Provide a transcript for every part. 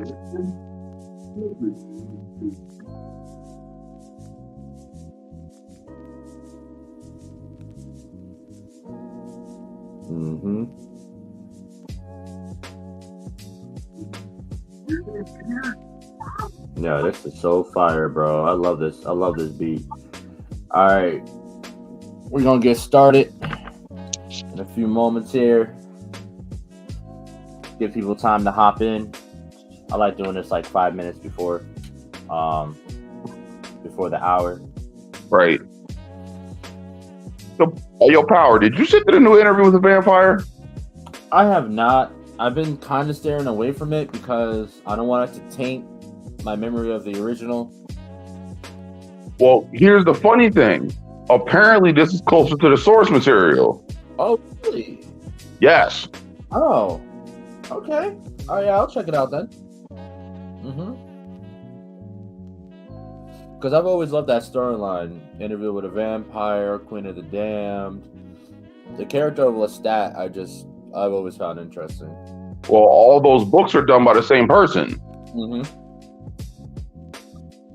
Mm-hmm. Yeah, this is so fire, bro. I love this. I love this beat. All right, we're gonna get started in a few moments here. Give people time to hop in. I like doing this like 5 minutes before the hour. Right. Yo, Power, did you sit through the new Interview with a Vampire? I have not. I've been kind of staring away from it because I don't want it to taint my memory of the original. Well, here's the funny thing. Apparently, this is closer to the source material. Oh, really? Yes. Oh, okay. Oh, yeah, I'll check it out then. Mm-hmm. Because I've always loved that storyline. Interview with a Vampire, Queen of the Damned. The character of Lestat, I've always found interesting. Well, all those books are done by the same person. Mm-hmm.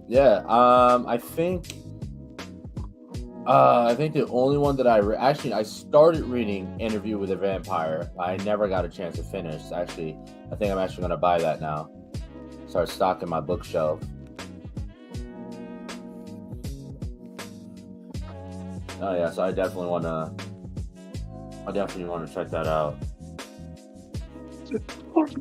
Yeah, I think the only one that I started reading Interview with a Vampire. I never got a chance to finish. Actually, I think I'm actually going to buy that now. Start stocking my bookshelf. Oh yeah, so I definitely want to check that out. What?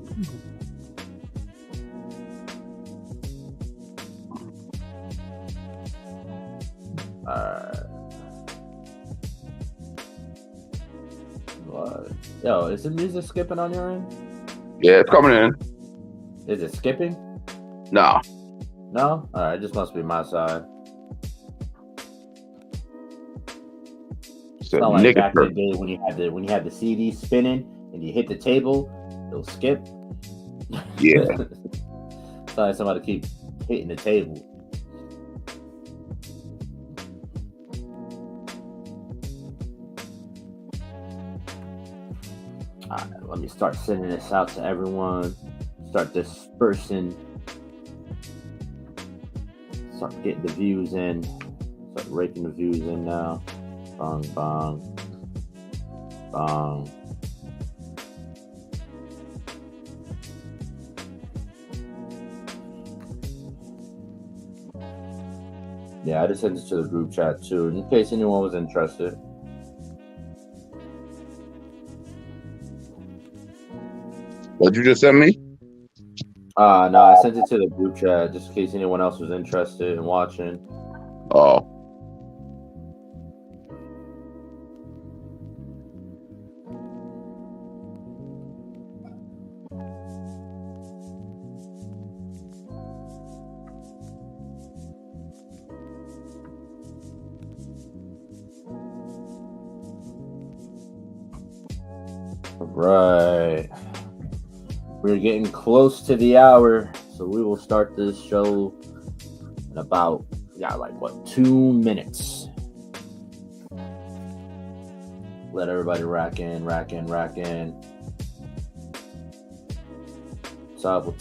Yo, is the music skipping on your end? Yeah, it's coming in. Is it skipping? No. No? Alright, it just must be my side. It's not like back in the day when you had the CD spinning and you hit the table, it'll skip. Yeah. It's like somebody keep hitting the table. Alright, let me start sending this out to everyone. Start dispersing. Start getting the views in. Start raking the views in now. Bang, bang. Bang. Yeah, I just sent it to the group chat too, in case anyone was interested. What'd you just send me? No, I sent it to the group chat just in case anyone else was interested in watching. Oh. Right. We're getting close to the hour, so we will start this show in about, 2 minutes. Let everybody rack in. What's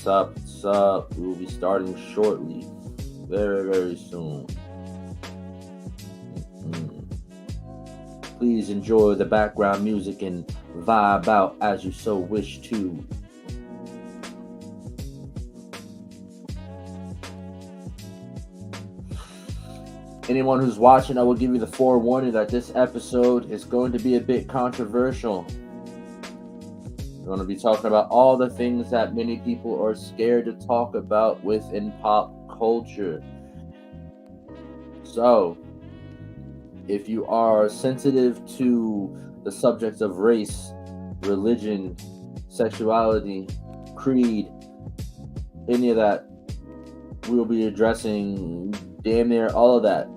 up? We will be starting shortly. Very, very soon. Please enjoy the background music and vibe out as you so wish to. Anyone who's watching, I will give you the forewarning that this episode is going to be a bit controversial. We're going to be talking about all the things that many people are scared to talk about within pop culture. So, if you are sensitive to the subjects of race, religion, sexuality, creed, any of that, we'll be addressing damn near all of that.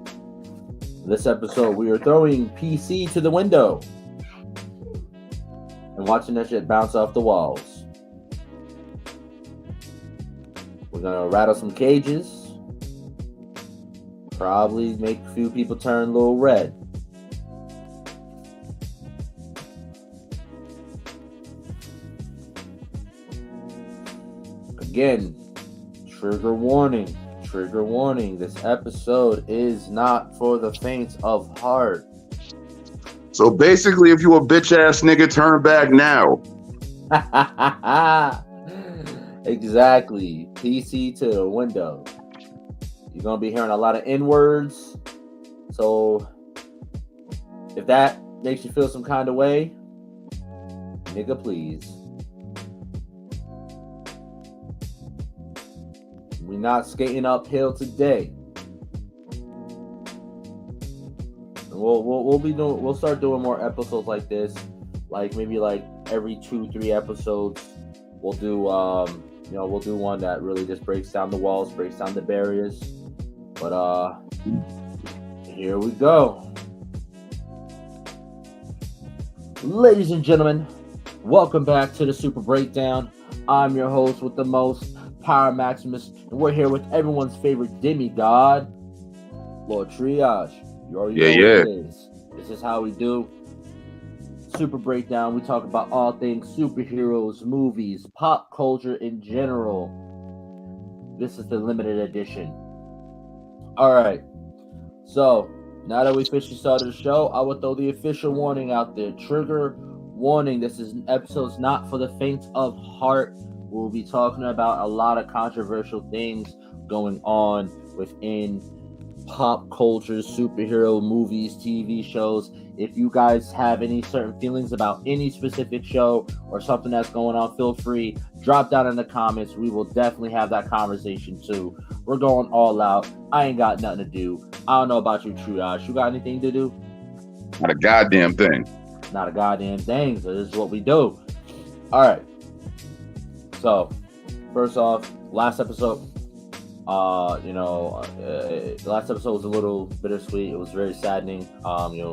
This episode, we are throwing PC to the window and watching that shit bounce off the walls. We're gonna rattle some cages. Probably make a few people turn a little red. again, trigger warning. Trigger warning. This episode is not for the faint of heart. So basically, if you a bitch ass nigga, turn back now. Exactly. PC to the window. You're gonna be hearing a lot of N-words. So if that makes you feel some kind of way, nigga, please. We're not skating uphill today. We'll start doing more episodes like this, like maybe like every 2-3 episodes. We'll do we'll do one that really just breaks down the walls, breaks down the barriers. But here we go. Ladies and gentlemen, welcome back to the Super Breakdown. I'm your host with the most, Power Maximus, and we're here with everyone's favorite demigod, Lord Triage. You already know what it is. This is how we do Super Breakdown. We talk about all things superheroes, movies, pop culture in general. This is the limited edition. All right. So, now that we officially started the show, I will throw the official warning out there. Trigger warning. This is episode's not for the faint of heart. We'll be talking about a lot of controversial things going on within pop culture, superhero movies, TV shows. If you guys have any certain feelings about any specific show or something that's going on, feel free, drop down in the comments. We will definitely have that conversation too. We're going all out. I ain't got nothing to do. I don't know about you, Triage. You got anything to do? Not a goddamn thing. Not a goddamn thing. So this is what we do. All right. So, first off, last episode, the last episode was a little bittersweet. It was very saddening.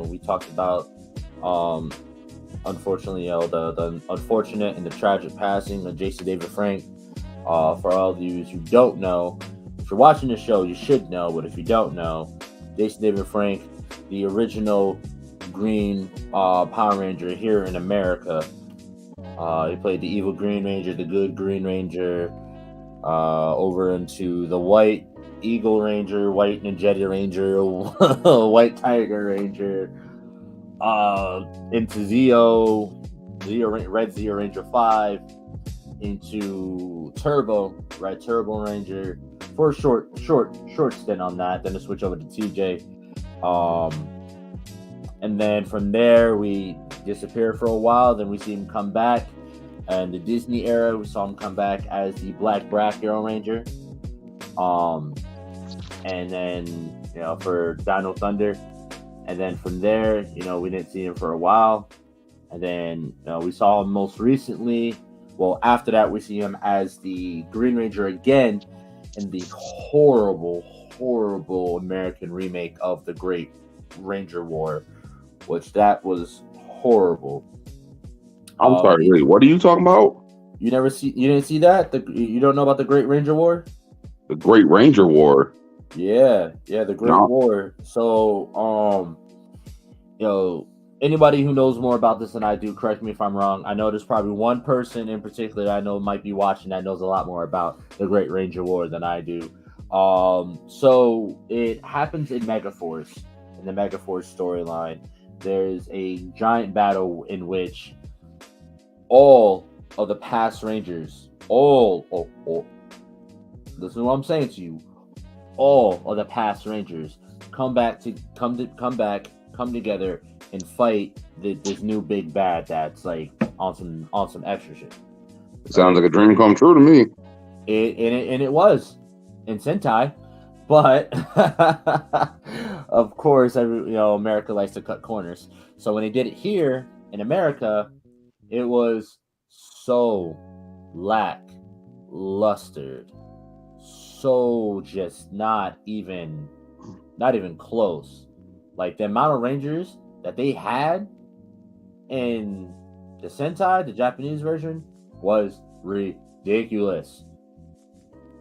We talked about, unfortunately, the unfortunate and the tragic passing of Jason David Frank. For all of you who don't know, if you're watching the show, you should know. But if you don't know, Jason David Frank, the original Green Power Ranger here in America. He played the evil Green Ranger, the good Green Ranger, over into the White Eagle Ranger, White Ninja Ranger, White Tiger Ranger, into Red Zeo Ranger 5, into Turbo Ranger for a short stint on that. Then to switch over to TJ, and then from there we disappear for a while. Then we see him come back. And the Disney era, we saw him come back as the Black Hero Ranger. And then, for Dino Thunder. And then from there, we didn't see him for a while. And then we saw him most recently. Well, after that, we see him as the Green Ranger again in the horrible American remake of the Great Ranger War, which that was horrible. I'm sorry, wait, what are you talking about? You didn't see that? You don't know about the Great Ranger War? The Great Ranger War? Yeah, the Great War. So, anybody who knows more about this than I do, correct me if I'm wrong. I know there's probably one person in particular I know might be watching that knows a lot more about the Great Ranger War than I do. So it happens in Megaforce, in the Megaforce storyline. There's a giant battle in which all of the past Rangers, listen to what I'm saying to you. All of the past Rangers come together and fight this new big bad that's like on some extra shit. Sounds like a dream come true to me. It was in Sentai, but of course, America likes to cut corners. So when they did it here in America, it was so lackluster, so just not even close. Like the amount of Rangers that they had in the Sentai, the Japanese version, was ridiculous.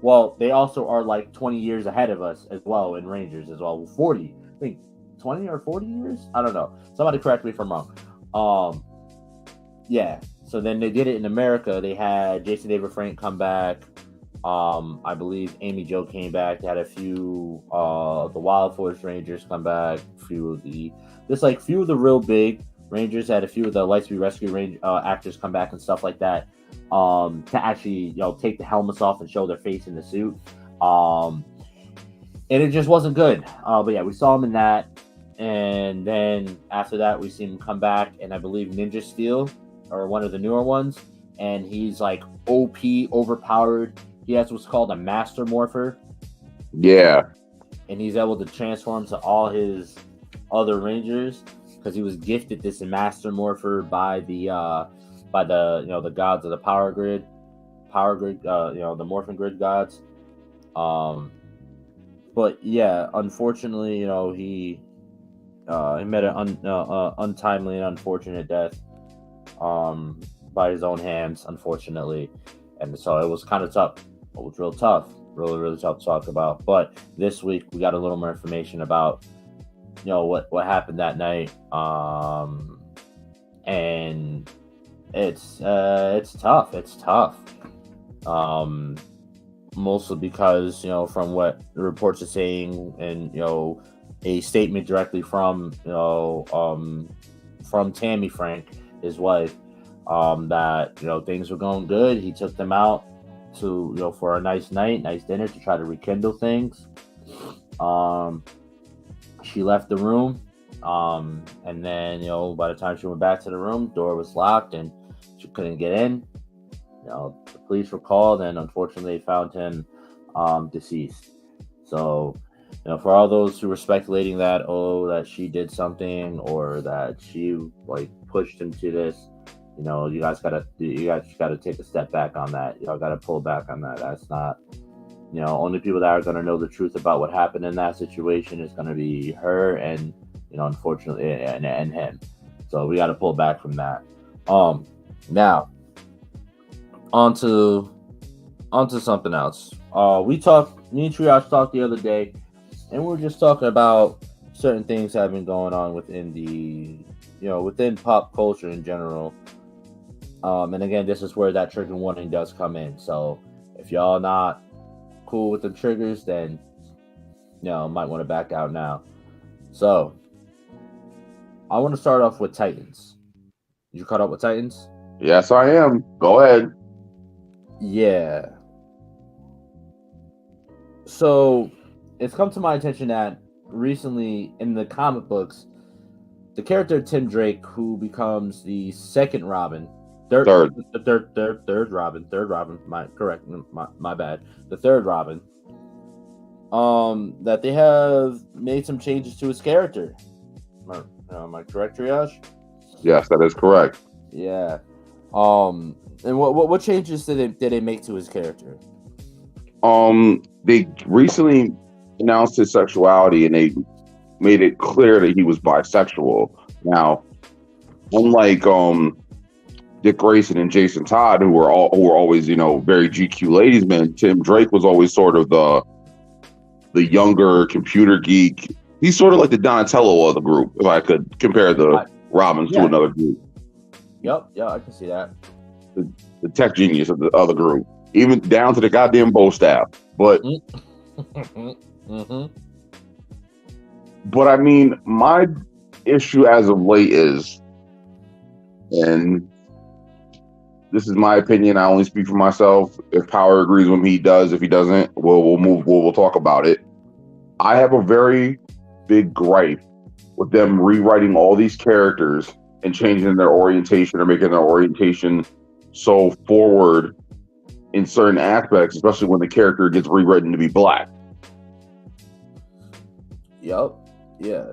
Well, they also are like 20 years ahead of us as well in Rangers as well. 40, I think 20 or 40 years? I don't know. Somebody correct me if I'm wrong. Yeah. So then they did it in America. They had Jason David Frank come back. I believe Amy Jo came back. They had a few the Wild Forest Rangers come back. Few of the few of the real big Rangers had a few of the Lightspeed Rescue Range actors come back and stuff like that. To actually take the helmets off and show their face in the suit. And it just wasn't good. But yeah, we saw him in that. And then after that, we see him come back, and I believe Ninja Steel, or one of the newer ones, and he's like OP, overpowered. He has what's called a Master Morpher. Yeah. And he's able to transform to all his other Rangers because he was gifted this Master Morpher by the the gods of the power grid, the Morphin Grid gods. But yeah, unfortunately, he met an untimely and unfortunate death by his own hands, unfortunately. And so it was kind of tough. It was real tough. Really, really tough to talk about. But this week we got a little more information about what happened that night. And it's tough. It's tough. Mostly because from what the reports are saying, and a statement directly from Tammy Frank, his wife, that things were going good. He took them out to for a nice dinner to try to rekindle things. She left the room, and then by the time she went back to the room, door was locked and she couldn't get in. The police were called, and unfortunately they found him deceased. So for all those who were speculating that that she did something or that she pushed him to this, you guys gotta take a step back on that. Y'all gotta pull back on that. That's not, only people that are gonna know the truth about what happened in that situation is gonna be her and unfortunately and him. So we gotta pull back from that. Now onto something else. Me and Triage talked the other day, and we were just talking about certain things that have been going on within within pop culture in general. And again, this is where that trigger warning does come in. So if y'all not cool with the triggers, then might want to back out now. So I want to start off with Titans. Did you caught up with Titans? Yes, I am. Go ahead. Yeah. So it's come to my attention that recently in the comic books, the character Tim Drake, who becomes the second Robin, third Robin, my bad, the third Robin, that they have made some changes to his character. Am I correct, Triage? Yes, that is correct. Yeah. And what changes did they make to his character? They recently announced his sexuality, and they made it clear that he was bisexual. Now, unlike Dick Grayson and Jason Todd, who were always very GQ ladies men, Tim Drake was always sort of the younger computer geek. He's sort of like the Donatello of the group, if I could compare the Robins to another group. Yep, yeah, I can see that. The tech genius of the other group, even down to the goddamn bow staff. But but I mean, my issue as of late is, and this is my opinion, I only speak for myself. If Power agrees with me, he does. If he doesn't, we'll talk about it. I have a very big gripe with them rewriting all these characters and changing their orientation or making their orientation so forward in certain aspects, especially when the character gets rewritten to be black. Yep. Yeah.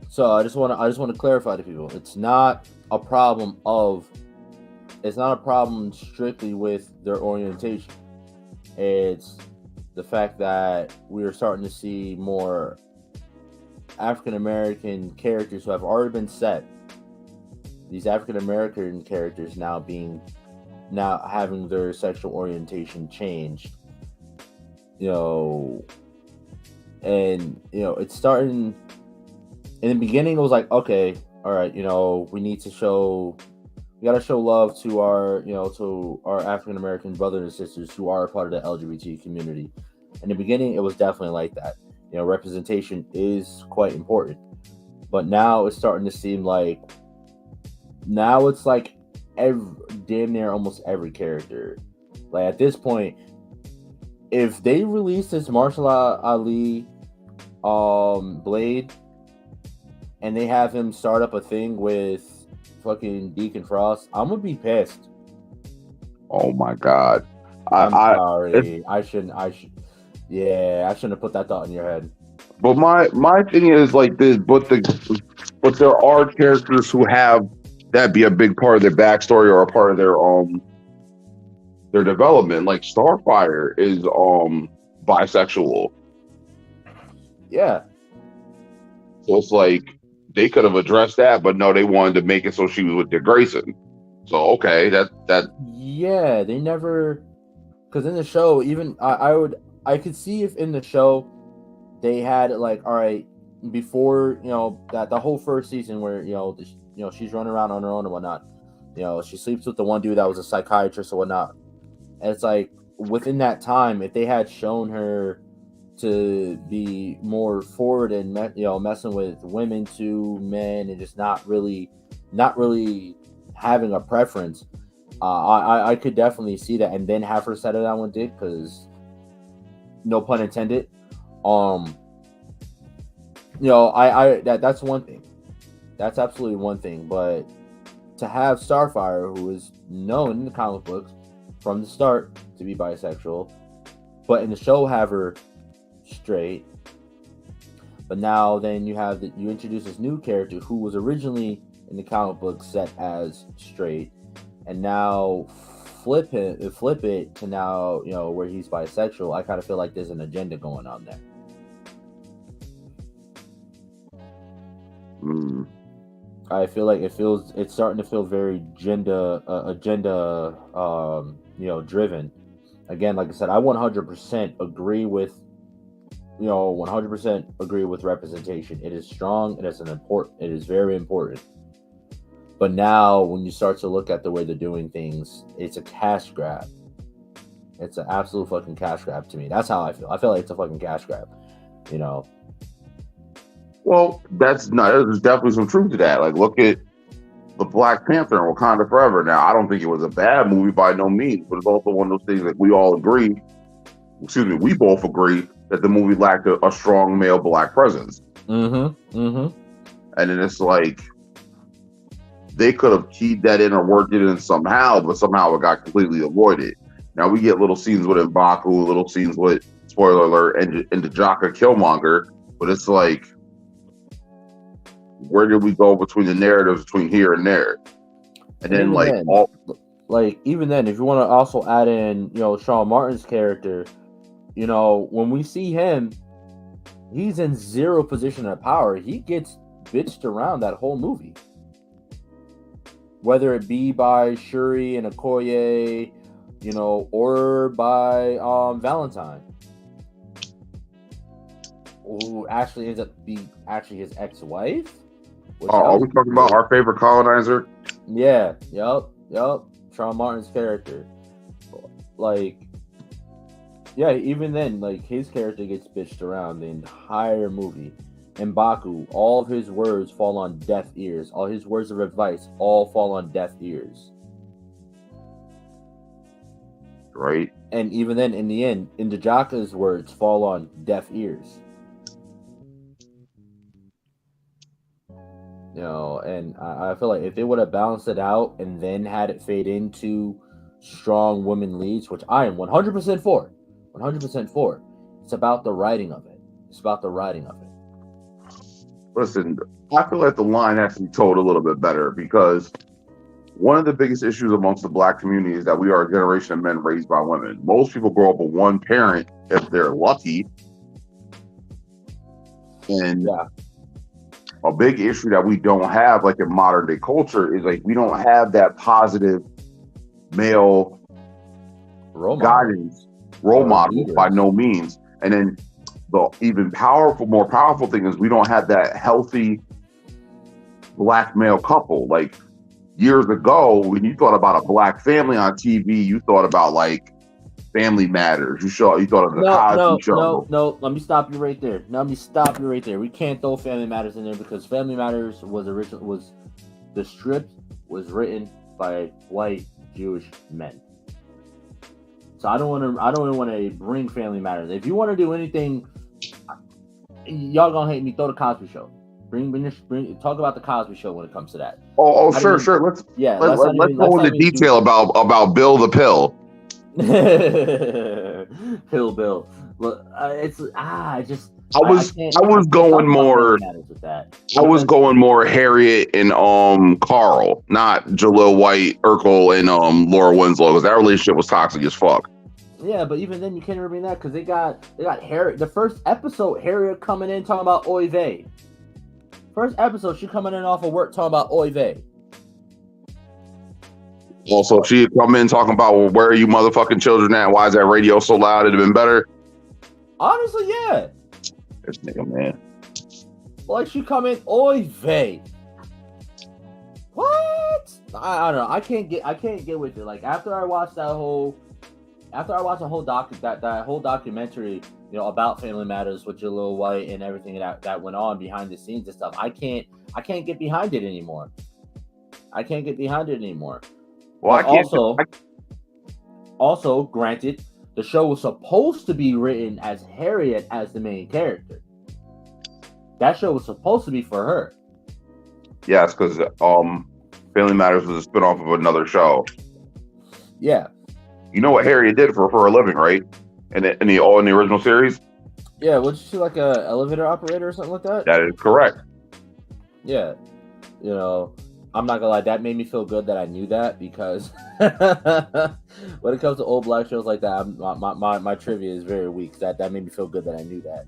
So I just want to clarify to people, it's not a problem strictly with their orientation. It's the fact that we are starting to see more African American characters who have already been set. These African American characters now having their sexual orientation changed. And it's starting. In the beginning, it was like, okay, all right, we need to show We gotta show love to our, to our African American brothers and sisters who are a part of the LGBT community. In the beginning, it was definitely like that. Representation is quite important, but now it's starting to seem like now it's like every damn near almost every character. Like at this point, if they release this Martial Ali Blade and they have him start up a thing with fucking Deacon Frost, I'm gonna be pissed. Oh my god. I'm sorry. I shouldn't. Yeah, I shouldn't have put that thought in your head. But my thing is like this. But there are characters who have that be a big part of their backstory or a part of their development. Like Starfire is bisexual. Yeah. So it's like they could have addressed that, but no, they wanted to make it so she was with Dick Grayson. So okay, that. Yeah, they never. Because in the show, even I could see if in the show they had like, all right, before that the whole first season where she's running around on her own and whatnot, she sleeps with the one dude that was a psychiatrist or whatnot, and it's like within that time, if they had shown her to be more forward and messing with women to men and just not really having a preference, I could definitely see that, and then have her settle down with Dick, because no pun intended. That's one thing. That's absolutely one thing. But to have Starfire, who is known in the comic books from the start to be bisexual, but in the show have her straight. But now then you introduce this new character who was originally in the comic book set as straight, and now flip it to now where he's bisexual. I kind of feel like there's an agenda going on there. I feel like it's starting to feel very agenda driven. Again, like I said, I 100% agree with 100% agree with representation. It is strong. It is very important. But now, when you start to look at the way they're doing things, it's a cash grab. It's an absolute fucking cash grab to me. That's how I feel. I feel like it's a fucking cash grab. Well, there's definitely some truth to that. Like, look at the Black Panther and Wakanda Forever. Now, I don't think it was a bad movie by no means, but it's also one of those things that we both agree that the movie lacked a strong male black presence. And then it's like, they could have keyed that in or worked it in somehow, but somehow it got completely avoided. Now we get little scenes with M'Baku, little scenes with, spoiler alert, and T'Chaka Killmonger, but it's like, where did we go between the narratives between here and there? And then even then, if you want to also add in, Sean Martin's character, when we see him, he's in zero position of power. He gets bitched around that whole movie. Whether it be by Shuri and Okoye, or by Valentine, who actually ends up being his ex-wife. Are we talking about our favorite colonizer? Yeah. Yup. Sean Martin's character. Even then, his character gets bitched around the entire movie. And M'Baku, all of his words fall on deaf ears. All his words of advice all fall on deaf ears. Right. And even then, in the end, T'Chaka's words fall on deaf ears. And I feel like if they would have balanced it out and then had it fade into strong women leads, which I am 100% for, 100% for, it's about the writing of it. Listen, I feel like the line has to be told a little bit better, because one of the biggest issues amongst the Black community is that we are a generation of men raised by women. Most people grow up with one parent if they're lucky. And a big issue that we don't have, like in modern day culture, is like we don't have that positive male role model by no means. And then the even more powerful thing is we don't have that healthy Black male couple. Like, years ago, when you thought about a black family on TV, you thought about like Family Matters. You thought of the Cosby Show. No. Let me stop you right there. We can't throw Family Matters in there because Family Matters the script was written by white Jewish men. So I don't want to bring Family Matters. If you want to do anything, y'all gonna hate me. Throw the Cosby Show. Talk about the Cosby Show when it comes to that. Sure. Let's go into detail about Bill the Pill. Pill Bill. Look, I was going more Harriet and Carl, not Jalil White, Urkel, and Laura Winslow, because that relationship was toxic as fuck. Yeah, but even then you can't even bring that because they got Harriet. The first episode, Harriet coming in talking about oy vey. First episode, she coming in off of work talking about oy vey. Also, she had come in talking about, well, where are you motherfucking children at? Why is that radio so loud? It'd have been better. Honestly, yeah. This nigga, man. Like she come in, oy vey. What? I don't know. I can't get with it. Like after I watched the whole documentary, about Family Matters with Jalil White and everything that went on behind the scenes and stuff, I can't get behind it anymore. Well, also, granted, the show was supposed to be written as Harriet as the main character. That show was supposed to be for her. Yes, because Family Matters was a spinoff of another show. Yeah. You know what Harriet did for a living, right? In the original series? Yeah, wasn't she like a elevator operator or something like that? That is correct. Yeah. I'm not gonna lie, that made me feel good that I knew that because when it comes to old black shows like that, my trivia is very weak. That made me feel good that I knew that.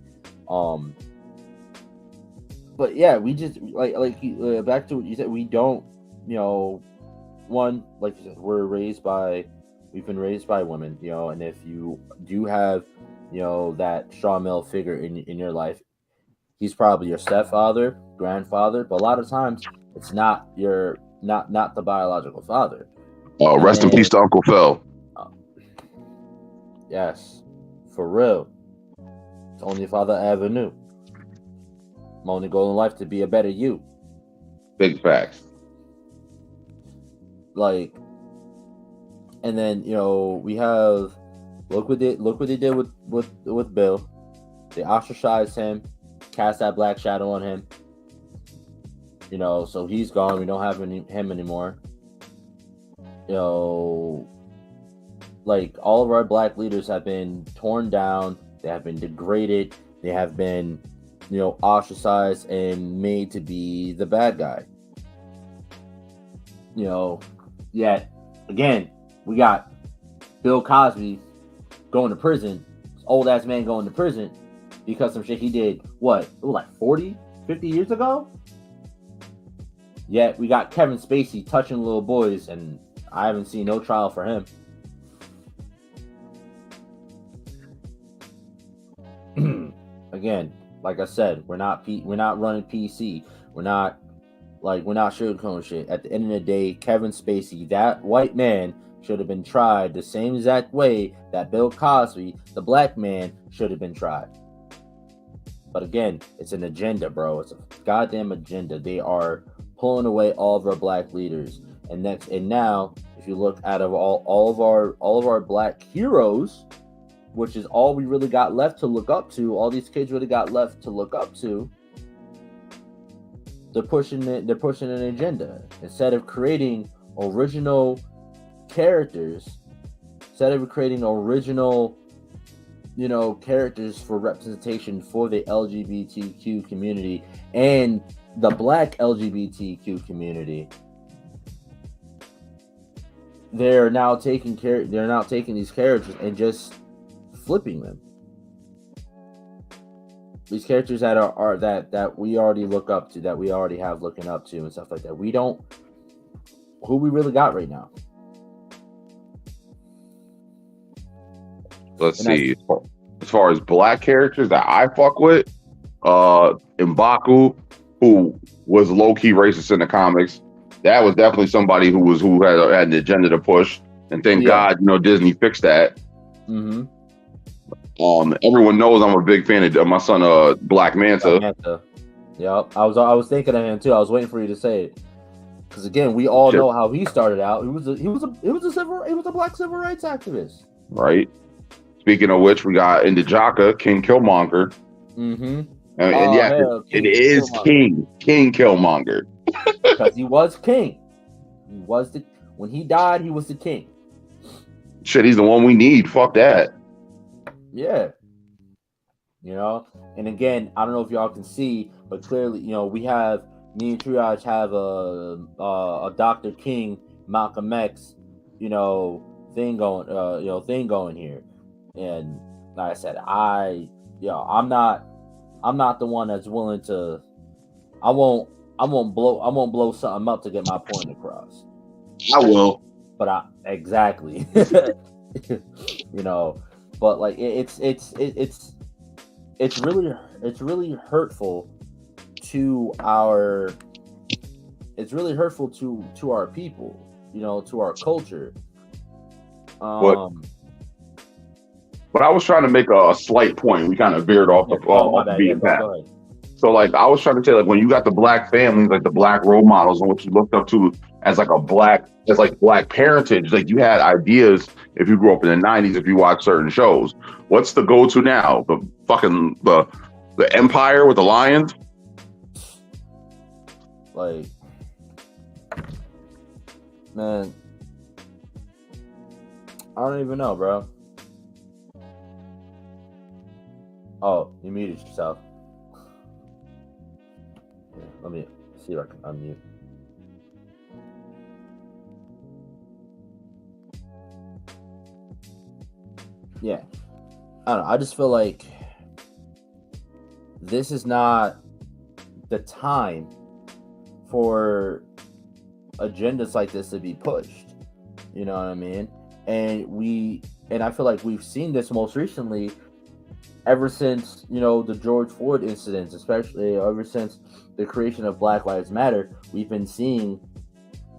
But yeah, we just back to what you said. We don't, one, like you said, we've been raised by women, and if you do have, that strong male figure in your life, he's probably your stepfather, grandfather, but a lot of times it's not not the biological father. Rest in peace to Uncle Phil. Yes, for real. It's only father I ever knew. My only goal in life to be a better you. Big facts. Like, and then we have look what they did with Bill. They ostracized him, cast that black shadow on him. So he's gone. We don't have him anymore. Like all of our black leaders have been torn down. They have been degraded. They have been, ostracized and made to be the bad guy. Yet again, we got Bill Cosby going to prison. This old ass man going to prison because some shit he did. What? It was like 40, 50 years ago. Yet we got Kevin Spacey touching little boys, and I haven't seen no trial for him. Again, like I said, we're not running PC. We're not sugarcoating shit. At the end of the day, Kevin Spacey, that white man, should have been tried the same exact way that Bill Cosby, the black man, should have been tried. But again, it's an agenda, bro. It's a goddamn agenda. They are pulling away all of our black leaders. And now, if you look at all of our black heroes, which is all we really got left to look up to, all these kids really got left to look up to, they're pushing an agenda. Instead of creating original characters, characters for representation for the LGBTQ community and the black LGBTQ community, they're now taking these characters and just flipping them. These characters that are that we already look up to, that we already have looking up to and stuff like that. Who we really got right now? Let's see. As far as black characters that I fuck with, M'Baku, who was low-key racist in the comics, That was definitely somebody who had an agenda to push, and thank Yeah. God, Disney fixed that. Mm-hmm. Everyone knows I'm a big fan of my son, Black Manta. Yep. I was thinking of him too. I was waiting for you to say it. Because again, we all know how he started out. He was a black civil rights activist. Right. Speaking of which, we got Indijaka, King Killmonger. Mm-hmm. And yes, it is King Killmonger. Because he was king. When he died, he was the king. Shit, he's the one we need. Fuck that. Yeah. And again, I don't know if y'all can see, but clearly, we have me and Triage have a Dr. King, Malcolm X, thing going here. And like I said, I'm not the one that's willing to. I won't blow something up to get my point across. I will. But exactly. But like it's really hurtful to our people, to our culture. But I was trying to make a slight point. We kind of veered off the beaten path. So like I was trying to say, like when you got the black families, like the black role models and what you looked up to as like black parentage, like you had ideas if you grew up in the 90s, if you watch certain shows. What's the go-to now? The fucking the Empire with the lions? Like, man, I don't even know, bro. Oh, you muted yourself. Yeah, let me see if I can unmute. Yeah. I don't know. I just feel like this is not the time for agendas like this to be pushed. You know what I mean? And I feel like we've seen this most recently ever since, the George Floyd incidents, especially ever since the creation of Black Lives Matter. We've been seeing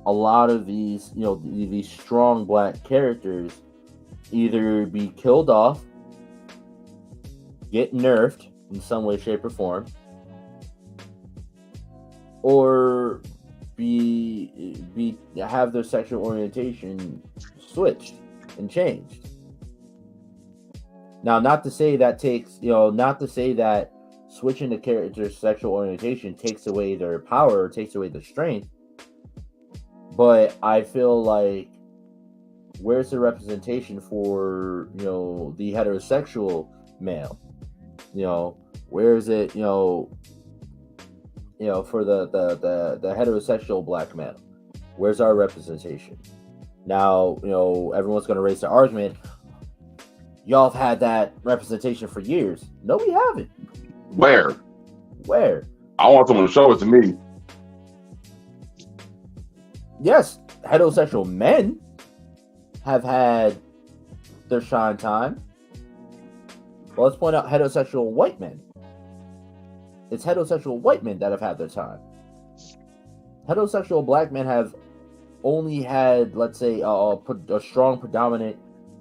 a lot of these, these strong black characters either be killed off, get nerfed in some way, shape, or form, or have their sexual orientation switched and changed. Now, not to say that switching the character's sexual orientation takes away their power or takes away their strength, but I feel like where's the representation for the heterosexual male? Where is it? For the heterosexual black male, where's our representation? Now, everyone's going to raise the argument. Y'all have had that representation for years. No, we haven't. Where? I want someone to show it to me. Yes, heterosexual men have had their shine time. Well, let's point out heterosexual white men. It's heterosexual white men that have had their time. Heterosexual black men have only had, let's say, a strong predominant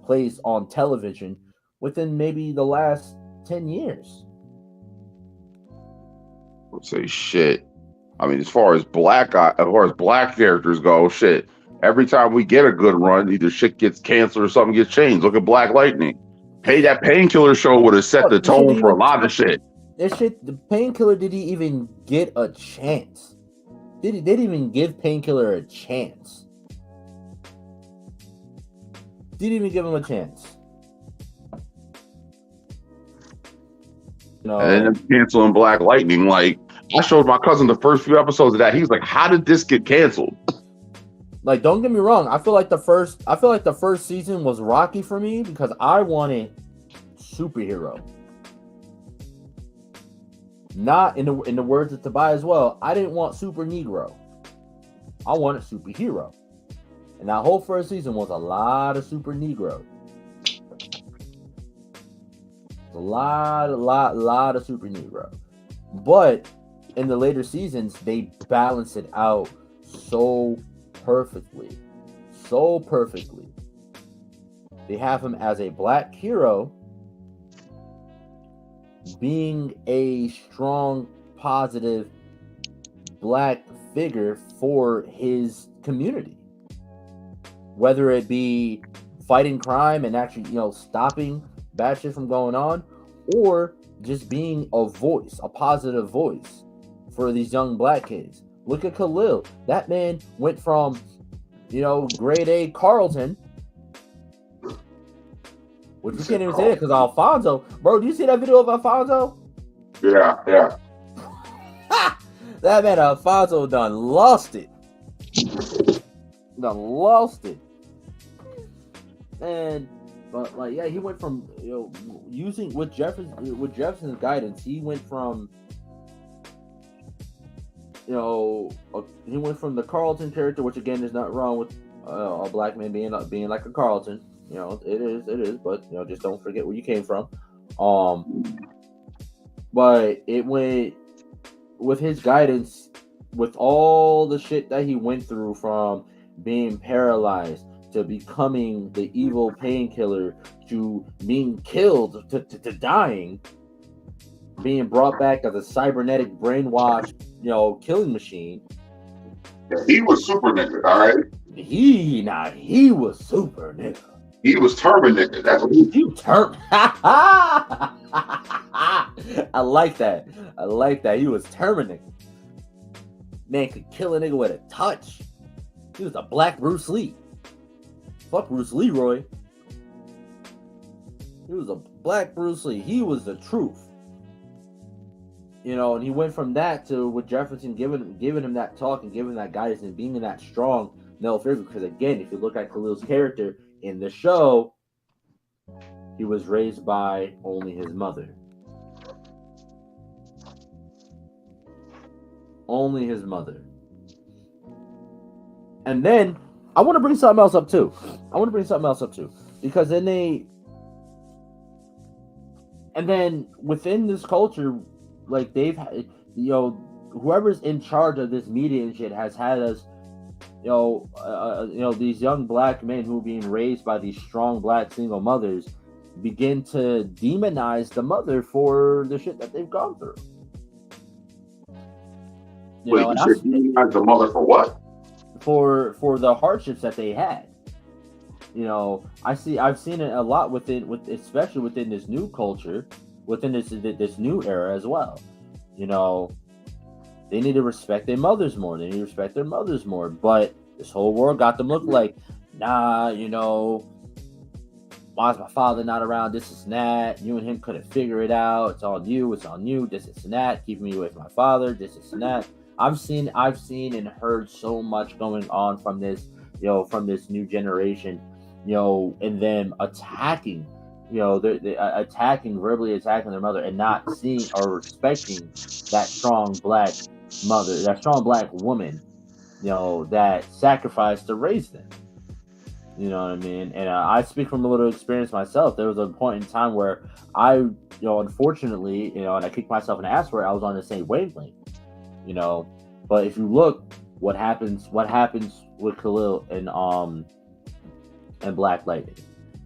place on television within maybe the last 10 years. Let's say shit. I mean, as far as black characters go, shit. Every time we get a good run, either shit gets canceled or something gets changed. Look at Black Lightning. Hey, that Painkiller show would have set the tone for a lot of shit. The Painkiller didn't even get a chance. They didn't even give Painkiller a chance. Didn't even give him a chance. And then canceling Black Lightning. Like, I showed my cousin the first few episodes of that. He was like, "How did this get canceled?" Like, don't get me wrong. I feel like the first season was rocky for me because I wanted superhero. Not in the words of Tobias as well. I didn't want super Negro. I wanted superhero. And that whole first season was a lot of super Negro. A lot of super Negro. But in the later seasons, they balance it out so perfectly. So perfectly. They have him as a black hero, being a strong, positive black figure for his community. Whether it be fighting crime and actually, stopping bad shit from going on, or just being a voice, a positive voice for these young black kids. Look at Khalil. That man went from, grade A Carlton, which we can't even say it because Alfonso, bro, do you see that video of Alfonso? Yeah. That man Alfonso done lost it. But like, yeah, he went from using with Jefferson's guidance, he went from he went from the Carlton character, which again is not wrong with a black man being like a Carlton. It is, but just don't forget where you came from. But it went with his guidance, with all the shit that he went through, from being paralyzed to becoming the evil painkiller to being killed to dying, being brought back as a cybernetic brainwashed, killing machine. He was super nigga, all right? He was super nigga. He was turban nigga. That's what he turban. I like that. He was turban nigga. Man could kill a nigga with a touch. He was a black Bruce Lee. Fuck Bruce Leroy. He was a black Bruce Lee. He was the truth. And he went from that to with Jefferson giving him that talk and giving that guidance and being that strong male figure. Because again, if you look at Khalil's character in the show, he was raised by only his mother. Only his mother. And then I want to bring something else up too. Because then within this culture, like they've had, whoever's in charge of this media and shit has had us, these young black men who are being raised by these strong black single mothers begin to demonize the mother for the shit that they've gone through. Wait, you said demonize the mother for what? For the hardships that they had. I've seen it a lot especially within this new culture, within this new era as well. They need to respect their mothers more. But this whole world got them look like, nah, why's my father not around? This is that. You and him couldn't figure it out. It's on you. This is that. Keeping me away from my father. This is that. I've seen and heard so much going on from this, from this new generation, and them attacking, they're verbally attacking their mother and not seeing or respecting that strong black mother, that strong black woman, that sacrificed to raise them. You know what I mean? And I speak from a little experience myself. There was a point in time where I, unfortunately, and I kicked myself in the ass where I was on the same wavelength. But if you look, what happens with Khalil and Black Lightning?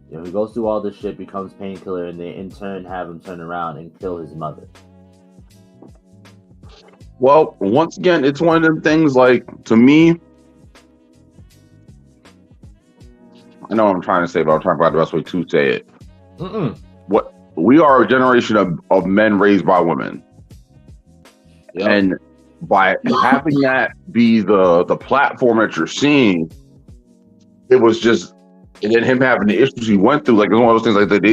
He goes through all this shit, becomes painkiller, and they in turn have him turn around and kill his mother. Well, once again, it's one of them things. Like, to me, I know what I'm trying to say, but I'm trying to find the best way to say it. What we are a generation of men raised by women, and by having that be the platform that you're seeing, it was just, and then him having the issues he went through, like it's one of those things like that.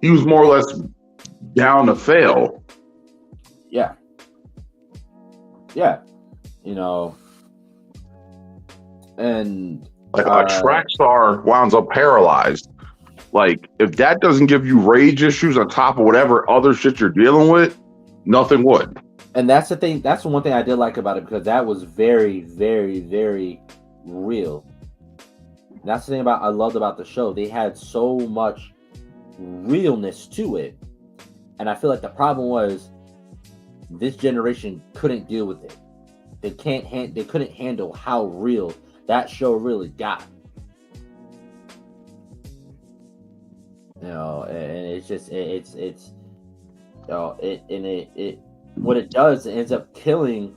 He was more or less down to fail. Yeah. And like a track star winds up paralyzed. Like, if that doesn't give you rage issues on top of whatever other shit you're dealing with, nothing would. And that's the thing. That's the one thing I did like about it, because that was very, very, very real. And that's the thing I loved about the show. They had so much realness to it, and I feel like the problem was this generation couldn't deal with it. they couldn't handle how real that show really got. You know, and it's just it's you know it what it does, it ends up killing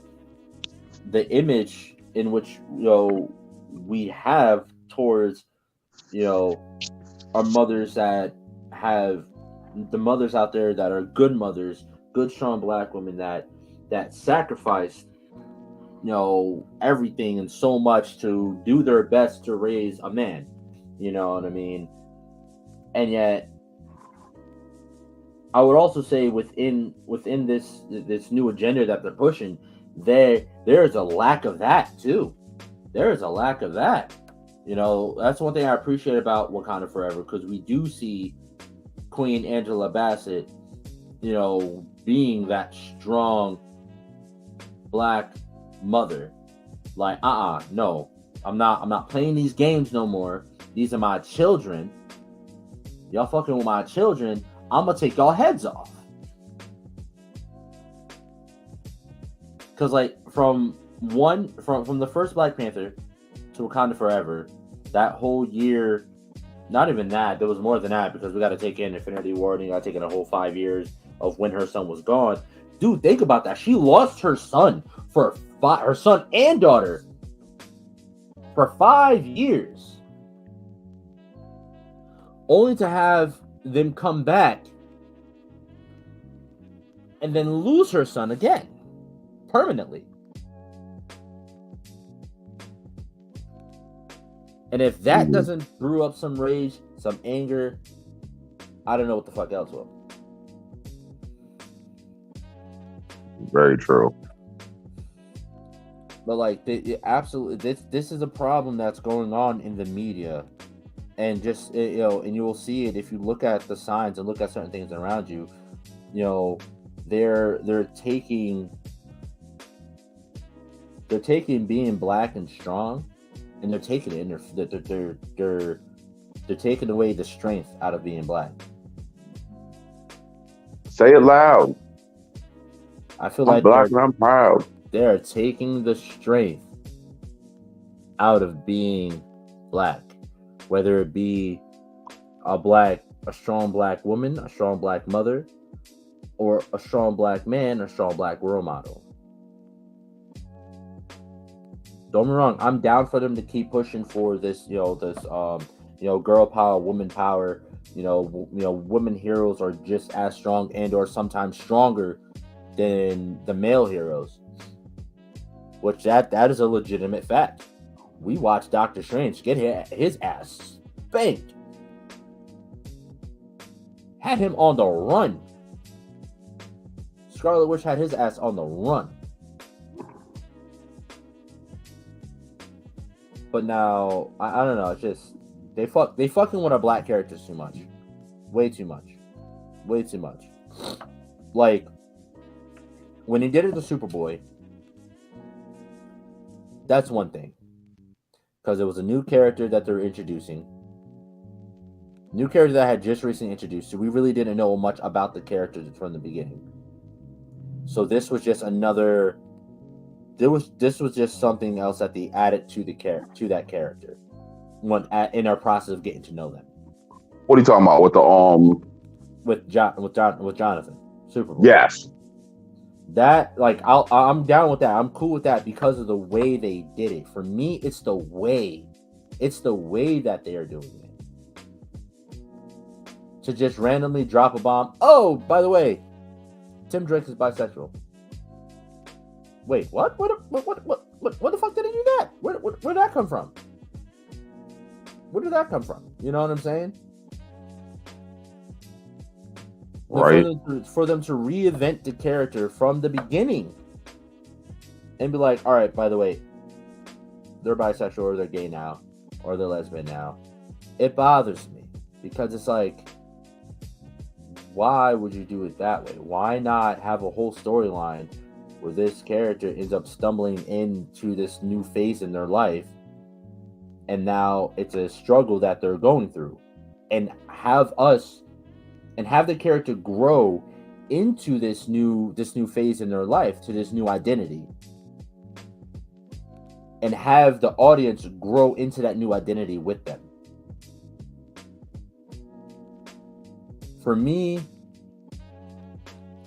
the image in which, you know, we have towards, you know, our mothers that have the mothers out there that are good mothers, good strong black women that sacrifice, you know, everything and so much to do their best to raise a man. You know what I mean? And yet, I would also say within this new agenda that they're pushing, there's a lack of that too. There is a lack of that. You know, that's one thing I appreciate about Wakanda Forever, because we do see Queen Angela Bassett, you know, being that strong black mother. Like, no, I'm not playing these games no more. These are my children. Y'all fucking with my children, I'm gonna take y'all heads off. Cause like from the first Black Panther to Wakanda Forever, that whole year, not even that, there was more than that, because we got to take in Infinity War, and you got to take in a whole 5 years of when her son was gone. Dude, think about that. She lost her son her son and daughter for 5 years, only to have them come back and then lose her son again permanently. And if that doesn't brew up some rage, some anger, I don't know what the fuck else will. Very true. But like, absolutely, this is a problem that's going on in the media, and just, you know, and you will see it if you look at the signs and look at certain things around you. You know, they're taking being black and strong, and they're taking it, and they're taking away the strength out of being black. Say it loud. I feel I'm like black and I'm proud. They're taking the strength out of being black, whether it be a strong black woman, a strong black mother, or a strong black man, a strong black role model. Don't get me wrong, I'm down for them to keep pushing for this, girl power, woman power. You know, women heroes are just as strong and or sometimes stronger than the male heroes. Which that is a legitimate fact. We watched Doctor Strange get his ass spanked. Had him on the run. Scarlet Witch had his ass on the run. But now, I don't know, it's just they fucking with our black characters too much. Way too much. Way too much. Like, when he did it to Superboy, that's one thing. Because it was a new character that they're introducing. New character that I had just recently introduced. So we really didn't know much about the character from the beginning. So this was just another... This was just something else that they added to that character in our process of getting to know them. What are you talking about with the with Jonathan Superboy? Yes, that, like, I'm down with that. I'm cool with that because of the way they did it. For me, it's the way that they are doing it. To just randomly drop a bomb. Oh, by the way, Tim Drake is bisexual. Wait, what? What the fuck did he do that? Where did that come from? Where did that come from? You know what I'm saying? Right. For them to reinvent the character from the beginning and be like, all right, by the way, they're bisexual or they're gay now or they're lesbian now. It bothers me because it's like, why would you do it that way? Why not have a whole storyline where this character ends up stumbling into this new phase in their life, and now it's a struggle that they're going through, and have the character grow into this new phase in their life, to this new identity. and have the audience grow into that new identity with them. For me,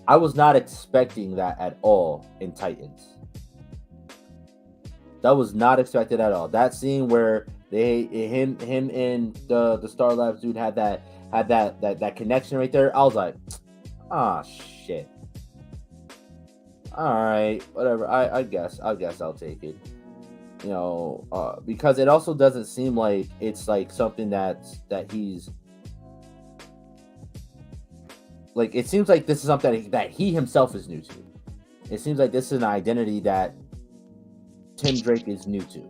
I was not expecting that at all in Titans. That was not expected at all. That scene where him and the Star Labs dude had that connection right there. I was like, ah, shit. All right, whatever. I guess I'll take it. You know, because it also doesn't seem like it's like something that he's like. It seems like this is something that he himself is new to. It seems like this is an identity that Tim Drake is new to.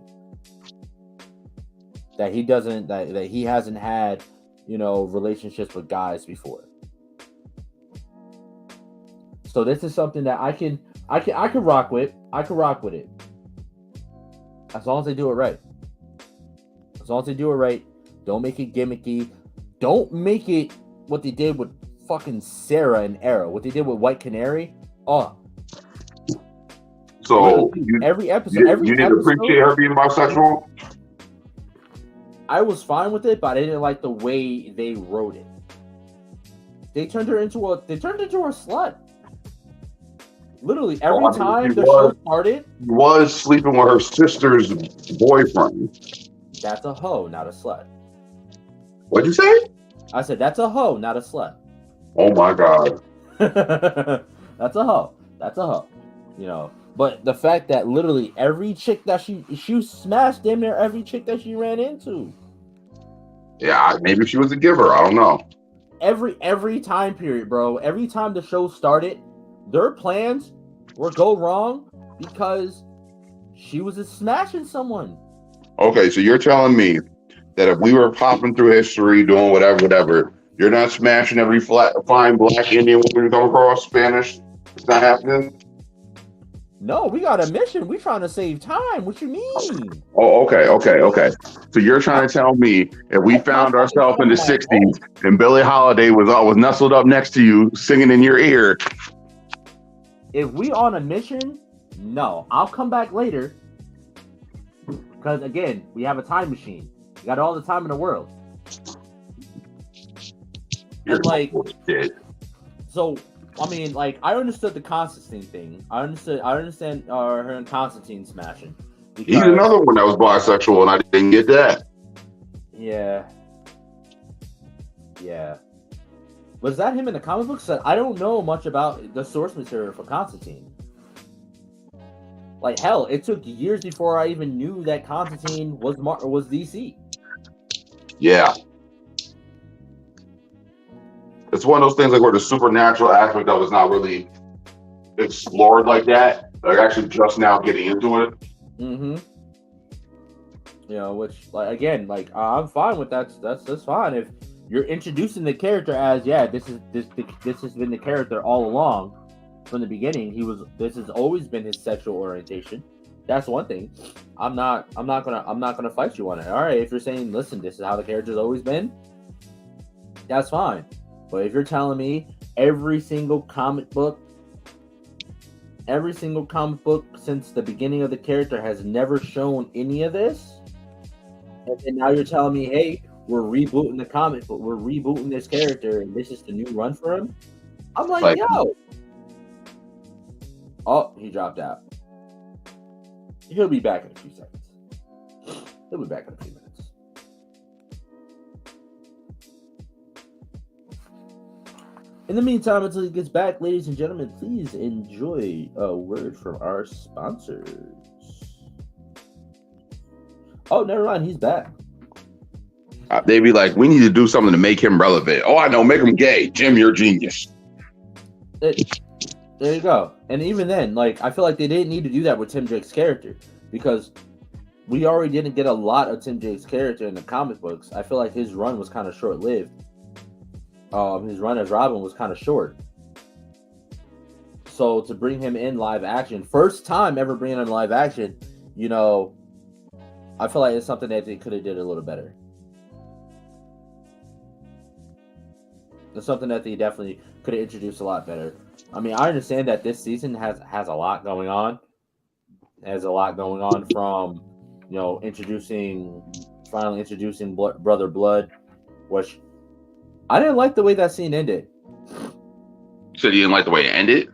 That he doesn't that he hasn't had, you know, relationships with guys before. So this is something that I can rock with. I can rock with it. As long as they do it right. As long as they do it right. Don't make it gimmicky. Don't make it what they did with fucking Sarah and Arrow. What they did with White Canary. Oh. So every episode. You didn't appreciate her being bisexual? I was fine with it, but I didn't like the way they wrote it. They turned her into a slut. Literally every time the show started, was sleeping with her sister's boyfriend. That's a hoe, not a slut. What'd you say? I said that's a hoe, not a slut. Oh my god. That's a hoe. That's a hoe. You know, but the fact that literally every chick that she smashed damn near every chick that she ran into. Yeah, maybe she was a giver. I don't know. Every time period, bro. Every time the show started, their plans were go wrong because she was smashing someone. Okay, so you're telling me that if we were popping through history, doing whatever, you're not smashing every fine black Indian woman you come across, Spanish? It's not happening? No, we got a mission. We trying to save time. What you mean? Oh, okay. So you're trying to tell me if we found ourselves in the 60s and Billie Holiday was nestled up next to you singing in your ear. If we on a mission, no. I'll come back later. Because again, we have a time machine. We got all the time in the world. You're like, shit. So I mean, like, I understood the Constantine thing. I understand her and Constantine smashing. He's another one that was bisexual, and I didn't get that. Yeah. Was that him in the comic books? I don't know much about the source material for Constantine. Like, hell, it took years before I even knew that Constantine was DC. Yeah. It's one of those things like where the supernatural aspect of it is not really explored like that. Like actually just now getting into it. Mm-hmm. You know, which like again, like I'm fine with that. That's fine. If you're introducing the character as this has been the character all along from the beginning. This has always been his sexual orientation. That's one thing. I'm not gonna fight you on it. All right, if you're saying, listen, this is how the character's always been, that's fine. But if you're telling me every single comic book since the beginning of the character has never shown any of this, and now you're telling me, hey, we're rebooting the comic, but we're rebooting this character, and this is the new run for him, I'm like, yo. Oh, he dropped out. He'll be back in a few seconds. He'll be back in a few minutes. In the meantime, until he gets back, ladies and gentlemen, please enjoy a word from our sponsors. Oh, never mind. He's back. They be like, we need to do something to make him relevant. Oh, I know. Make him gay. Jim, you're a genius. There you go. And even then, like, I feel like they didn't need to do that with Tim Drake's character because we already didn't get a lot of Tim Drake's character in the comic books. I feel like his run was kind of short-lived. His run as Robin was kind of short. So to bring him in live action, first time ever bringing in live action, you know, I feel like it's something that they could have did a little better. It's something that they definitely could have introduced a lot better. I mean, I understand that this season has a lot going on. It has a lot going on from finally introducing Brother Blood, which I didn't like the way that scene ended. You said you didn't like the way it ended?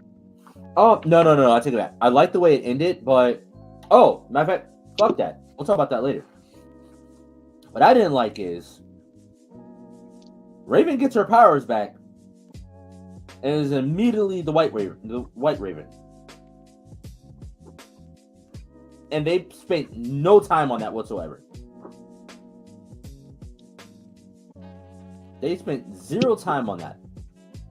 Oh, no, I take it back. I like the way it ended, but matter of fact, fuck that. We'll talk about that later. What I didn't like is Raven gets her powers back and is immediately the White Raven. And they spent no time on that whatsoever. They spent zero time on that.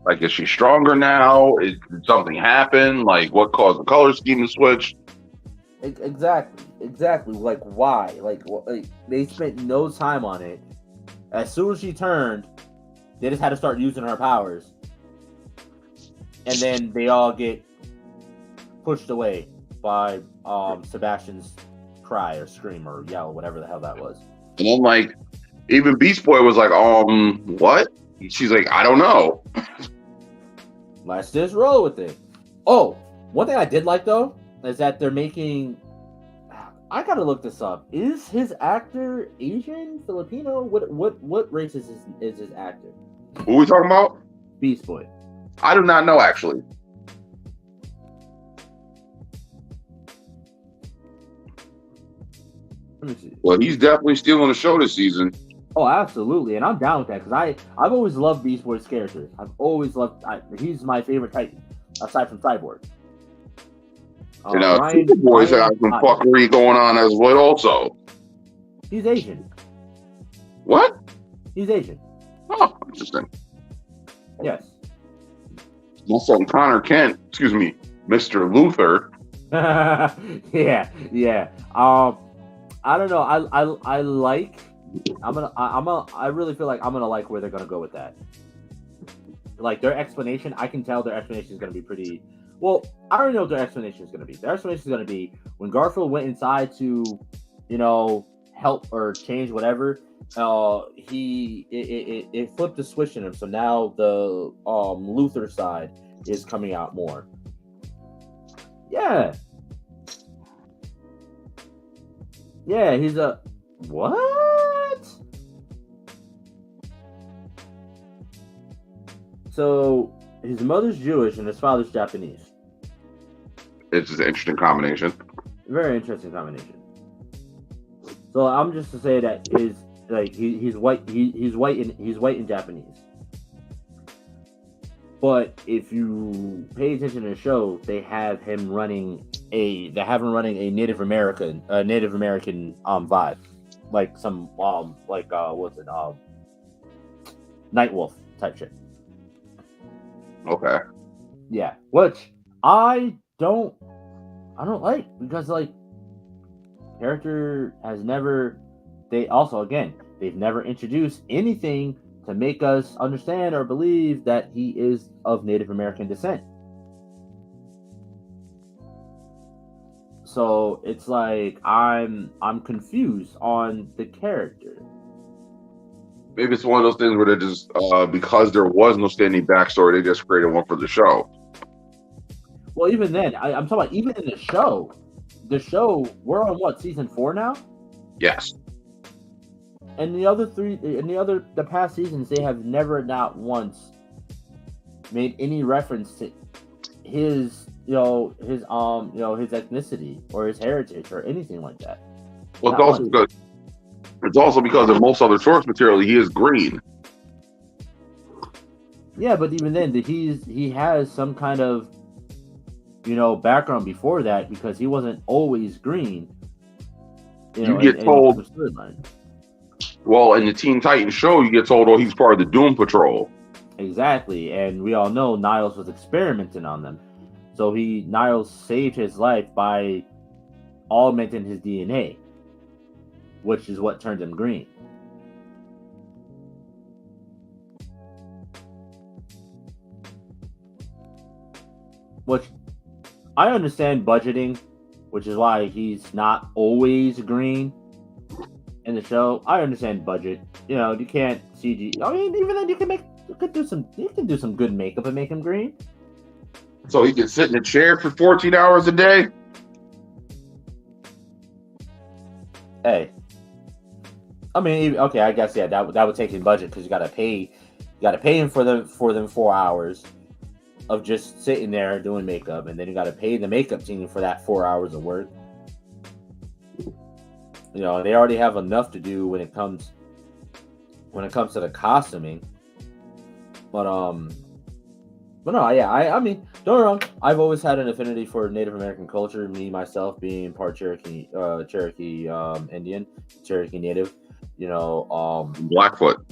Like, is she stronger now? Did something happen? Like, what caused the color scheme to switch? Exactly. Like, why? Like, they spent no time on it. As soon as she turned, they just had to start using her powers. And then they all get pushed away by Sebastian's cry or scream or yell or whatever the hell that was. And then, like, even Beast Boy was like, what? She's like, I don't know. Let's just roll with it. Oh, one thing I did like, though, is that they're making... I gotta look this up. Is his actor Asian? Filipino? What race is his actor? Who are we talking about? Beast Boy. I do not know, actually. Let me see. Well, he's definitely stealing the show this season. Oh, absolutely, and I'm down with that because I've always loved Beast Boy's character. I've always loved. He's my favorite Titan, aside from Cyborg. Superboy's got some fuckery going on as well. Also, he's Asian. What? He's Asian. Oh, interesting. Yes. My son Connor Kent, excuse me, Mr. Luther. yeah. I don't know. I really feel like I'm gonna like where they're gonna go with that. Like their explanation, I can tell their explanation is gonna be pretty. Well, I already know what their explanation is gonna be. Their explanation is gonna be when Garfield went inside to, help or change whatever. It flipped the switch in him, so now the Luther side is coming out more. Yeah, he's a what? So his mother's Jewish and his father's Japanese. It's just an interesting combination. Very interesting combination. So I'm just to say that he's white. He's white and Japanese. But if you pay attention to the show, they have him running a Native American vibe, like some Nightwolf type shit. Okay. Yeah, which I don't like because character has never. They've never introduced anything to make us understand or believe that he is of Native American descent. So it's like I'm confused on the character. Maybe it's one of those things where they're just because there was no standing backstory, they just created one for the show. Well, even then, I'm talking about even in the show. The show, we're on what, season 4 now? Yes. And the past seasons, they have never, not once, made any reference to his ethnicity or his heritage or anything like that. Well, it's also because of most other source material, he is green. Yeah, but even then, he has some kind of background before that because he wasn't always green. You get told. Well, in the Teen Titans show, you get told, oh, he's part of the Doom Patrol. Exactly, and we all know Niles was experimenting on them. So Niles saved his life by augmenting his DNA, which is what turned him green. Which, I understand budgeting, which is why he's not always green in the show. I understand budget. You can't CG. I mean, even then, you can do some good makeup and make him green. So he can sit in a chair for 14 hours a day? Hey, I mean, okay, I guess yeah, that would take in budget because you gotta pay him for them 4 hours of just sitting there doing makeup, and then you gotta pay the makeup team for that 4 hours of work. You know, they already have enough to do when it comes to the costuming. But no, yeah, I mean, don't get me wrong. I've always had an affinity for Native American culture. Me myself being part Cherokee, Indian, Cherokee Native. You know, Blackfoot.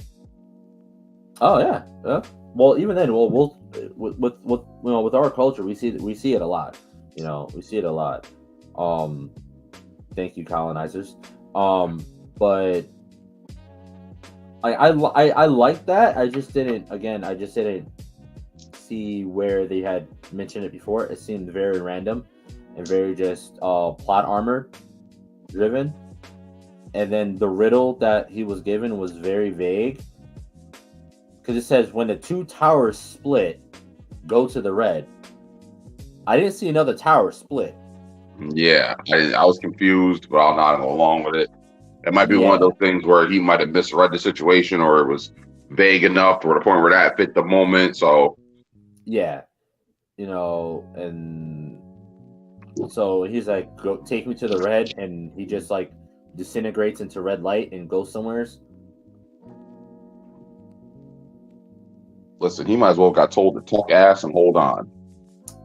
Oh yeah, yeah. Well, even then, we'll with our culture, we see it a lot. You know, we see it a lot. Thank you, colonizers. But I like that. I just didn't. Again, I just didn't see where they had mentioned it before. It seemed very random and very just plot armor driven. And then the riddle that he was given was very vague. Because it says when the two towers split, go to the red. I didn't see another tower split. Yeah, I was confused, but I'll not go along with it. It might be one of those things where he might have misread the situation, or it was vague enough to the point where that fit the moment. So yeah, you know, and so he's like, "Go take me to the red," and he just like disintegrates into red light and goes somewheres. Listen, he might as well got told to tuck ass and hold on.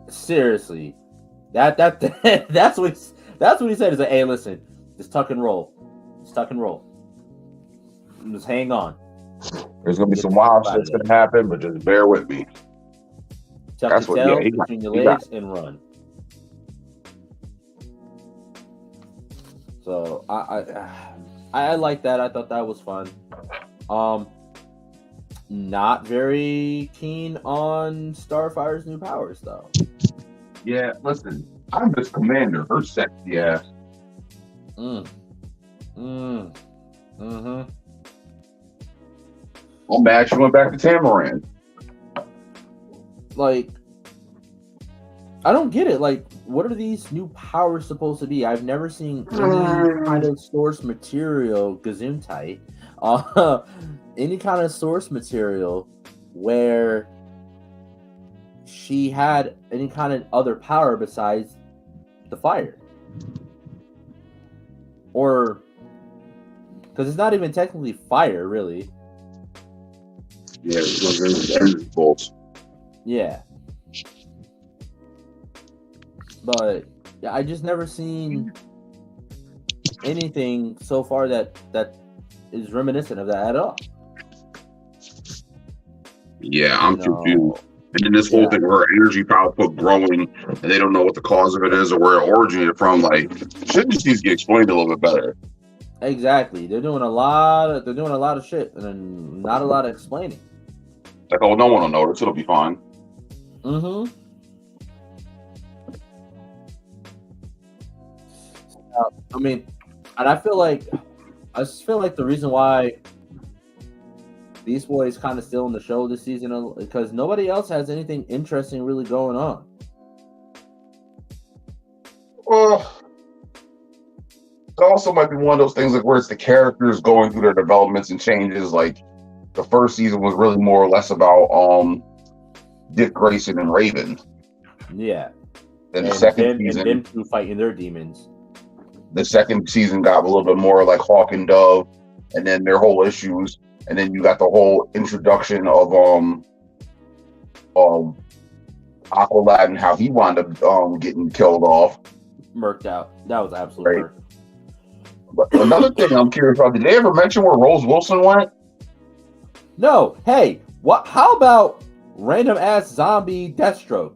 Seriously, that's what he said. Is like, hey, listen, just tuck and roll, just hang on. There's gonna be some wild shit's gonna happen, but just bear with me. Tuck that's your tail between your legs and run. So I like that. I thought that was fun. Not very keen on Starfire's new powers though. Yeah, listen, I'm this commander. Her sexy ass. Mm-hmm. I'm mad she went back to Tamaran. Like, I don't get it. Like, what are these new powers supposed to be? I've never seen any kind of source material, Gesundheit, any kind of source material where she had any kind of other power besides the fire. Or, because it's not even technically fire, really. Yeah, it's bolts. Yeah. But yeah, I just never seen anything so far that is reminiscent of that at all. Yeah, I'm confused. And then this whole thing where her energy output growing and they don't know what the cause of it is or where it originated from, like, shit just needs to get explained a little bit better. Exactly. They're doing a lot of shit and then not a lot of explaining. Like, oh, no one will notice, it'll be fine. Mm-hmm. I mean, and I just feel like the reason why Beast Boy is kind of still in the show this season because nobody else has anything interesting really going on. Well, it also might be one of those things like where it's the characters going through their developments and changes. Like the first season was really more or less about Dick Grayson and Raven. Yeah. Then the second season, and them two fighting their demons. The second season got a little bit more like Hawk and Dove, and then their whole issues. And then you got the whole introduction of Aqualad and how he wound up getting killed off. Murked out. That was absolutely right. But another thing I'm curious about, did they ever mention where Rose Wilson went? No. Hey, what? How about random ass zombie Deathstroke?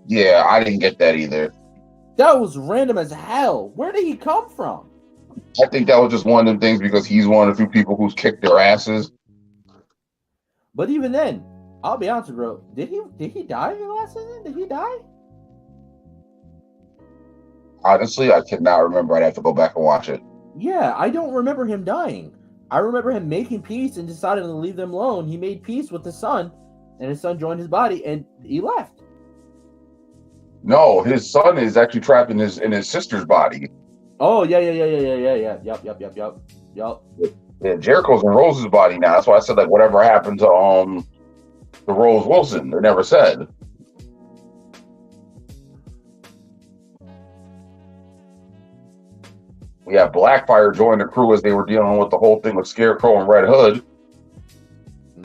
Yeah, I didn't get that either. That was random as hell. Where did he come from? I think that was just one of them things because he's one of the few people who's kicked their asses. But even then, I'll be honest, bro. Did he die in the last season? Did he die? Honestly, I cannot remember. I'd have to go back and watch it. Yeah, I don't remember him dying. I remember him making peace and decided to leave them alone. He made peace with his son, and his son joined his body, and he left. No, his son is actually trapped in his sister's body. Oh yeah. Yup. Yeah, Jericho's in Rose's body now. That's why I said like whatever happened to Rose Wilson. They never said. We have Blackfire join the crew as they were dealing with the whole thing with Scarecrow and Red Hood.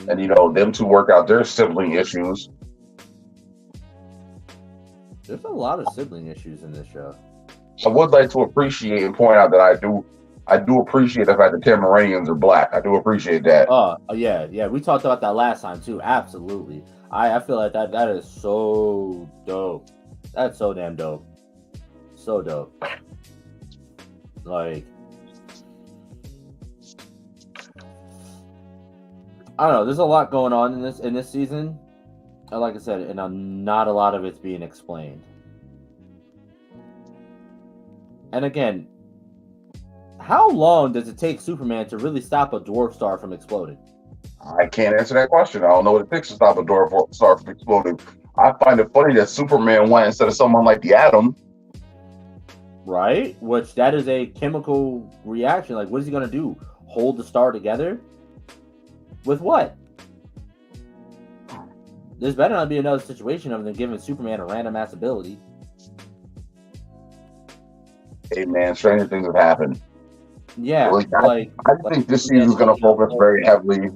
And them two work out their sibling issues. There's a lot of sibling issues in this show. I would like to appreciate and point out that I do appreciate the fact that Tamaranians are black. I do appreciate that. Yeah. We talked about that last time too. Absolutely. I feel like that is so dope. That's so damn dope. So dope. Like, I don't know. There's a lot going on in this season. Like I said, and not a lot of it's being explained. And again, how long does it take Superman to really stop a dwarf star from exploding? I can't answer that question. I don't know what it takes to stop a dwarf star from exploding. I find it funny that Superman went instead of someone like the Atom. Right? Which that is a chemical reaction. Like, what is he going to do? Hold the star together? With what? There's better not be another situation other than giving Superman a random ass ability. Hey man, stranger things have happened. Yeah, I think this season's going to focus very heavily.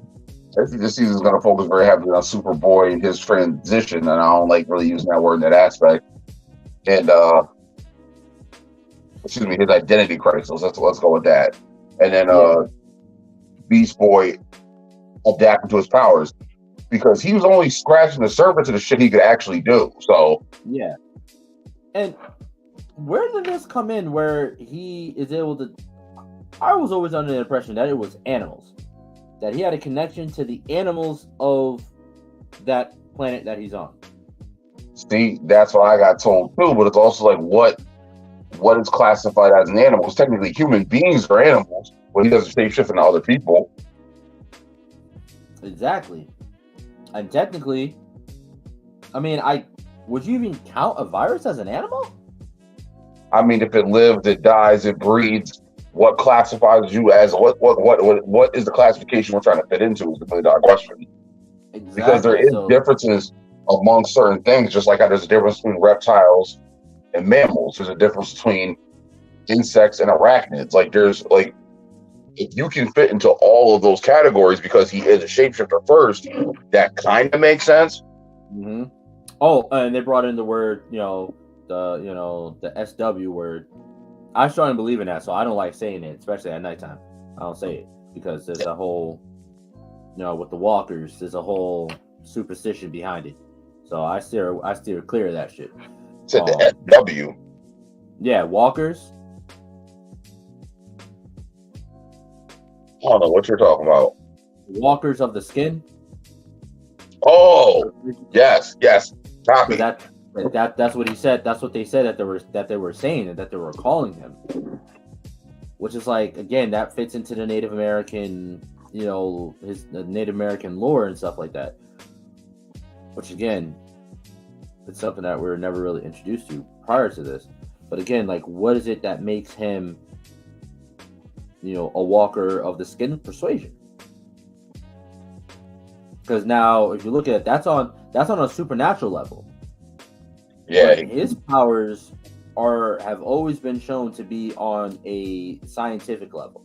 I think this season's going to focus very heavily on Superboy and his transition, and I don't like really using that word in that aspect. And his identity crisis. Let's go with that. And then Beast Boy adapting to his powers, because he was only scratching the surface of the shit he could actually do. So yeah. And where did this come in where he is able to... I was always under the impression that it was animals. That he had a connection to the animals of that planet that he's on. See, that's what I got told too, but it's also like what is classified as an animal? Because technically human beings are animals, but he doesn't shapeshift into other people. Exactly. And technically, I mean, would you even count a virus as an animal? I mean, if it lives, it dies, it breeds. What classifies you as what is the classification we're trying to fit into is the $1 million question. Exactly. Because there is differences among certain things, just like how there's a difference between reptiles and mammals. There's a difference between insects and arachnids. Like there's like, if you can fit into all of those categories because he is a shapeshifter first, that kind of makes sense. Mm-hmm. Oh, and they brought in the word, the SW word. I strongly believe in that, so I don't like saying it, especially at nighttime. I don't say it because there's a whole, with the walkers, there's a whole superstition behind it. So I steer clear of that shit. Said the SW. Yeah, walkers. I don't know what you're talking about. Walkers of the skin. Oh, yes. Copy. So that's what he said. That's what they said that they were saying and that they were calling him. Which is like, again, that fits into the Native American, the Native American lore and stuff like that. Which again, it's something that we're never really introduced to prior to this. But again, like, what is it that makes him, a walker of the skin persuasion? Because now, if you look at it, that's on a supernatural level. Yeah, but his powers have always been shown to be on a scientific level.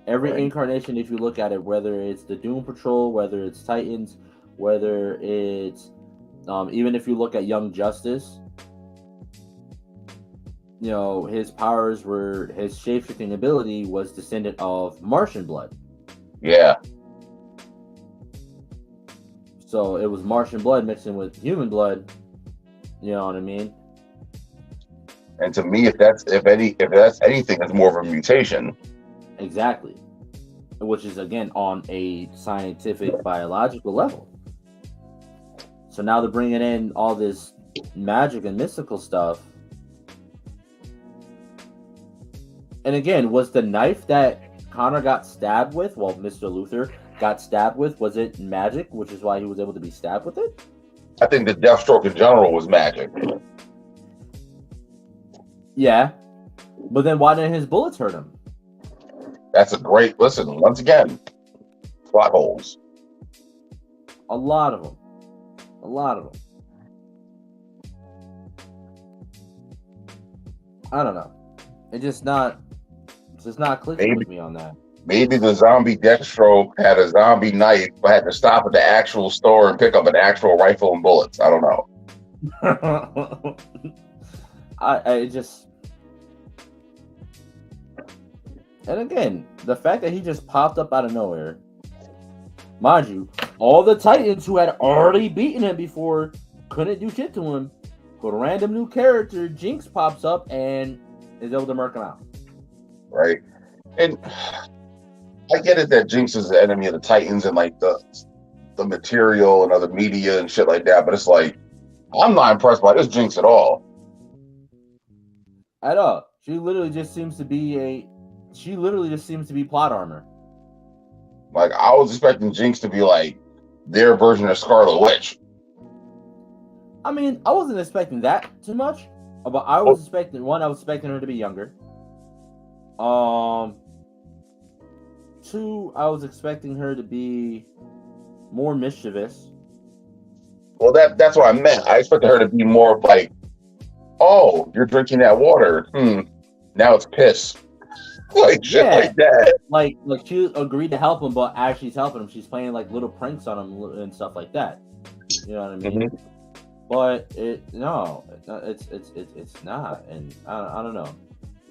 Every incarnation, if you look at it, whether it's the Doom Patrol, whether it's Titans, whether it's even if you look at Young Justice, his powers were, his shape-shifting ability was descendant of Martian blood. Yeah. So it was Martian blood mixing with human blood. You know what I mean? And to me, if that's anything, it's more of a mutation. Exactly. Which is again on a scientific, biological level. So now they're bringing in all this magic and mystical stuff. And again, was the knife that Connor got stabbed with, well, Mr. Luthor got stabbed with, was it magic, which is why he was able to be stabbed with it? I think the Deathstroke in general was magic. Yeah, but then why didn't his bullets hurt him? That's a great listen. Once again, plot holes. A lot of them. A lot of them. I don't know. It's just not clicking with me on that. Maybe the zombie Deathstroke had a zombie knife, but had to stop at the actual store and pick up an actual rifle and bullets. I don't know. I just, and again, the fact that he just popped up out of nowhere, mind you, all the Titans who had already beaten him before couldn't do shit to him. But a random new character, Jinx, pops up and is able to murk him out. Right, and I get it that Jinx is the enemy of the Titans and like the material and other media and shit like that, but it's like I'm not impressed by this Jinx at all. At all. She literally just seems to be plot armor. Like I was expecting Jinx to be like their version of Scarlet Witch. I mean, I wasn't expecting that too much, but I was expecting her to be younger. 2, I was expecting her to be more mischievous. Well, that's what I meant. I expected her to be more like, oh, you're drinking that water. Now it's piss. Like shit like that. Like she agreed to help him, but as she's helping him, she's playing like little pranks on him and stuff like that. You know what I mean? Mm-hmm. But it's not, and I don't know.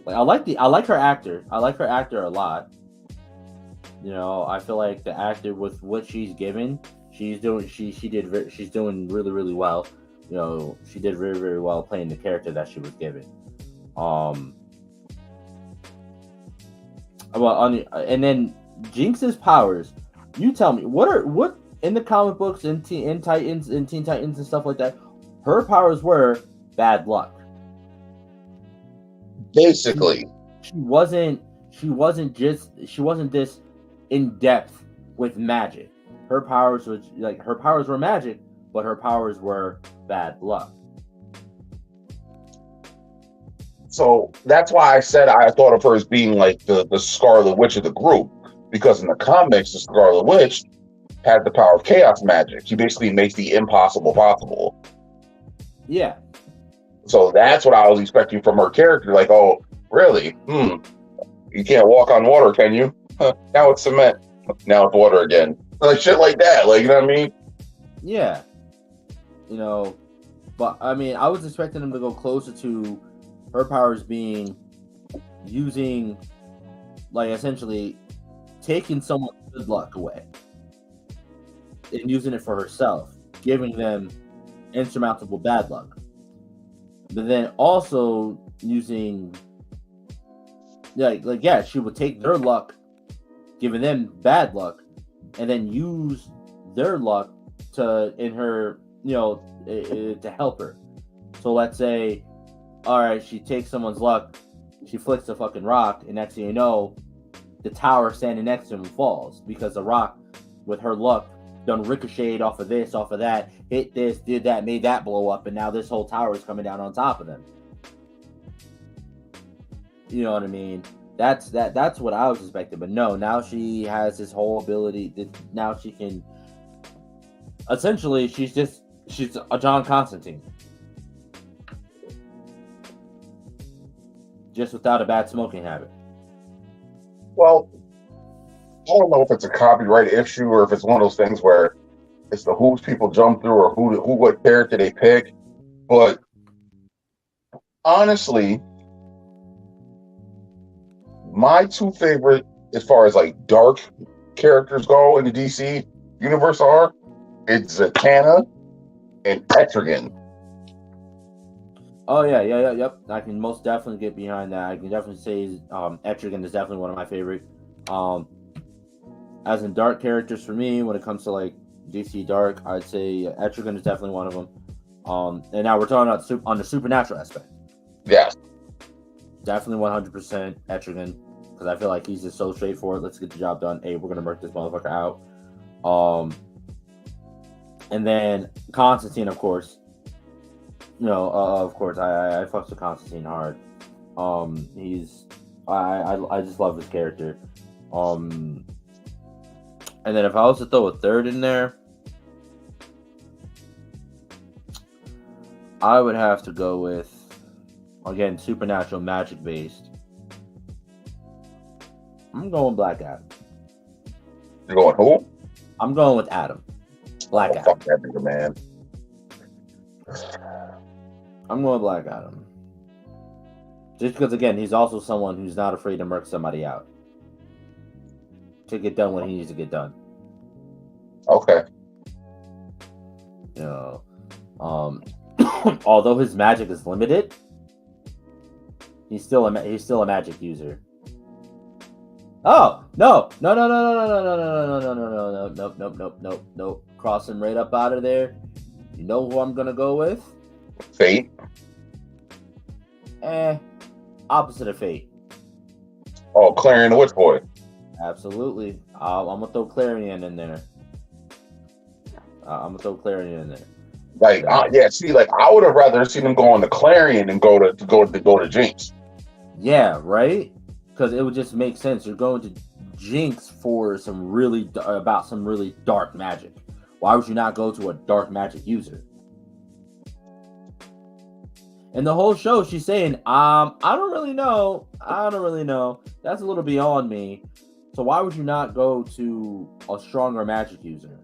Like I like her actor. I like her actor a lot. You know, I feel like the actor with what she's given, she's doing really, really well. You know, she did very, very well playing the character that she was given. And then Jinx's powers. You tell me what in the comic books and Teen Titans and stuff like that, her powers were bad luck. Basically, she wasn't this in depth with magic. Her powers were magic, but her powers were bad luck. So that's why I said I thought of her as being like the Scarlet Witch of the group, because in the comics, the Scarlet Witch had the power of chaos magic. She basically makes the impossible possible. Yeah. So that's what I was expecting from her character. Like, oh, really? You can't walk on water, can you? Now it's cement. Now it's water again. Like shit like that. Like, you know what I mean? Yeah. You know, but I mean, I was expecting them to go closer to her powers being using, like, essentially taking someone's good luck away and using it for herself, giving them insurmountable bad luck. But then also using, she would take their luck, giving them bad luck, and then use their luck to help her. So let's say, all right, she takes someone's luck, she flicks a fucking rock, and next thing you know, the tower standing next to him falls because the rock, with her luck, done ricocheted off of this, off of that, hit this, did that, made that blow up, and now this whole tower is coming down on top of them. You know what I mean? That's what I was expecting. But no, now she has this whole ability that now she can, essentially, she's a John Constantine. Just without a bad smoking habit. Well, I don't know if it's a copyright issue or if it's one of those things where it's the hoops people jump through or what character they pick. But honestly, my two favorite, as far as like dark characters go in the DC universe, it's Zatanna and Etrigan. Oh yep. I can most definitely get behind that. I can definitely say Etrigan is definitely one of my favorite. As in dark characters for me, when it comes to like DC dark, I'd say Etrigan is definitely one of them. And now we're talking about on the supernatural aspect. Yes. Definitely 100% Etrigan, because I feel like he's just so straightforward. Let's get the job done. Hey, we're gonna murk this motherfucker out. And then Constantine, of course. You know, of course, I fucks with Constantine hard. He's I just love his character. And then if I was to throw a third in there, I would have to go with, again, supernatural magic based. I'm going Black Adam. You going who? I'm going with Adam. Black Adam. Fuck that nigga, man. I'm going Black Adam. Just because, again, he's also someone who's not afraid to murk somebody out to get done what he needs to get done. Okay. You know, although his magic is limited, he's still a magic user. Oh no! Nope. Cross him right up out of there. You know who I'm gonna go with? Fate. Opposite of Fate. Oh, Clarion the Witch Boy. Absolutely. I'm gonna throw Clarion in there. Like, yeah. See, like, I would have rather seen him go on the Clarion than go to Jinx. Yeah, right. Because it would just make sense. You're going to Jinx for some really dark magic. Why would you not go to a dark magic user? And the whole show, she's saying, I don't really know. That's a little beyond me. So why would you not go to a stronger magic user?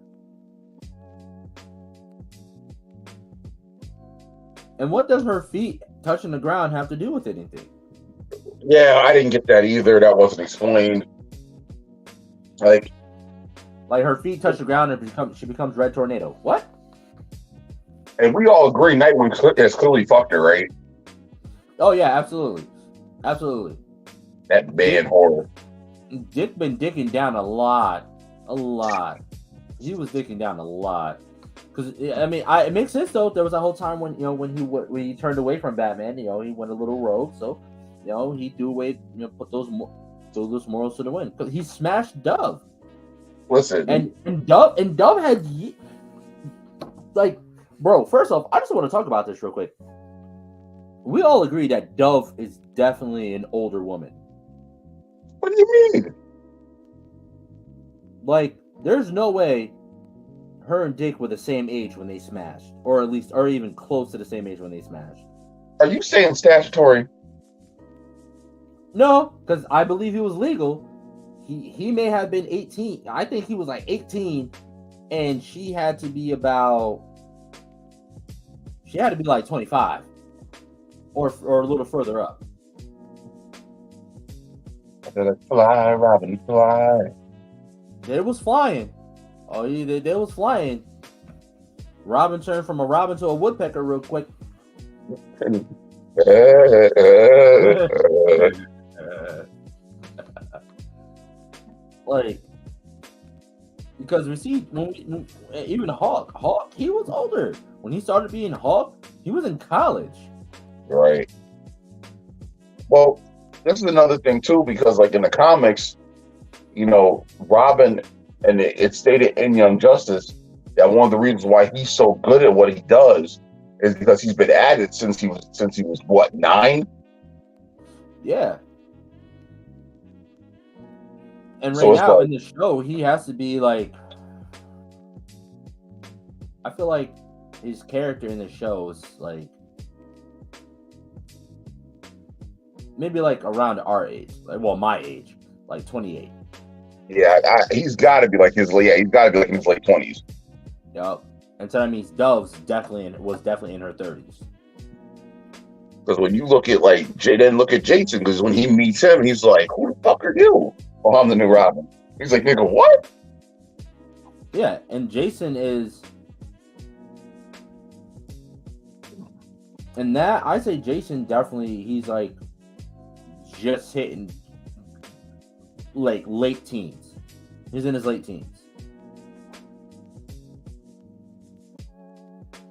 And what does her feet touching the ground have to do with anything? Yeah, I didn't get that either. That wasn't explained. Like her feet touch the ground and she becomes Red Tornado. What? And we all agree Nightwing has clearly fucked her, right? Oh yeah, absolutely. That man horror. Dick been dicking down a lot. He was dicking down a lot. Because I mean, it makes sense though. There was a whole time when he turned away from Batman. He went a little rogue. So he threw away. Put those morals to the wind. Because he smashed Dove. Listen, and Dove had like, bro. First off, I just want to talk about this real quick. We all agree that Dove is definitely an older woman. What do you mean? Like, there's no way her and Dick were the same age when they smashed, or even close to the same age when they smashed. Are you saying statutory? No, because I believe he was legal. He may have been 18. I think he was like 18, and she had to be like 25, or a little further up. Fly, Robin, fly. They was flying. Oh, yeah, they was flying. Robin turned from a robin to a woodpecker real quick. Like, because we see even Hawk, he was older when he started being Hawk. He was in college, right? Well, this is another thing too, because like in the comics, Robin, and it's stated in Young Justice that one of the reasons why he's so good at what he does is because he's been at it since he was what, 9? Yeah. And right now in the show, he has to be like, I feel like his character in the show is like maybe like around our age, my age, like 28. Yeah, he's got to be like his late 20s. Yep. And so that means Dove's was definitely in her 30s. Because when you look at look at Jason, because when he meets him, he's like, "Who the fuck are you?" Oh, I'm the new Robin. He's like, "Nigga, what?" Yeah, and Jason is, and that I say Jason definitely, he's like just hitting like late teens. He's in his late teens.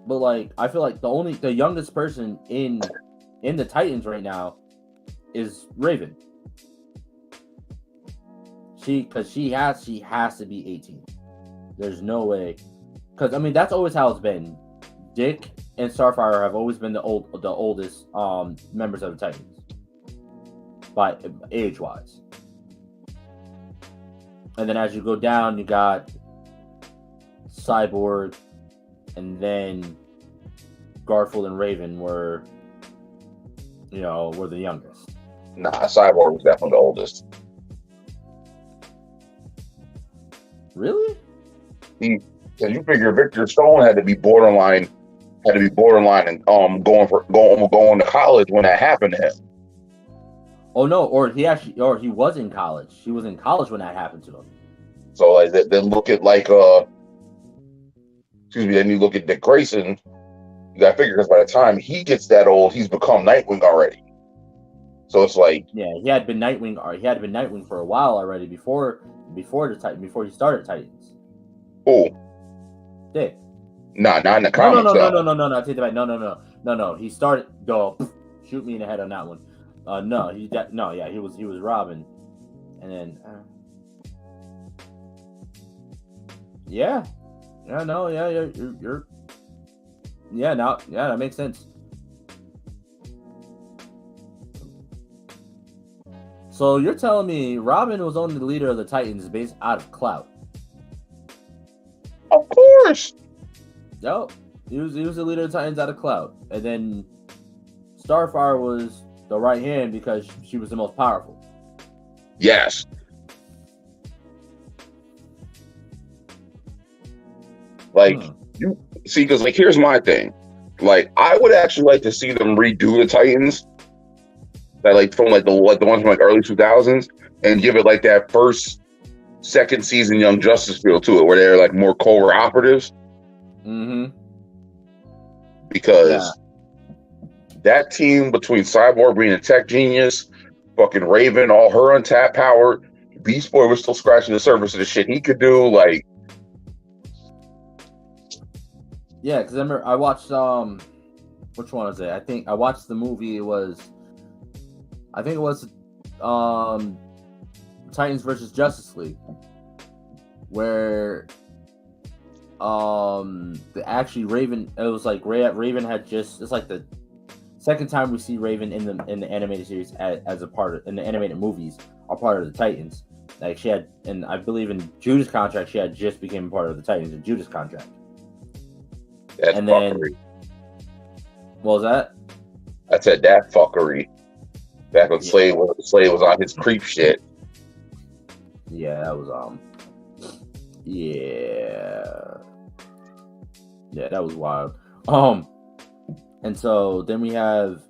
But like, I feel like the youngest person in the Titans right now is Raven. Because she has to be 18. There's no way. Because I mean, that's always how it's been. Dick and Starfire have always been the oldest members of the Titans. by age-wise. And then as you go down, you got Cyborg, and then Garfield and Raven were the youngest. Nah, Cyborg was definitely the oldest. Really? Because you figure Victor Stone had to be borderline, and going to college when that happened to him. Oh no, or he was in college. He was in college when that happened to him. So like then look at then you look at Dick Grayson. You got to figure, because by the time he gets that old, he's become Nightwing already. So it's like, yeah, he had been Nightwing for a while already before he started Titans. Oh, Dick. Nah, not in the comics. No. I take that back. No. He started. Shoot me in the head on that one. He was Robin, and then. You're. Yeah, that makes sense. So you're telling me Robin was only the leader of the Titans based out of clout? Of course. No, he was the leader of the Titans out of clout, and then Starfire was the right hand because she was the most powerful. Yes. Like you see, because like here's my thing. Like I would actually like to see them redo the Titans, that like from the ones from like early 2000s, and give it like that second season Young Justice feel to it, where they're like more covert operatives. Mm-hmm. Because that team between Cyborg being a tech genius, fucking Raven, all her untapped power, Beast Boy was still scratching the surface of the shit he could do. Like, yeah, because I remember I watched which one was it? I think I watched the movie. It was Titans versus Justice League, where actually Raven, it was like Raven had just, it's like the second time we see Raven in the animated series as a part of, in the animated movies, are part of the Titans. Like she had, and I believe in Judah's contract, she had just became a part of the Titans in Judah's contract. That's and fuckery. Then what was that? I said that fuckery. Back when Slade was on his creep shit. Yeah, that was yeah, that was wild. And so then we have,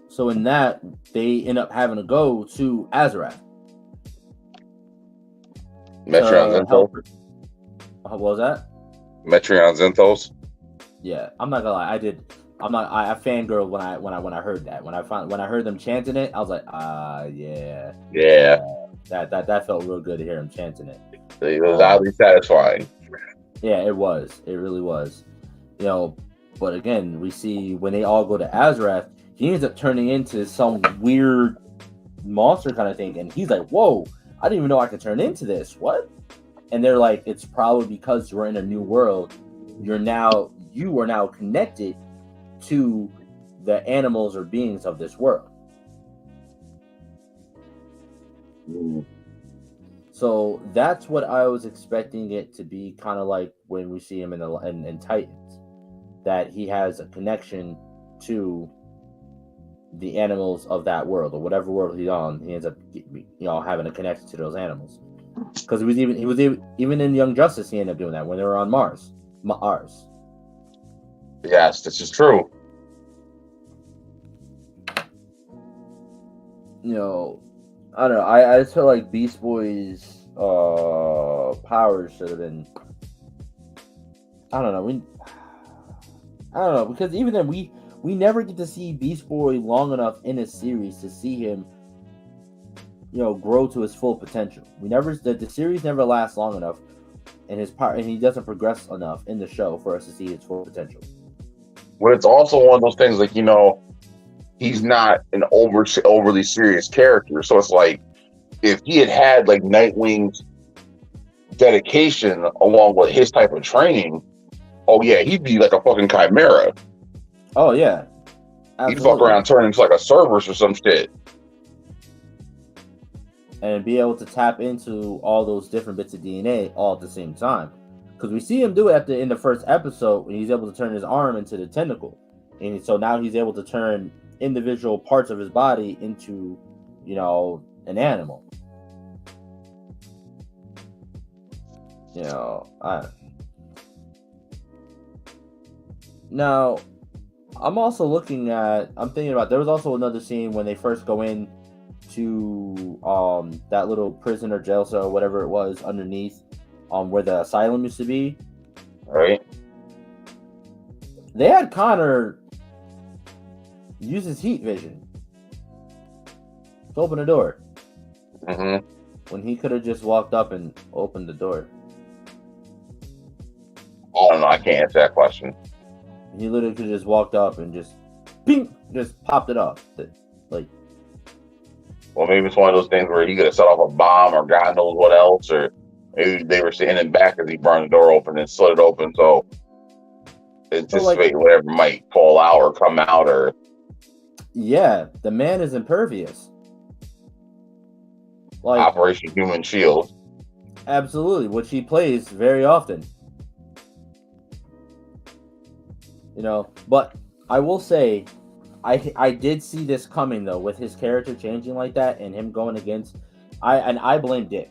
so in that they end up having to go to Azarath. Metreon Zenthos. What was that? Metreon Zenthos. Yeah, I'm not gonna lie. I fangirled when I heard that. When I heard them chanting it, I was like, yeah. That felt real good to hear him chanting it. It was oddly satisfying. Yeah, it was. It really was. But again, we see when they all go to Azarath, he ends up turning into some weird monster kind of thing, and he's like, "Whoa! I didn't even know I could turn into this. What?" And they're like, "It's probably because you're in a new world. You are now connected to the animals or beings of this world." So that's what I was expecting it to be, kind of like when we see him in Titans, that he has a connection to the animals of that world, or whatever world he's on. He ends up, having a connection to those animals. Because he was even in Young Justice, he ended up doing that when they were on Mars. Yes, this is true. I don't know. I just feel like Beast Boy's powers should have been. I don't know, because even then we never get to see Beast Boy long enough in a series to see him, grow to his full potential. The series never lasts long enough, and his power, and he doesn't progress enough in the show for us to see his full potential. But it's also one of those things, like, he's not an overly serious character. So it's like, if he had like Nightwing's dedication along with his type of training, oh yeah, he'd be like a fucking chimera. Oh yeah, absolutely. He'd fuck around, turn into like a Cerberus or some shit. and be able to tap into all those different bits of DNA all at the same time. Because we see him do it in the first episode when he's able to turn his arm into the tentacle, and so now he's able to turn individual parts of his body into, an animal. Now I'm thinking about, there was also another scene when they first go in to that little prison or jail cell, whatever it was, underneath where the asylum used to be. Right. They had Connor use his heat vision to open the door. Mm-hmm. When he could have just walked up and opened the door. I don't know. I can't answer that question. He literally could have just walked up and just, ping, just popped it off. Well, maybe it's one of those things where he could have set off a bomb or God knows what else, or maybe they were standing back as he burned the door open and slid it open, so anticipate whatever might fall out or come out. Or yeah, the man is impervious. Operation Human Shield. Absolutely, which he plays very often. But I will say, I did see this coming though, with his character changing like that and him going against. I blame Dick.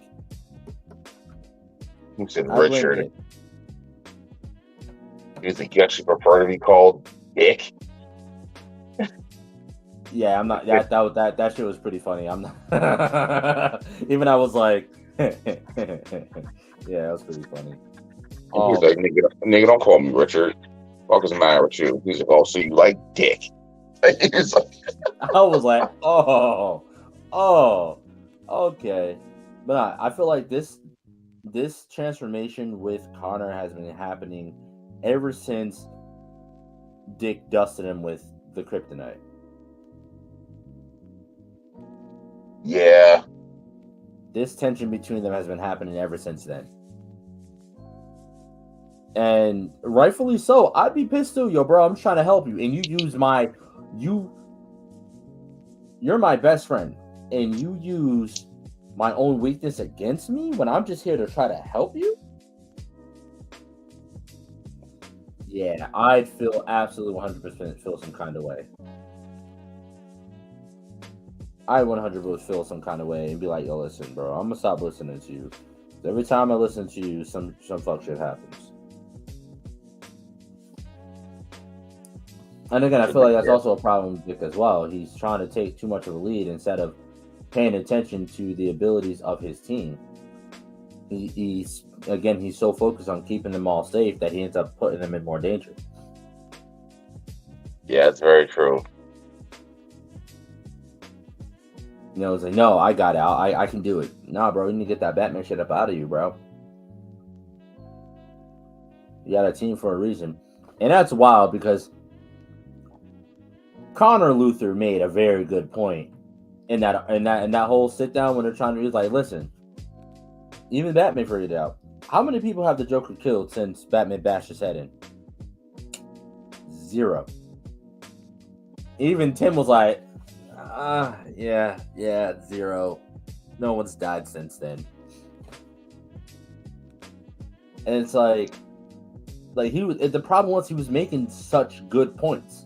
Who said Richard? You think you actually prefer to be called Dick? Yeah, I'm not. That shit was pretty funny. I'm not. Even I was like, yeah, that was pretty funny. He's like, nigga, don't call me Richard. What is the matter with you? He's like, oh, so you like Dick? I was like, oh, okay. But I feel like this transformation with Connor has been happening ever since Dick dusted him with the kryptonite. Yeah. This tension between them has been happening ever since then. And rightfully so. I'd be pissed too. Yo, bro, I'm trying to help you. And you use you're my best friend. And you use my own weakness against me when I'm just here to try to help you? Yeah, I'd feel absolutely 100% feel some kind of way. I 100% feel some kind of way and be like, yo, listen, bro, I'm gonna stop listening to you. Every time I listen to you, some fuck shit happens. And again, I feel like that's also a problem with Dick as well. He's trying to take too much of a lead instead of paying attention to the abilities of his team. He's so focused on keeping them all safe that he ends up putting them in more danger. Yeah, it's very true. It's like, no, I got it. I can do it. Nah, bro, you need to get that Batman shit up out of you, bro. You got a team for a reason. And that's wild because Connor Luther made a very good point in that whole sit down when they're trying to. He's like, listen, even Batman figured it out. How many people have the Joker killed since Batman bashed his head in? 0. Even Tim was like, yeah, 0. No one's died since then. And it's like the problem was he was making such good points.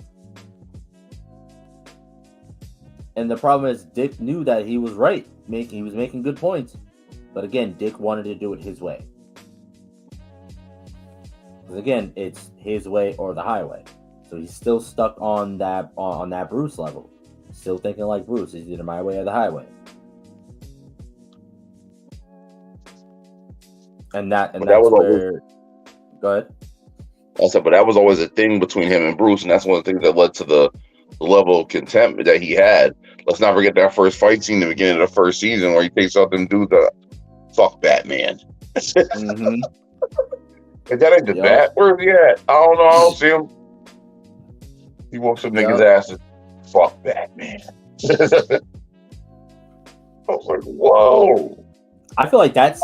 And the problem is Dick knew that he was right. He was making good points. But again, Dick wanted to do it his way. Because again, it's his way or the highway. So he's still stuck on that Bruce level. Still thinking like Bruce. It's either my way or the highway. And that's where... Go ahead. I said, but that was always a thing between him and Bruce, and that's one of the things that led to the level of contempt that he had. Let's not forget that first fight scene in the beginning of the first season where he takes out them dudes that fuck Batman. Mm-hmm. Is that ain't the Bat? Where's he at? I don't know. I don't see him. He whoops some niggas' asses. Fuck Batman. I was like, whoa. I feel like that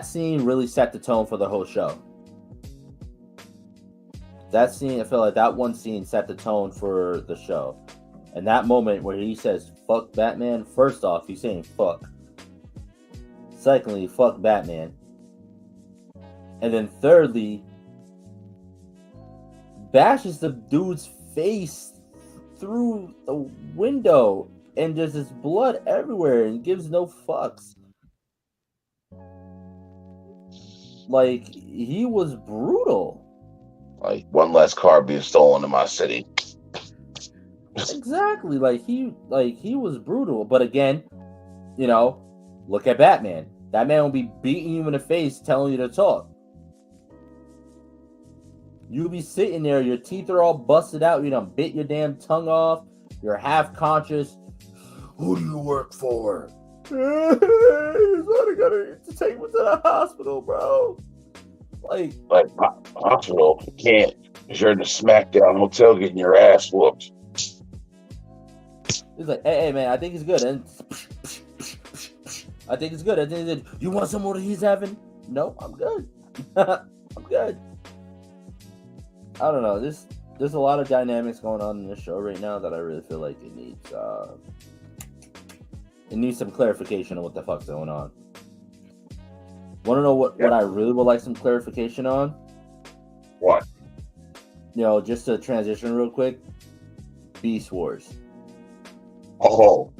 scene really set the tone for the whole show. That scene, I feel like that one scene set the tone for the show. And that moment where he says, fuck Batman, first off, he's saying fuck Secondly, fuck Batman. And then thirdly, bashes the dude's face through the window, and there's this blood everywhere, and gives no fucks. Like, he was brutal. Like, one less car being stolen in my city. Exactly. Like he was brutal. But again, you know, look at Batman. That man will be beating you in the face, telling you to talk. You'll be sitting there, your teeth are all busted out, you done bit your damn tongue off, you're half conscious. Who do you work for? He's only gonna take me to the hospital, bro. Like hospital, you can't. Because you're in the SmackDown hotel getting your ass whooped. He's like, hey man, I think it's good. And I think it's good. You want some more that he's having? No, I'm good. I'm good. I don't know. There's a lot of dynamics going on in this show right now that I really feel like it needs some clarification on what the fuck's going on. Want to know what I really would like some clarification on? What? You know, just to transition real quick. Beast Wars. Oh.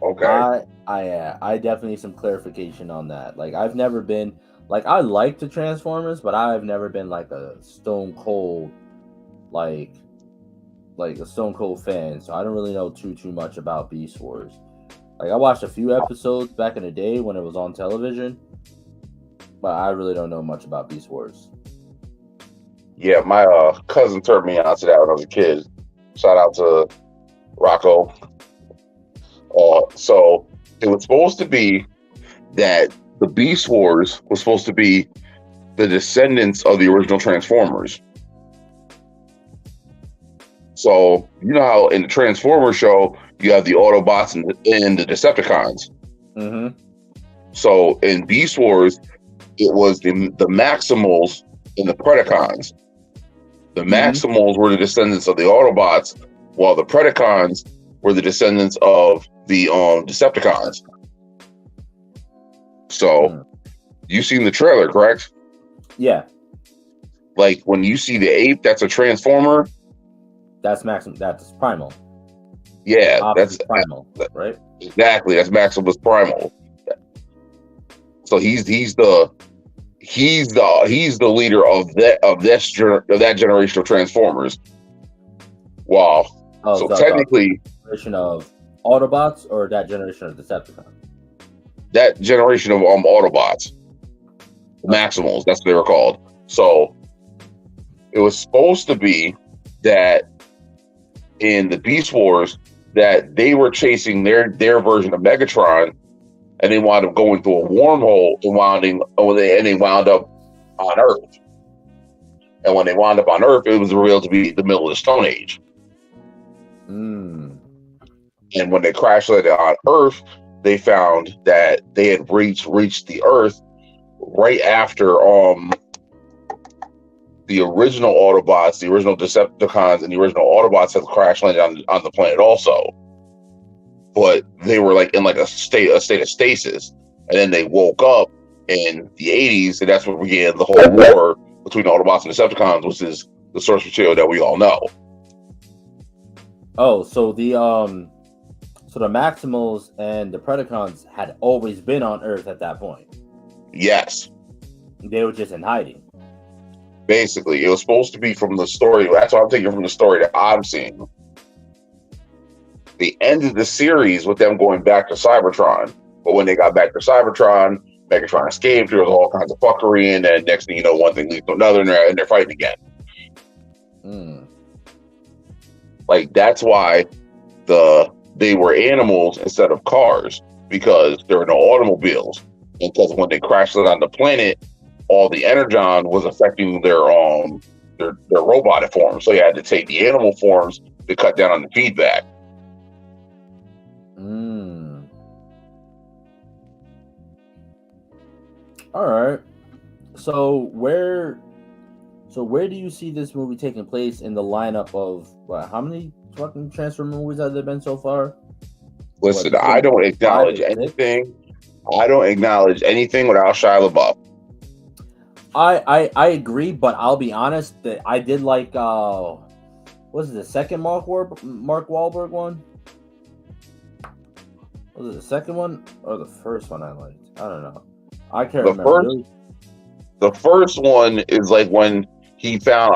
Okay. I definitely need some clarification on that. Like, I've never been like, I like the Transformers, but I've never been like a stone cold like a stone cold fan. So I don't really know too much about Beast Wars. Like, I watched a few episodes back in the day when it was on television, but I really don't know much about Beast Wars. Yeah, my cousin turned me on to that when I was a kid. Shout out to Rocco. So it was supposed to be that the Beast Wars was supposed to be the descendants of the original Transformers. So you know how in the Transformers show you have the Autobots and the Decepticons. Mm-hmm. So in Beast Wars, it was the Maximals and the Predacons. The Maximals were the descendants of the Autobots, while the Predacons were the descendants of the Decepticons. So, you've seen the trailer, correct? Yeah. Like, when you see the ape, that's a Transformer. That's Maxim. That's Primal. Yeah, that's Primal, right? Exactly. That's Maximus Primal. So he's the leader of that generation of Transformers. Wow. So technically, generation of Autobots or that generation of Decepticons? That generation of Autobots, Maximals, that's what they were called. So it was supposed to be that in the Beast Wars that they were chasing their version of Megatron, and they wound up going through a wormhole and they wound up on Earth. And when they wound up on Earth, it was revealed to be the middle of the Stone Age. And when they crash landed on Earth, they found that they had reached the Earth right after the original Autobots, the original Decepticons, and the original Autobots had crash landed on the planet also. But they were like in like a state of stasis, and then they woke up in the 80s, and that's what began the whole war between Autobots and Decepticons, which is the source material that we all know. Oh, so the Maximals and the Predacons had always been on Earth at that point. Yes. They were just in hiding. Basically, it was supposed to be from the story. That's what I'm taking from the story that I'm seeing. They ended the series with them going back to Cybertron. But when they got back to Cybertron, Megatron escaped. There was all kinds of fuckery, and then next thing you know, one thing leads to another, and they're fighting again. Like, that's why they were animals instead of cars, because there were no automobiles. And because when they crashed on the planet, all the energon was affecting their robotic forms. So you had to take the animal forms to cut down on the feedback. All right. So where do you see this movie taking place in the lineup of how many fucking Transformer movies have there been so far? Listen, I don't acknowledge anything I don't acknowledge anything without Shia LaBeouf. I agree, but I'll be honest that I did like was it the second Mark Wahlberg one? Was it the second one or the first one I liked? I don't know. I can't The remember. first, the first one is like when he found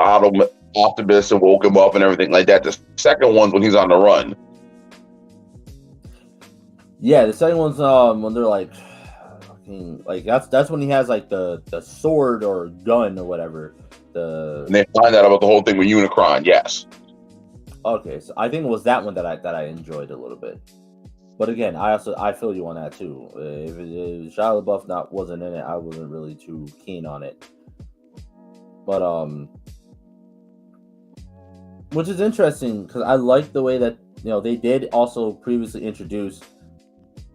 Optimus and woke him up and everything like that. The second one's when he's on the run. Yeah, the second one's when they're like that's when he has like the sword or gun or whatever. And they find out about the whole thing with Unicron. Yes. Okay, so I think it was that one that I enjoyed a little bit. But again, I feel you on that too. If Shia LaBeouf wasn't in it, I wasn't really too keen on it. But which is interesting because I like the way that they did also previously introduce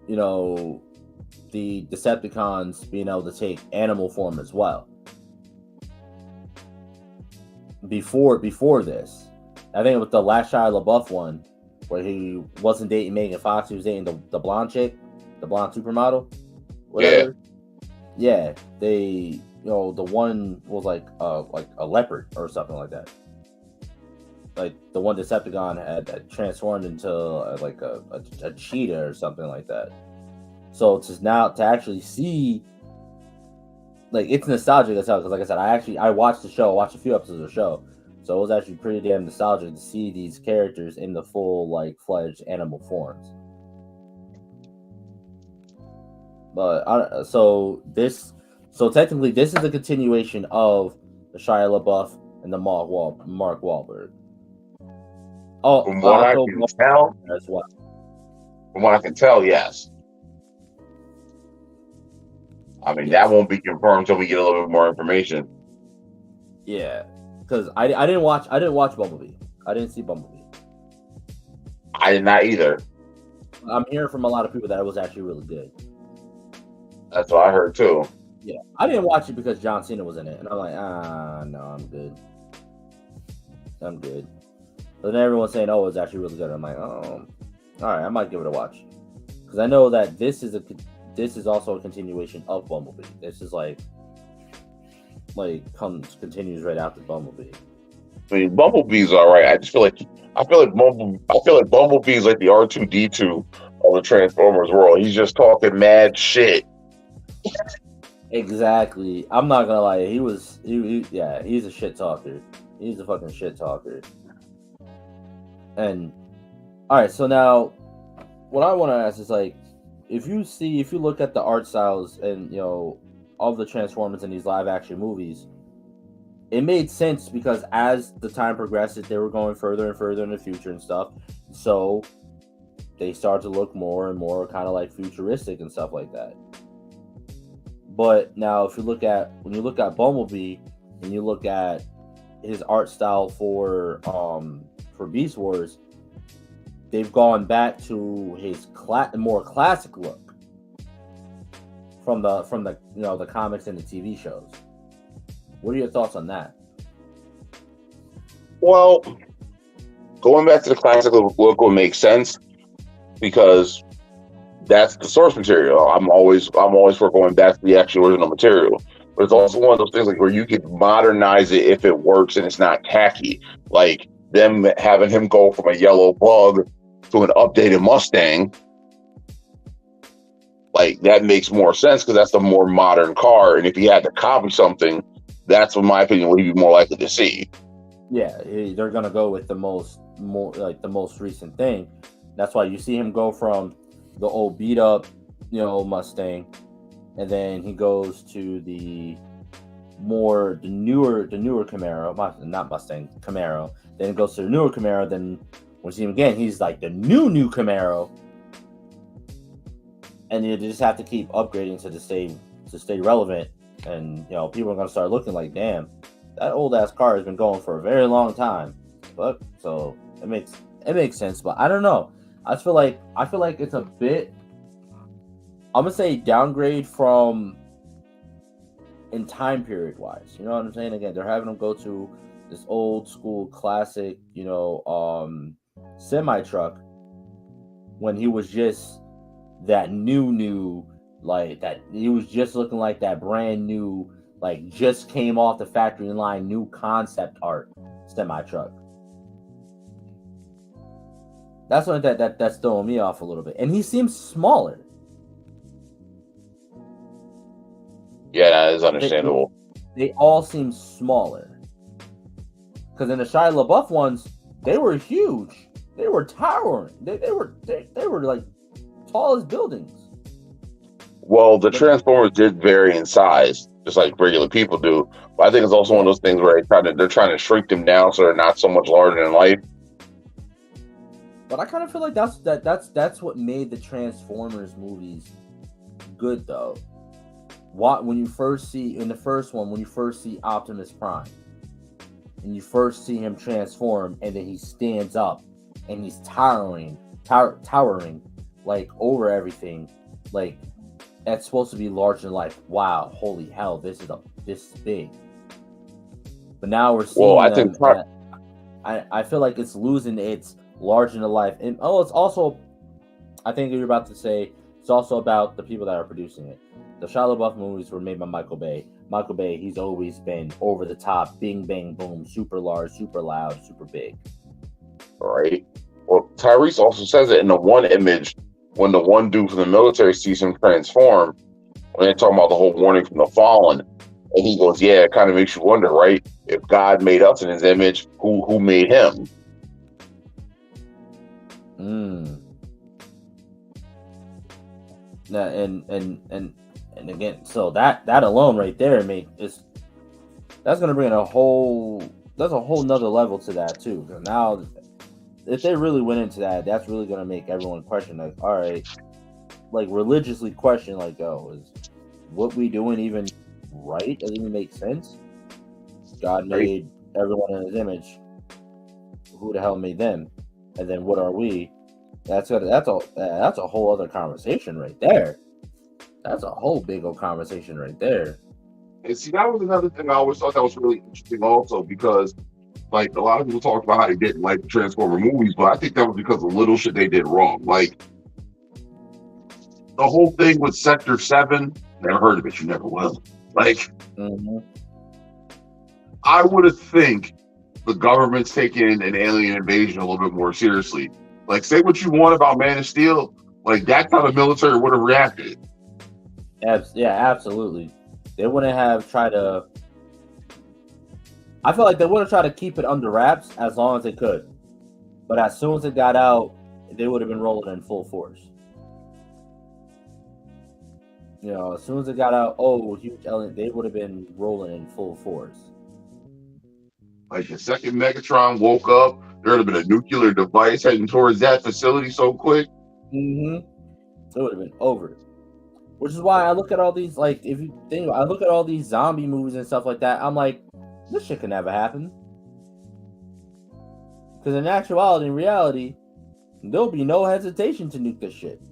the Decepticons being able to take animal form as well. Before this, I think it was the last Shia LaBeouf one where he wasn't dating Megan Fox. He was dating the blonde chick, the blonde supermodel, whatever. Yeah, they, the one was like a leopard or something like that. Like the one Decepticon had transformed into like a cheetah or something like that. So to actually see, like, it's nostalgic as hell because, like I said, I watched the show, watched a few episodes of the show. So it was actually pretty damn nostalgic to see these characters in the full, like, fledged animal forms. But so technically, this is a continuation of the Shia LaBeouf and the Mark Wahlberg. Oh, From what I can tell, as well. From what I can tell, yes. I mean, that won't be confirmed until we get a little bit more information. Yeah, because I didn't watch Bumblebee. I didn't see Bumblebee. I did not either. I'm hearing from a lot of people that it was actually really good. That's what I heard too. Yeah, I didn't watch it because John Cena was in it, and I'm like, no, I'm good. But then everyone's saying, oh, it's actually really good. I'm like, oh, all right, I might give it a watch because I know that this is also a continuation of Bumblebee. This is continues right after Bumblebee. I mean, Bumblebee's all right. I feel like Bumblebee's like the R2-D2 of the Transformers world. He's just talking mad shit. Exactly. I'm not gonna lie. He's a shit talker. He's a fucking shit talker. And all right, so now what I want to ask is, like, if you look at the art styles and of the Transformers in these live action movies, it made sense because as the time progresses, they were going further and further in the future and stuff. So they start to look more and more kind of like futuristic and stuff like that. But now, when you look at Bumblebee and you look at his art style for Beast Wars, they've gone back to his more classic look from the comics and the TV shows. What are your thoughts on that? Well, going back to the classic look will make sense because that's the source material. I'm always for going back to the actual original material. But it's also one of those things like where you could modernize it if it works and it's not tacky. Like them having him go from a yellow bug to an updated Mustang. Like that makes more sense because that's the more modern car. And if he had to copy something, that's, in my opinion, what he'd be more likely to see. Yeah, they're gonna go with the most recent thing. That's why you see him go from the old beat up, Mustang, and then he goes to the newer Camaro, not Mustang, Camaro. Then it goes to the newer Camaro. Then when you see him again, he's like the new Camaro, and you just have to keep upgrading to stay relevant. And people are gonna start looking like, damn, that old ass car has been going for a very long time. But so it makes sense. But I don't know. I feel like it's a bit, I'm gonna say, downgrade from in time period wise. You know what I'm saying? Again, they're having them go to this old school classic, semi truck when he was just that new Like that, he was just looking like that brand new, like just came off the factory line, new concept art semi truck. That's what that's throwing me off a little bit. And he seems smaller. Yeah, that is understandable. They all seem smaller. Because in the Shia LaBeouf ones, they were huge. They were towering. They were like tall as buildings. Well, the Transformers did vary in size, just like regular people do. But I think it's also one of those things where they're trying to shrink them down so they're not so much larger than life. But I kind of feel like that's what made the Transformers movies good, though. When you first see in the first one, when you first see Optimus Prime, and you first see him transform, and then he stands up, and he's towering, like over everything, like that's supposed to be larger than life. Wow, holy hell, this is big. But now we're seeing I feel like it's losing its larger than life, and it's also, I think you're about to say, it's also about the people that are producing it. The Shia LaBeouf movies were made by Michael Bay. Michael Bay, he's always been over the top, bing, bang, boom, super large, super loud, super big. All right. Well, Tyrese also says it in the one image when the one dude from the military sees him transform, when they're talking about the whole warning from the fallen. And he goes, yeah, it kind of makes you wonder, right? If God made us in his image, who made him? Yeah, and again, so that alone right there that's gonna bring a whole nother level to that too. Now, if they really went into that, that's really gonna make everyone question, like, all right, like religiously question, like, oh, is what we doing even right? Does it even make sense? God made everyone in his image. Who the hell made them? And then what are we? That's a whole other conversation right there. That's a whole big old conversation right there. And see, that was another thing I always thought that was really interesting also, because like a lot of people talked about how they didn't like the Transformer movies, but I think that was because of little shit they did wrong. Like the whole thing with Sector 7, never heard of it, you never will. Like, I would have think the government's taking an alien invasion a little bit more seriously. Like, say what you want about Man of Steel, like that's how the military would have reacted. Yeah, absolutely. They wouldn't have tried to. I feel like they would have tried to keep it under wraps as long as they could. But as soon as it got out, they would have been rolling in full force. You know, as soon as it got out, huge alien, they would have been rolling in full force. Like the second Megatron woke up, there would have been a nuclear device heading towards that facility so quick. It would have been over. Which is why I look at all these, like, if you think, I look at all these zombie movies and stuff like that, I'm like, this shit can never happen. Because in reality, there'll be no hesitation to nuke this shit.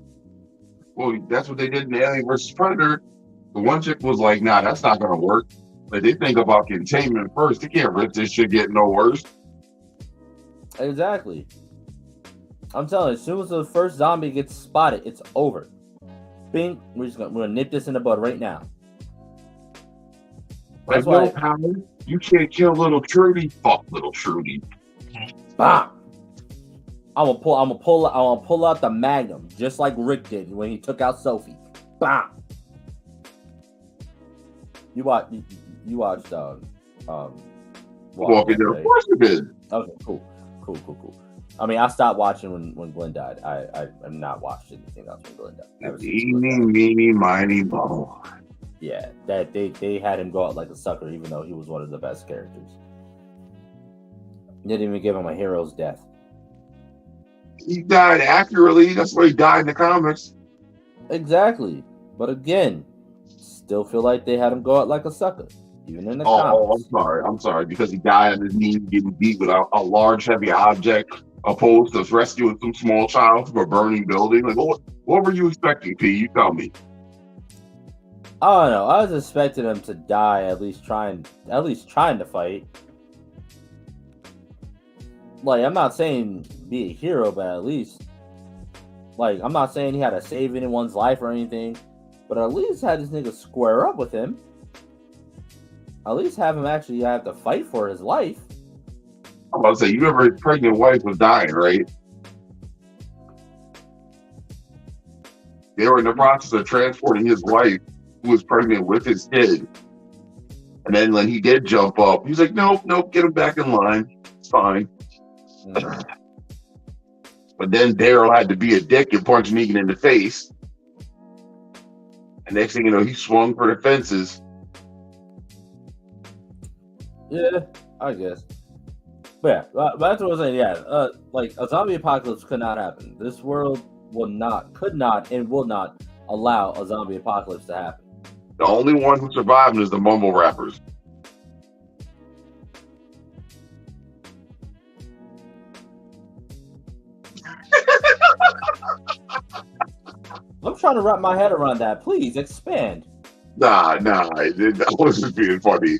Well, that's what they did in Alien versus Predator. The one chick was like, nah, that's not going to work. But they think about containment first. They can't risk this shit getting no worse. Exactly. I'm telling you, as soon as the first zombie gets spotted, it's over. Bing, we're gonna nip this in the bud right now. That's like, no power. You can't kill little Trudy. Fuck little Trudy. Bam. I'm gonna pull out the Magnum, just like Rick did when he took out Sophie. Bam. You watched Walking Dead. Of course you did. Okay, cool. I mean, I stopped watching when Glenn died. I have not watched anything else when Glenn died. Meeny, miny, mo. Yeah, that they had him go out like a sucker, even though he was one of the best characters. They didn't even give him a hero's death. He died accurately. That's why he died in the comics. Exactly. But again, still feel like they had him go out like a sucker, even in the comics. I'm sorry. Because he died on his knees getting beat with a large, heavy object, opposed to rescuing some small child from a burning building. Like, what were you expecting, P? You tell me. I don't know. I was expecting him to die, at least trying to fight. Like, I'm not saying be a hero, but at least, like, I'm not saying he had to save anyone's life or anything. but at least have this nigga square up with him. At least have him actually have to fight for his life. I'm about to say, you remember his pregnant wife was dying, right? They were in the process of transporting his wife, who was pregnant, with his kid. And then when he did jump up, he's like, nope, get him back in line. It's fine. Mm. But then Daryl had to be a dick and punch Negan in the face. And next thing you know, he swung for the fences. Yeah, I guess. But yeah, that's what I'm saying. Yeah, like a zombie apocalypse could not happen. This world could not, and will not allow a zombie apocalypse to happen. The only one who's surviving is the mumble rappers. I'm trying to wrap my head around that. Please expand. Nah, that wasn't being funny.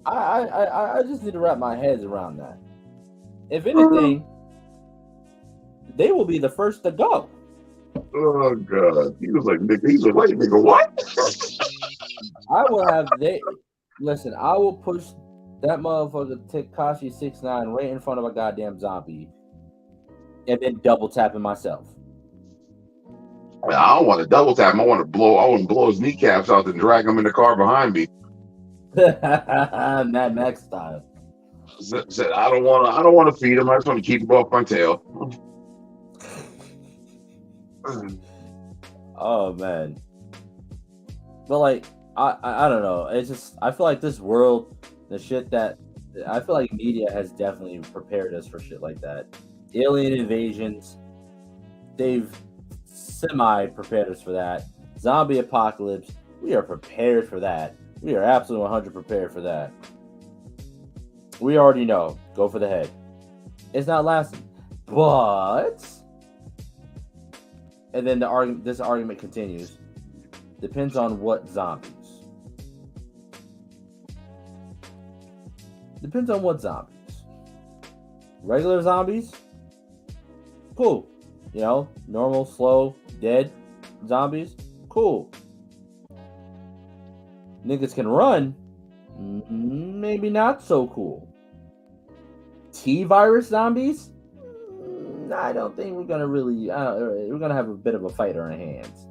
I just need to wrap my head around that. If anything, they will be the first to go. Oh God, he was like, nigga, wait, nigga, what? I will have listen. I will push that motherfucker Tekashi 6ix9ine right in front of a goddamn zombie, and then double tapping myself. I don't want to double tap him. I want to blow his kneecaps out and drag him in the car behind me. Mad Max style. Said I don't want to feed him. I just want to keep him off my tail. Oh man, but like I don't know. It's just I feel like this world, the shit that I feel like media has definitely prepared us for shit like that. Alien invasions, they've semi-prepared us for that. Zombie apocalypse, we are prepared for that. We are absolutely 100% prepared for that. We already know. Go for the head. It's not lasting. But, and then this argument continues. Depends on what zombies. Depends on what zombies. Regular zombies? Cool. You know, normal, slow, dead zombies? Cool. Niggas can run? Maybe not so cool. T-virus zombies? I don't think we're gonna really. We're gonna have a bit of a fight on our hands,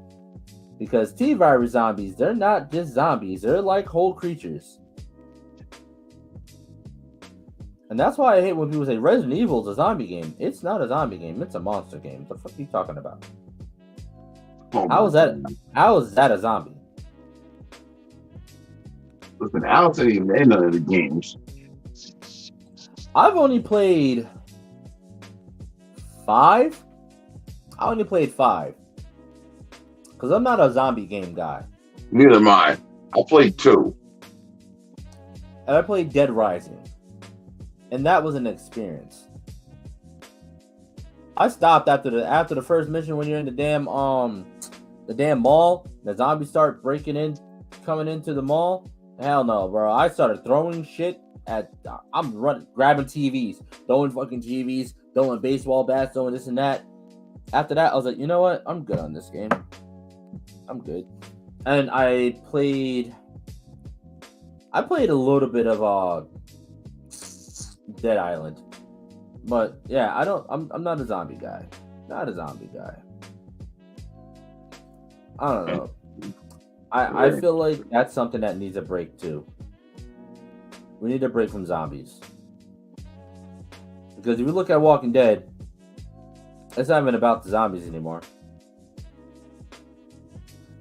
because T-virus zombies, they're not just zombies; they're like whole creatures. And that's why I hate when people say Resident Evil is a zombie game. It's not a zombie game; it's a monster game. What the fuck are you talking about? How is that a zombie? Listen, Alex ain't even in none of the games. I've only played 5. I only played 5 because I'm not a zombie game guy. Neither am I. I played 2, and I played Dead Rising, and that was an experience. I stopped after the first mission when you're in the damn mall. The zombies start coming into the mall. Hell no, bro! I started throwing shit I'm grabbing TVs, throwing fucking TVs, throwing baseball bats, throwing this and that. After that, I was like, you know what? I'm good on this game. I'm good. And I played a little bit of Dead Island. But yeah, I'm not a zombie guy. Not a zombie guy. I don't know. I feel like that's something that needs a break too. We need a break from zombies. Because if you look at Walking Dead, it's not even about the zombies anymore.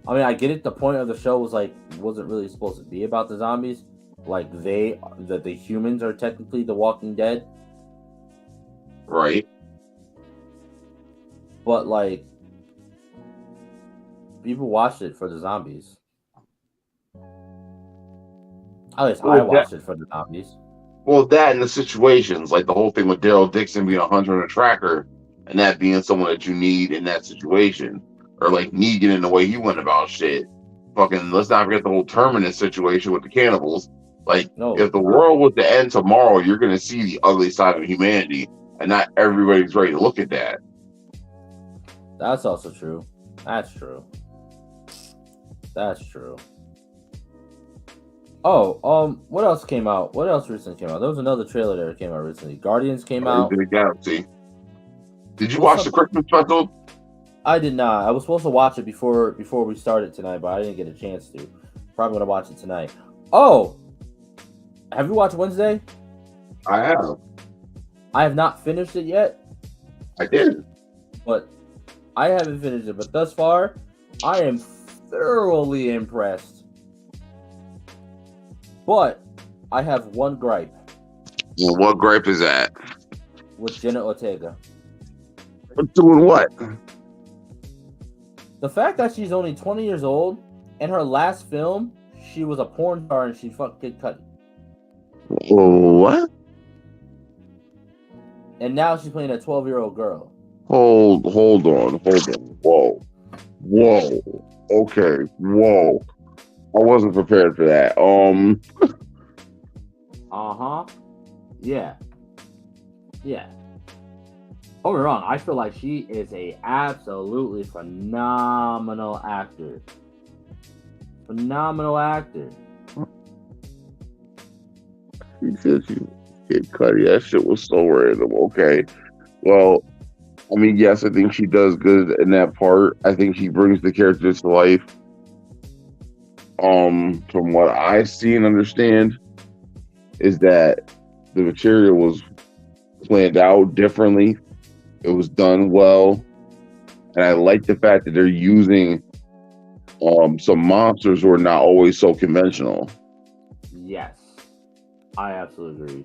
I mean, I get it. The point of the show wasn't really supposed to be about the zombies. Like the humans are technically the Walking Dead. Right. But like, people watched it for the zombies. At least I watched it for the zombies. Well, that and the situations, like the whole thing with Daryl Dixon being a hunter and a tracker, and that being someone that you need in that situation, or like Negan in the way he went about shit. Fucking, let's not forget the whole Terminus situation with the cannibals. Like, if the world was to end tomorrow, you're going to see the ugly side of humanity, and not everybody's ready to look at that. That's also true. That's true. That's true. Oh, what else came out? What else recently came out? There was another trailer that came out recently. Guardians came out. Into the Galaxy. Did you watch the Christmas special? I did not. I was supposed to watch it before we started tonight, but I didn't get a chance to. Probably gonna watch it tonight. Oh, have you watched Wednesday? I have. I have not finished it yet. I did, but I haven't finished it. But thus far, I am thoroughly impressed. But I have one gripe. Well, what gripe is that? With Jenna Ortega. Doing what? The fact that she's only 20 years old, and her last film, she was a porn star and she fucked Kid Cudi. What? And now she's playing a 12-year-old girl. Hold on. Whoa. Okay. Whoa. I wasn't prepared for that. Yeah. Don't get me wrong. I feel like she is a absolutely phenomenal actor. He said you Kid Cudi. That shit was so random. Okay. Well, I mean, yes, I think she does good in that part. I think she brings the characters to life. From what I see and understand, is that the material was planned out differently. It was done well, and I like the fact that they're using some monsters who are not always so conventional. Yes, I absolutely agree.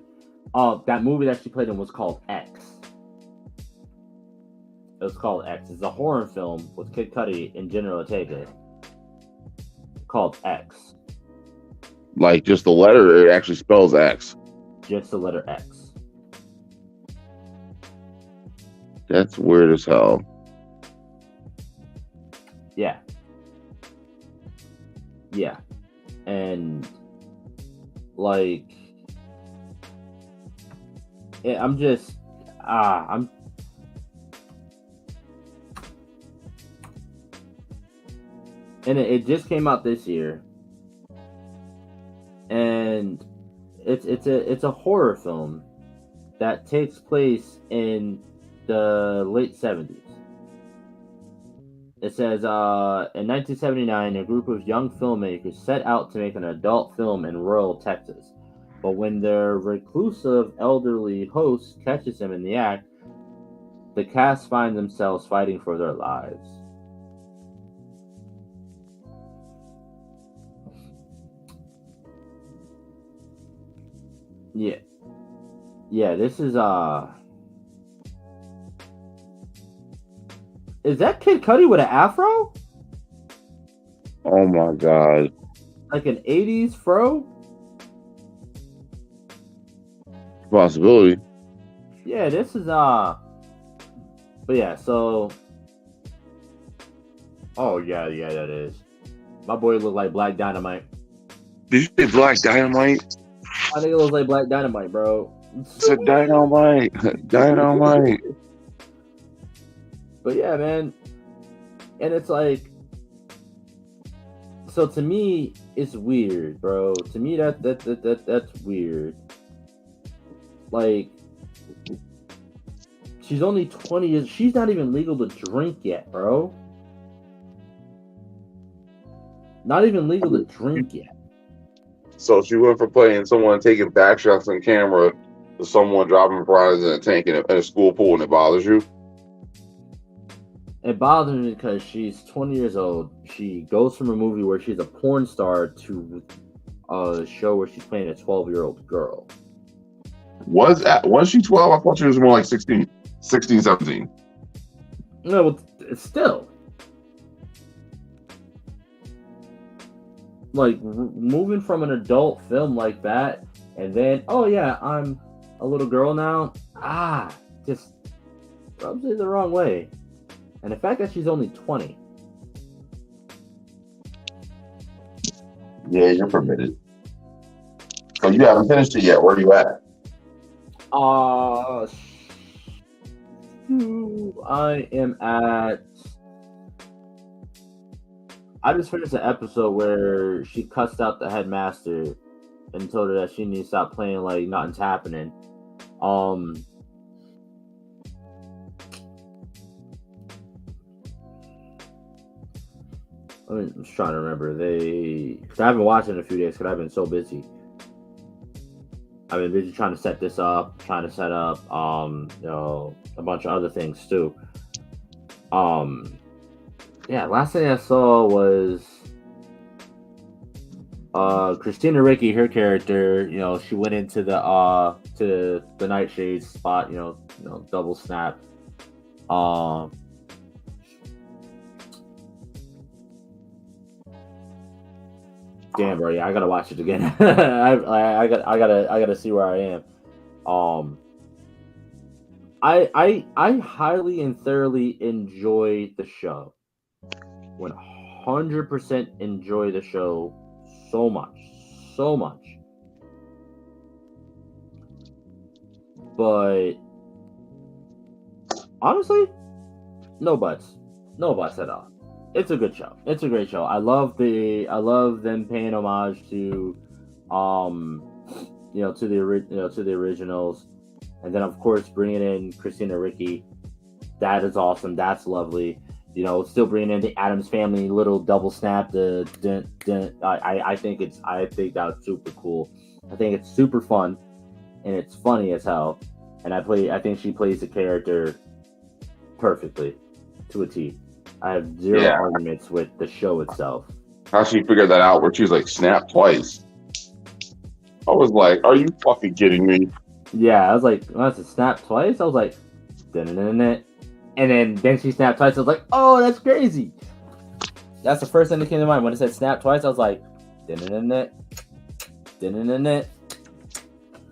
That movie that she played in was called X. It was called X. It's a horror film with Kid Cudi and Jenna Ortega. Called X. Like just the letter, it actually spells X. Just the letter X. That's weird as hell. Yeah. And like I'm and it just came out this year, and it's a horror film that takes place in the late 70s. It says, in 1979, a group of young filmmakers set out to make an adult film in rural Texas. But when their reclusive elderly host catches them in the act, the cast find themselves fighting for their lives. Yeah, this is that Kid Cudi with an afro? Oh my god. Like an 80s fro? Possibility. Yeah, this is but yeah, so oh yeah, that is. My boy looked like Black Dynamite. Did you say Black Dynamite? I think it looks like Black Dynamite, bro. It's a dynamite. Dynamite. But yeah, man. And it's like, so to me, it's weird, bro. To me, that's weird. Like, she's only 20 years. She's not even legal to drink yet, bro. Not even legal to drink yet. So she went from playing someone taking back shots on camera to someone dropping piranhas in a tank in a school pool, and it bothers you? It bothers me because she's 20 years old. She goes from a movie where she's a porn star to a show where she's playing a 12-year-old girl. Was she 12? I thought she was more like 16, 17. No, but it's still. Like, moving from an adult film like that, and then, oh yeah, I'm a little girl now. Just rubs me the wrong way. And the fact that she's only 20. Yeah, you're permitted. So you haven't finished it yet. Where are you at? I am at I just finished the episode where she cussed out the headmaster and told her that she needs to stop playing like nothing's happening. I'm just trying to remember. I haven't watched it in a few days because I've been so busy. I've been busy trying to set this up, trying to set up, a bunch of other things too. Last thing I saw was Christina Ricci, her character. She went into the Nightshade spot. Double snap. Damn, bro. Yeah, I gotta watch it again. I gotta see where I am. I highly and thoroughly enjoy the show. 100% enjoy the show so much. But honestly, no buts at all. It's a good show. It's a great show. I love them paying homage to, to the originals, and then of course bringing in Christina Ricci. That is awesome. That's lovely. Still bringing in the Addams Family little double snap. I think that's super cool. I think it's super fun, and it's funny as hell. And I think she plays the character perfectly, to a T. I have zero arguments with the show itself. How she figured that out where she was like, snap twice. I was like, are you fucking kidding me? Yeah, I was like, that's a snap twice? I was like, and then she snapped twice. I was like, oh, that's crazy. That's the first thing that came to mind. When it said snap twice, I was like, I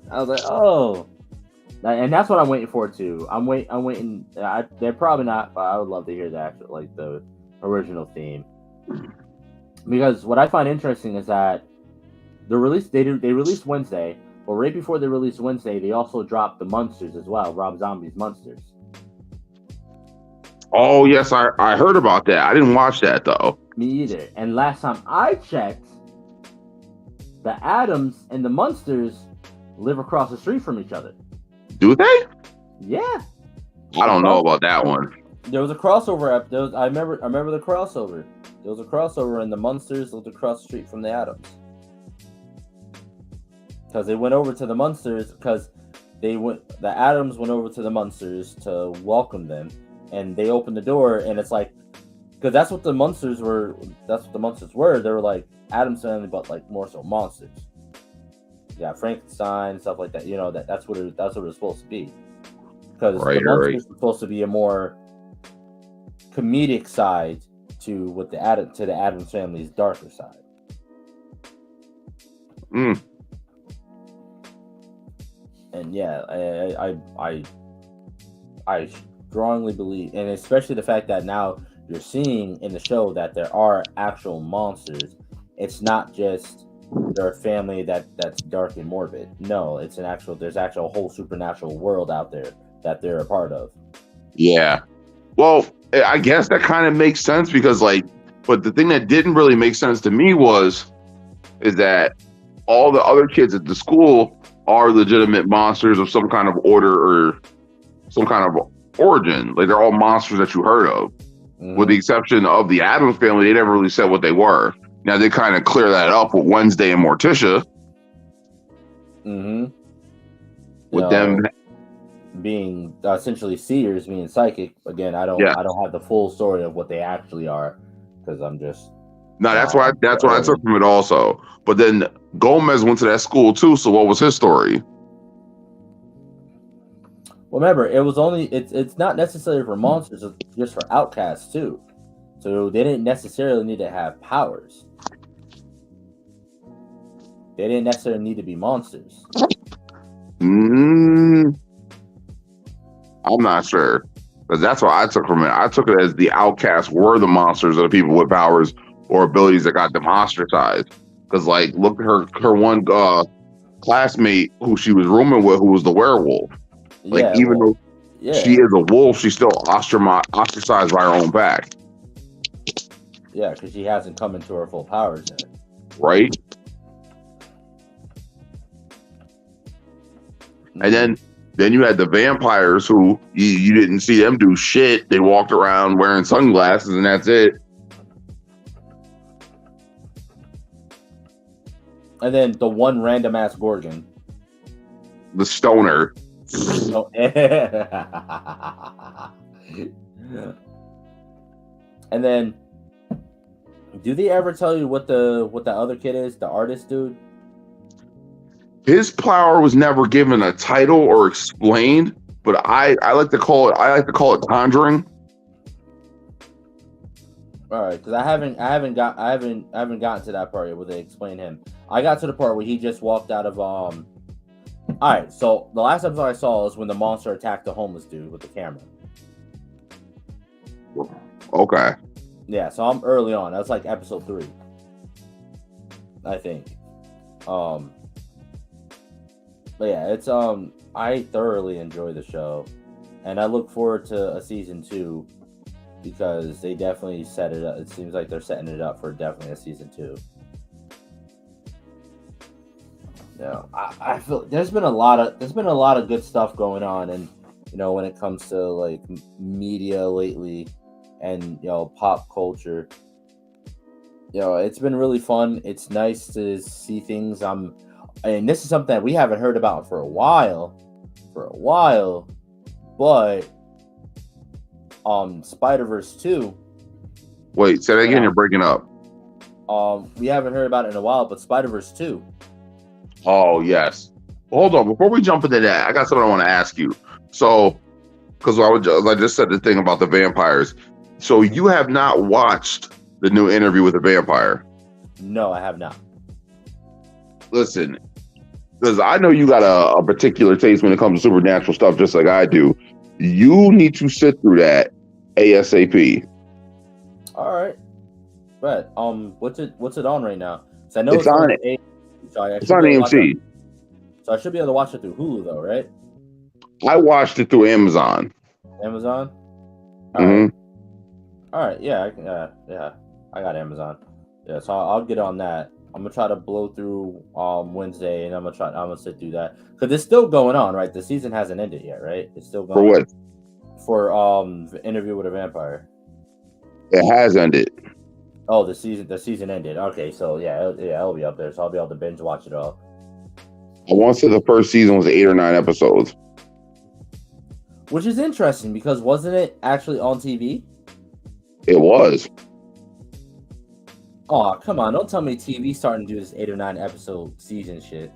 was like, oh. And that's what I'm waiting for too. I'm waiting. They're probably not, but I would love to hear the original theme. Because what I find interesting is that they released Wednesday, but right before they released Wednesday, they also dropped the Munsters as well, Rob Zombie's Munsters. Oh yes, I heard about that. I didn't watch that though. Me either. And last time I checked, the Addams and the Munsters live across the street from each other. Do they? Yeah. I don't know about that one. There was a crossover. I remember the crossover. There was a crossover, and the Munsters lived across the street from the Addams. Because they went over to the Munsters, the Addams went over to the Munsters to welcome them, and they opened the door, and it's like, because that's what the Munsters were. That's what the Munsters were. They were like Addams family, but like more so monsters. Yeah, Frankenstein, stuff like that. That's what it was supposed to be. Because the Munsters were supposed to be a more comedic side to the Addams family's darker side. And yeah, I strongly believe, and especially the fact that now you're seeing in the show that there are actual monsters. It's not just they're a family that's dark and morbid. No, there's actual whole supernatural world out there that they're a part of. Yeah. Well, I guess that kind of makes sense because but the thing that didn't really make sense to me is that all the other kids at the school are legitimate monsters of some kind of order or some kind of origin. Like they're all monsters that you heard of. Mm-hmm. With the exception of the Addams family, they never really said what they were. Now they kind of clear that up with Wednesday and Morticia. Mm-hmm. With them being essentially seers, being psychic. Again, I don't have the full story of what they actually are because I'm just. No, that's what I took from it also. But then Gomez went to that school too. So what was his story? Well, remember, it's not necessarily for monsters; it's just for outcasts too. So they didn't necessarily need to have powers. They didn't necessarily need to be monsters. I'm not sure. But that's what I took from it. I took it as the outcasts were the monsters of the people with powers or abilities that got them ostracized. Because look at her one classmate who she was rooming with, who was the werewolf. Even though she is a wolf, she's still ostracized by her own pack. Yeah, because she hasn't come into her full powers yet. right? And then you had the vampires who you didn't see them do shit. They walked around wearing sunglasses and that's it. And then the one random ass Gorgon. The stoner. Oh, and then, do they ever tell you what the other kid is? The artist dude? His power was never given a title or explained, but I like to call it conjuring. All right, because I haven't gotten to that part yet where they explain him. I got to the part where he just walked out of All right, so the last episode I saw is when the monster attacked the homeless dude with the camera. Okay. Yeah, so I'm early on. That's like episode 3, I think. But yeah, it's I thoroughly enjoy the show, and I look forward to a season 2 because they definitely set it up. It seems like they're setting it up for definitely a season 2. Yeah, I feel there's been a lot of good stuff going on, and when it comes to like media lately, and pop culture, it's been really fun. It's nice to see things. And this is something that we haven't heard about for a while, but Spider-Verse 2. Wait, say that again. You're breaking up. We haven't heard about it in a while, but Spider-Verse 2. Oh, yes. Hold on. Before we jump into that, I got something I want to ask you. So, because I just said the thing about the vampires. So you have not watched the new Interview with a Vampire? No, I have not. Listen, because I know you got a particular taste when it comes to supernatural stuff, just like I do. You need to sit through that ASAP. All right. Right. What's it on right now? So I know it's on it. It's on AMC. So I should be able to watch it through Hulu, though, right? I watched it through Amazon. Amazon? Mm-hmm. All right. Yeah. I got Amazon. Yeah. So I'll get on that. I'm gonna try to blow through Wednesday, and I'm gonna sit through that because it's still going on, right? The season hasn't ended yet, right? It's still going. For what? For Interview with a Vampire. It has ended. Oh, the season ended. Okay, so it'll be up there, so I'll be able to binge watch it all. I want to say the first season was 8 or 9 episodes. Which is interesting because wasn't it actually on TV? It was. Oh, come on. Don't tell me TV's starting to do this 8 or 9 episode season shit.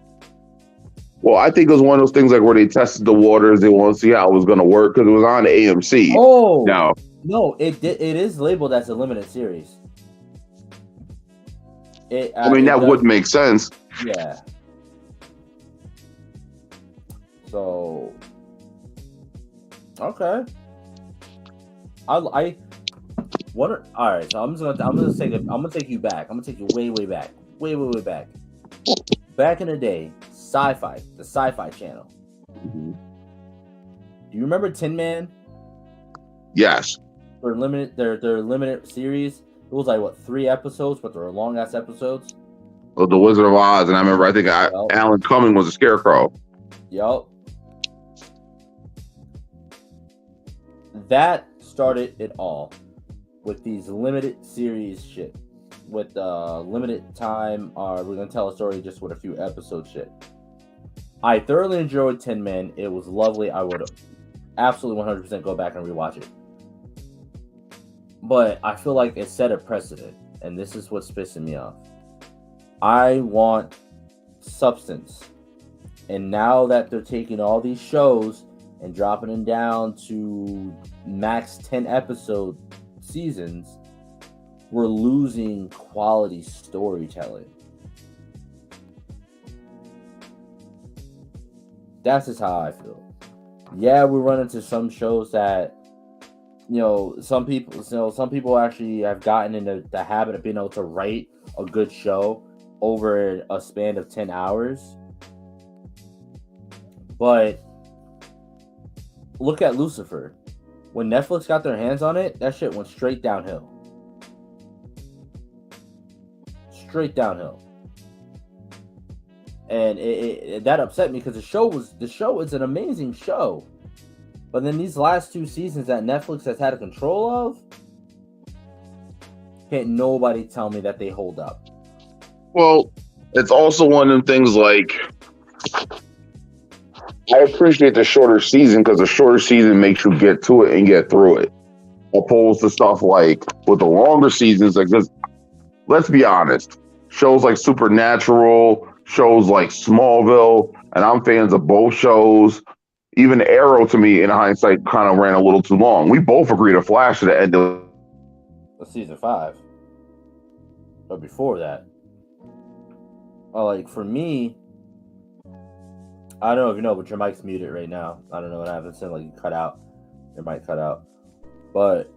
Well, I think it was one of those things like where they tested the waters. They want to see how it was going to work because it was on AMC. Oh, no, it is labeled as a limited series. That would make sense. Yeah. So, okay. I wonder. All right, so I'm gonna take you back. I'm gonna take you way back, way back. Back in the day, the Sci-Fi Channel. Mm-hmm. Do you remember Tin Man? Yes. Their limited series. It was like 3 episodes, but they were long ass episodes. Oh, The Wizard of Oz, and I remember Alan Cumming was a scarecrow. Yup. That started it all with these limited series shit. With limited time, we're gonna tell a story just with a few episodes shit. I thoroughly enjoyed Tin Man. It was lovely. I would absolutely 100% go back and rewatch it. But I feel like it set a precedent, and this is what's pissing me off. I want substance. And now that they're taking all these shows and dropping them down to max 10 episode seasons, we're losing quality storytelling. That's just how I feel. Yeah, we run into some shows that some people actually have gotten into the habit of being able to write a good show over a span of 10 hours. But look at Lucifer. When Netflix got their hands on it, that shit went straight downhill. straight downhill. And that upset me because the show is an amazing show. But then these last 2 seasons that Netflix has had control of, can't nobody tell me that they hold up. Well, it's also one of them things like, I appreciate the shorter season because the shorter season makes you get to it and get through it. Opposed to stuff like with the longer seasons, like this, let's be honest, shows like Supernatural, shows like Smallville, and I'm fans of both shows. Even Arrow, to me, in hindsight, kind of ran a little too long. We both agreed to Flash at the end of season 5. But before that, like for me, I don't know if you know, but your mic's muted right now. I don't know what happened. It sounded like you cut out. Your mic cut out. But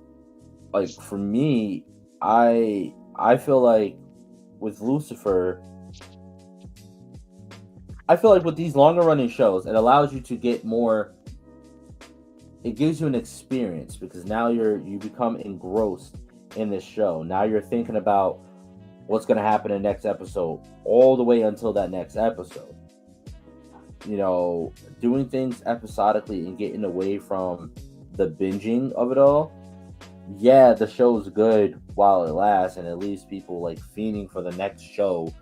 like for me, I feel like with Lucifer, I feel like with these longer running shows, it allows you to get more. It gives you an experience because now you become engrossed in this show. Now you're thinking about what's going to happen in the next episode all the way until that next episode. You know, doing things episodically and getting away from the binging of it all. Yeah, the show's good while it lasts, and it leaves people like fiending for the next show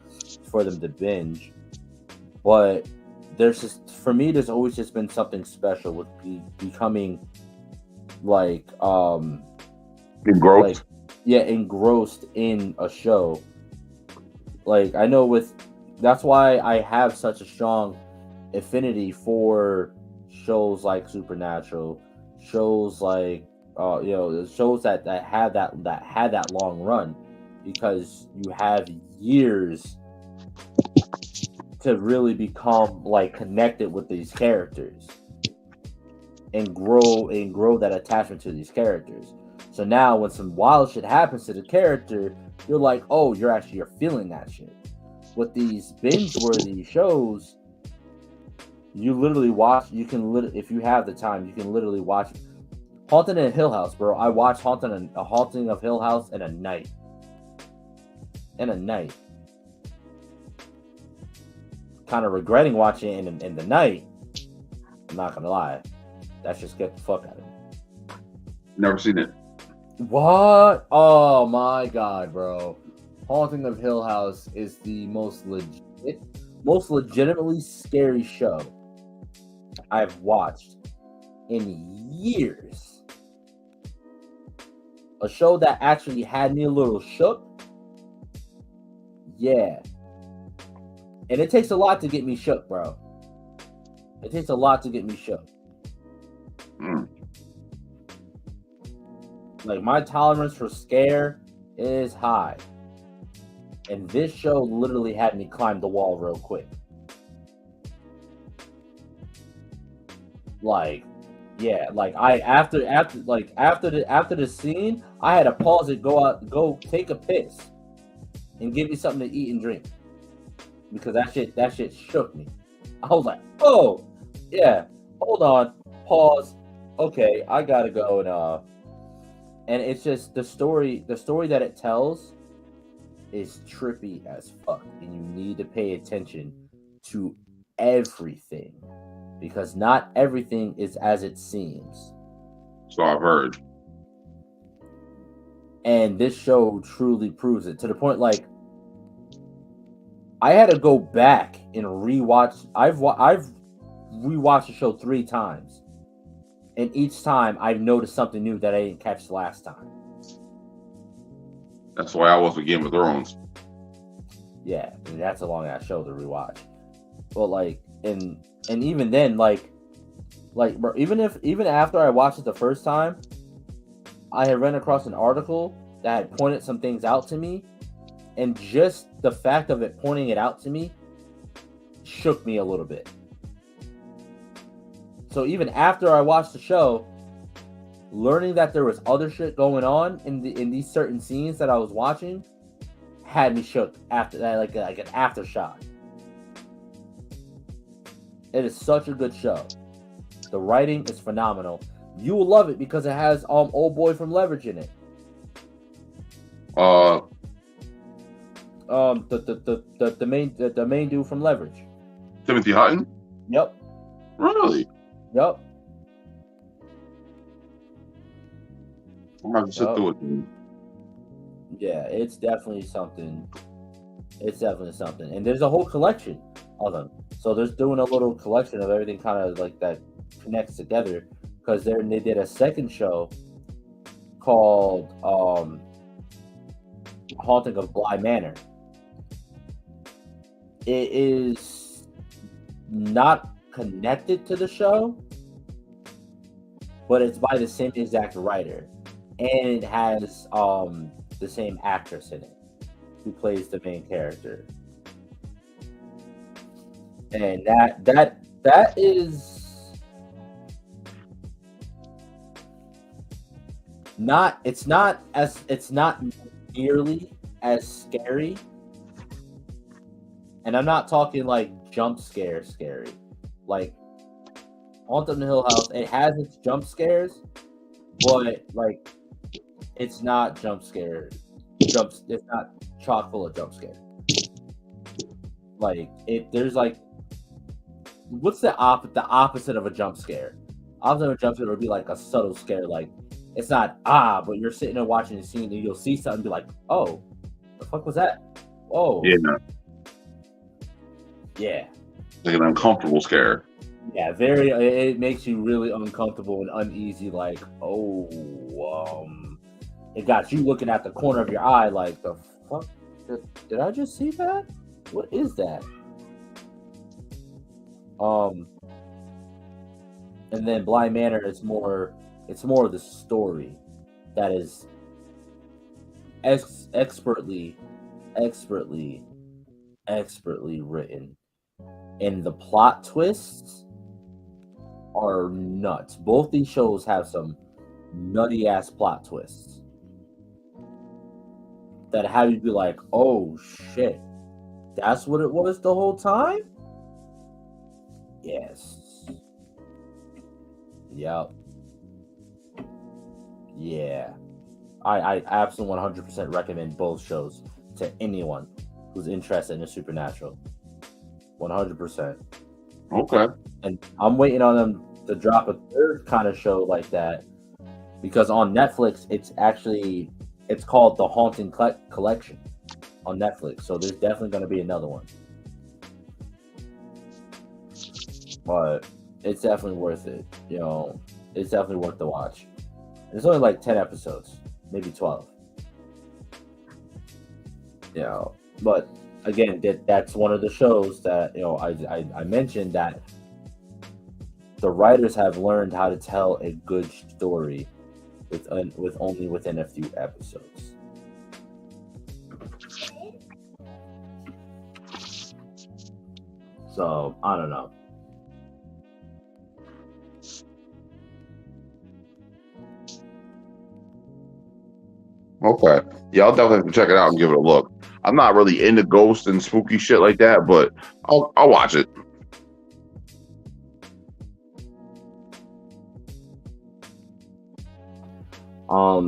for them to binge. But there's just, for me, there's always just been something special with becoming like engrossed. Engrossed in a show. Like I know that's why I have such a strong affinity for shows like Supernatural, shows like shows that had that long run, because you have years to really become like connected with these characters and grow that attachment to these characters. So now when some wild shit happens to the character, you're like, oh, you're feeling that shit. With these binge-worthy shows, you literally watch. If you have the time, you can literally watch Haunted in Hill House, bro. I watched A Haunting of Hill House in a night. Kind of regretting watching it in the night. I'm not gonna lie, that just get the fuck out of me. Never seen it. What? Oh my god, bro! Haunting of Hill House is the most legitimately scary show I've watched in years. A show that actually had me a little shook. Yeah. And it takes a lot to get me shook, bro. It takes a lot to get me shook. Like, my tolerance for scare is high. And this show literally had me climb the wall real quick. Like, yeah, like after the scene, I had to pause it, go take a piss, and give me something to eat and drink, because that shit shook me. I was like, oh yeah, hold on, pause, okay, I gotta go. And it's just the story that it tells is trippy as fuck, and you need to pay attention to everything, because not everything is as it seems. So I've heard. And this show truly proves it, to the point like I had to go back and rewatch. I've rewatched the show 3 times, and each time I've noticed something new that I didn't catch last time. That's why I was with Game of Thrones. Yeah, I mean, that's a long ass show to rewatch. But like, and even then, like, bro, even after I watched it the first time, I had run across an article that had pointed some things out to me, and just the fact of it pointing it out to me shook me a little bit. So even after I watched the show, learning that there was other shit going on in these certain scenes that I was watching had me shook after that, like an aftershock. It is such a good show. The writing is phenomenal. You will love it because it has old boy from Leverage in it. The main dude from Leverage. Timothy Hutton? Yep. Really? Yep. I'm gonna have to sit through it. Yeah, it's definitely something. It's definitely something, and there's a whole collection of them. So they're doing a little collection of everything, kind of like that connects together. Because they did a second show called Haunting of Bly Manor. It is not connected to the show, but it's by the same exact writer, and it has the same actress in it who plays the main character, and that is not. It's not nearly as scary. And I'm not talking like jump scare scary. Like Haunted Hill House, it has its jump scares, but like it's not jump scare. It's not chock full of jump scare. Like there's like, what's the opposite of a jump scare? Opposite of a jump scare would be like a subtle scare. Like it's not but you're sitting there watching the scene and you'll see something and be like, oh, the fuck was that? Oh, Yeah. Yeah. Like an uncomfortable scare. Yeah, very. It makes you really uncomfortable and uneasy. Like, it got you looking at the corner of your eye. Like, the fuck? Did I just see that? What is that? And then Bly Manor is more. It's more of the story that is expertly written. And the plot twists are nuts. Both these shows have some nutty ass plot twists that have you be like, oh shit, that's what it was the whole time? Yes. Yep. Yeah. I absolutely 100% recommend both shows to anyone who's interested in the supernatural. 100%. Okay. And I'm waiting on them to drop a third kind of show like that, because on Netflix it's called The Haunting Collection on Netflix. So there's definitely going to be another one. But it's definitely worth it. You know, it's definitely worth the watch. There's only like 10 episodes, maybe 12. You know, but again, that's one of the shows that, you know, I mentioned that the writers have learned how to tell a good story with only within a few episodes. So I don't know. Okay. Yeah, I'll definitely have to check it out and give it a look. I'm not really into ghosts and spooky shit like that, but I'll watch it. I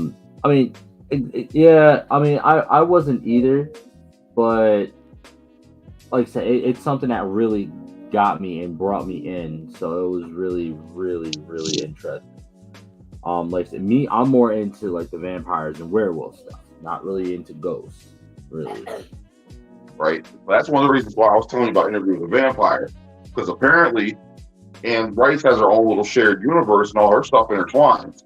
mean, yeah. I mean, I wasn't either, but like I said, it's something that really got me and brought me in. So it was really, really, really interesting. Like I said, I'm more into like the vampires and werewolf stuff, not really into ghosts, really. Right. That's one of the reasons why I was telling you about Interview with a Vampire, because apparently Anne Rice has her own little shared universe and all her stuff intertwines.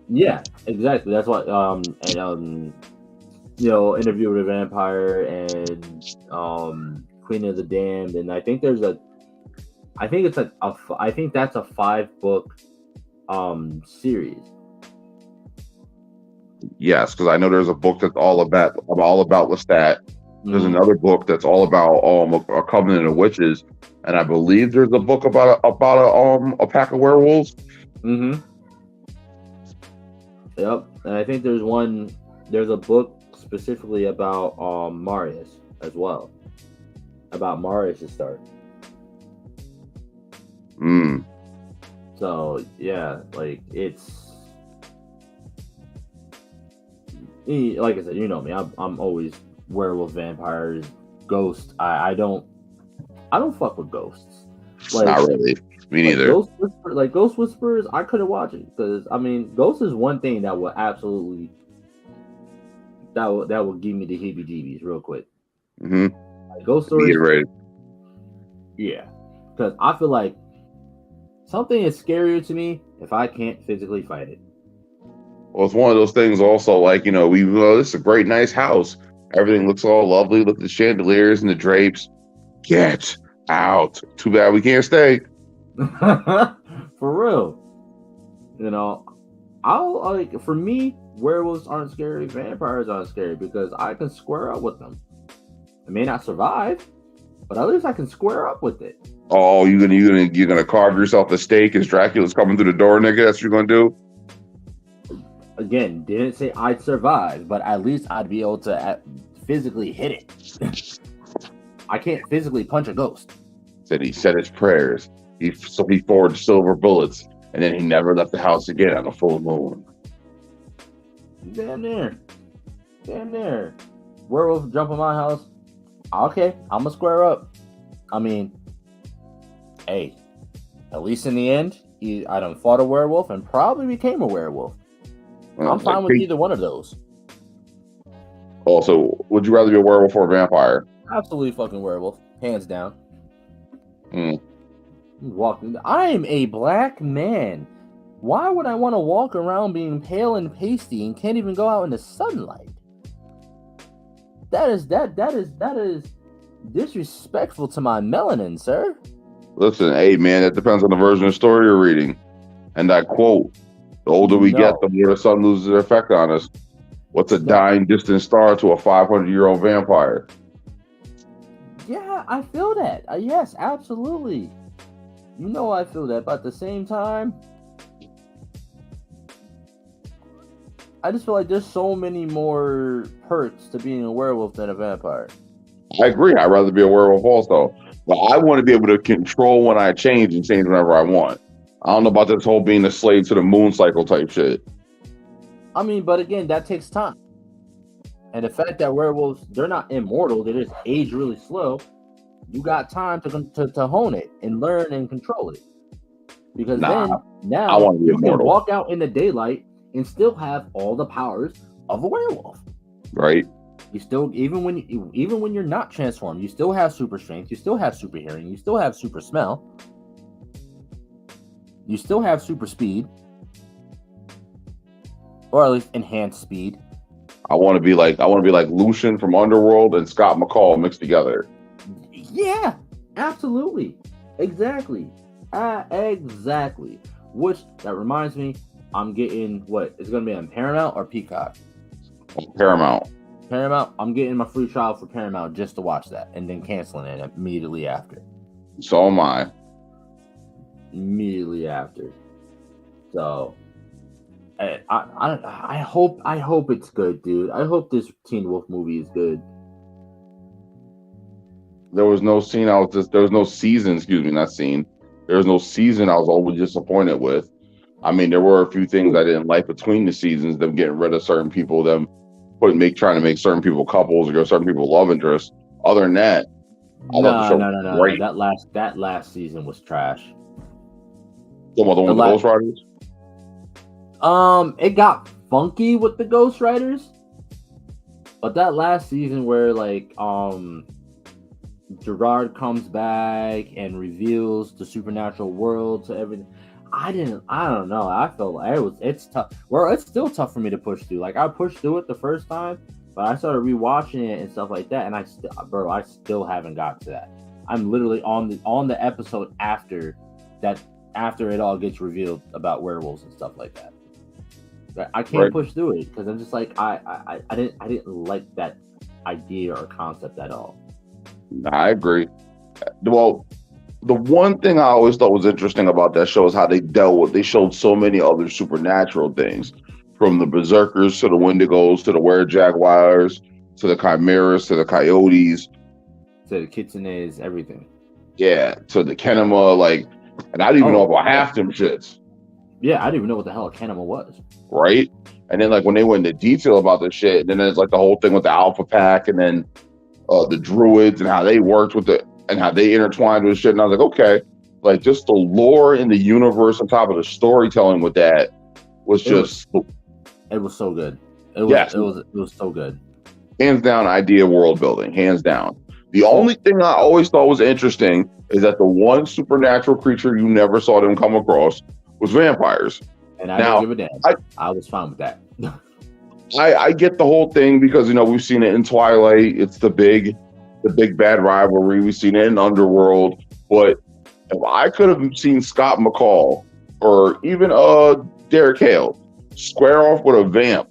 Yeah, exactly. That's what you know, Interview with a Vampire and Queen of the Damned, and I think that's a 5-book series. Yes, because I know there's a book that's all about Lestat. There's another book that's all about a covenant of witches, and I believe there's a book about a pack of werewolves. Mm-hmm. Yep, and I think there's a book specifically about Marius as well, about Marius' start. So yeah, like it's, like I said, you know me, I'm always werewolf, vampires, ghosts. I don't fuck with ghosts. Not really. Me neither. Ghost Whisperers, I couldn't watch it because I mean, Ghost is one thing that will absolutely that will give me the heebie-jeebies real quick. Mm-hmm. Like, ghost stories. Get ready. Yeah, because I feel like something is scarier to me if I can't physically fight it. Well, it's one of those things. Also, like this is a great, nice house. Everything looks all lovely. Look at the chandeliers and the drapes. Get out. Too bad we can't stay. For real. For me, werewolves aren't scary, vampires aren't scary because I can square up with them. I may not survive, but at least I can square up with it. Oh, you're gonna carve yourself a steak as Dracula's coming through the door, nigga? That's what you're gonna do? Again, didn't say I'd survive, but at least I'd be able to physically hit it. I can't physically punch a ghost. Said he said his prayers. He forged silver bullets, and then he never left the house again on a full moon. Damn near. Werewolf jump on my house. Okay, I'm gonna square up. I mean, hey, at least in the end, I done fought a werewolf and probably became a werewolf. I'm fine with either one of those. Also, would you rather be a werewolf or a vampire? Absolutely fucking werewolf, hands down. Mm. I am a black man. Why would I want to walk around being pale and pasty and can't even go out in the sunlight? That is disrespectful to my melanin, sir. Listen, hey man, that depends on the version of the story you're reading. And I quote, the older we get, the more the sun loses their effect on us. What's a dying distant star to a 500-year-old vampire? Yeah, I feel that. Yes, absolutely. I feel that. But at the same time, I just feel like there's so many more perks to being a werewolf than a vampire. I agree. I'd rather be a werewolf also. But I want to be able to control when I change and change whenever I want. I don't know about this whole being a slave to the moon cycle type shit. I mean, but again, that takes time. And the fact that werewolves, they're not immortal, they just age really slow. You got time to hone it and learn and control it. Because now you can walk out in the daylight and still have all the powers of a werewolf. Right. You still, even when you're not transformed, you still have super strength, you still have super hearing, you still have super smell, you still have super speed, or at least enhanced speed. I want to be like Lucian from Underworld and Scott McCall mixed together. Yeah, absolutely, exactly. Which that reminds me, I'm getting what is going to be on Paramount or Peacock. Paramount. I'm getting my free trial for Paramount just to watch that, and then canceling it immediately after. So am I. Immediately after. So, I hope it's good, dude. I hope this Teen Wolf movie is good. There was no season. There was no season I was always disappointed with. I mean, there were a few things I didn't like between the seasons, them getting rid of certain people, them trying to make certain people couples or certain people love interests. Other than that, I thought the show was great. That last season was trash. The one with the Ghost Riders? It got funky with the Ghost Riders, but that last season where Gerard comes back and reveals the supernatural world to everything. I don't know. I felt like it's tough. Well, it's still tough for me to push through. Like, I pushed through it the first time, but I started rewatching it and stuff like that, and I still haven't got to that. I'm literally on the episode after it all gets revealed about werewolves and stuff like that. I can't push through it because I'm just like I didn't like that idea or concept at all. I agree. Well, the one thing I always thought was interesting about that show is how they showed so many other supernatural things, from the berserkers to the wendigos to the were-jaguars to the chimeras to the coyotes to the kitsunes, everything. Yeah, to the kenema, and I didn't even know about half them shits. Yeah, I didn't even know what the hell a kenema was. Right? And then like when they went into detail about this shit, and then there's like the whole thing with the Alpha Pack, and then the Druids and how they worked with and how they intertwined with shit. And I was like, okay, like just the lore in the universe on top of the storytelling with that was just. It was so good. It was so good. Hands down, idea world building. Hands down. The only thing I always thought was interesting is that the one supernatural creature you never saw them come across was vampires. And I don't give a damn. I was fine with that. I get the whole thing because we've seen it in Twilight. It's the big bad rivalry. We've seen it in Underworld. But if I could have seen Scott McCall or even Derek Hale square off with a vamp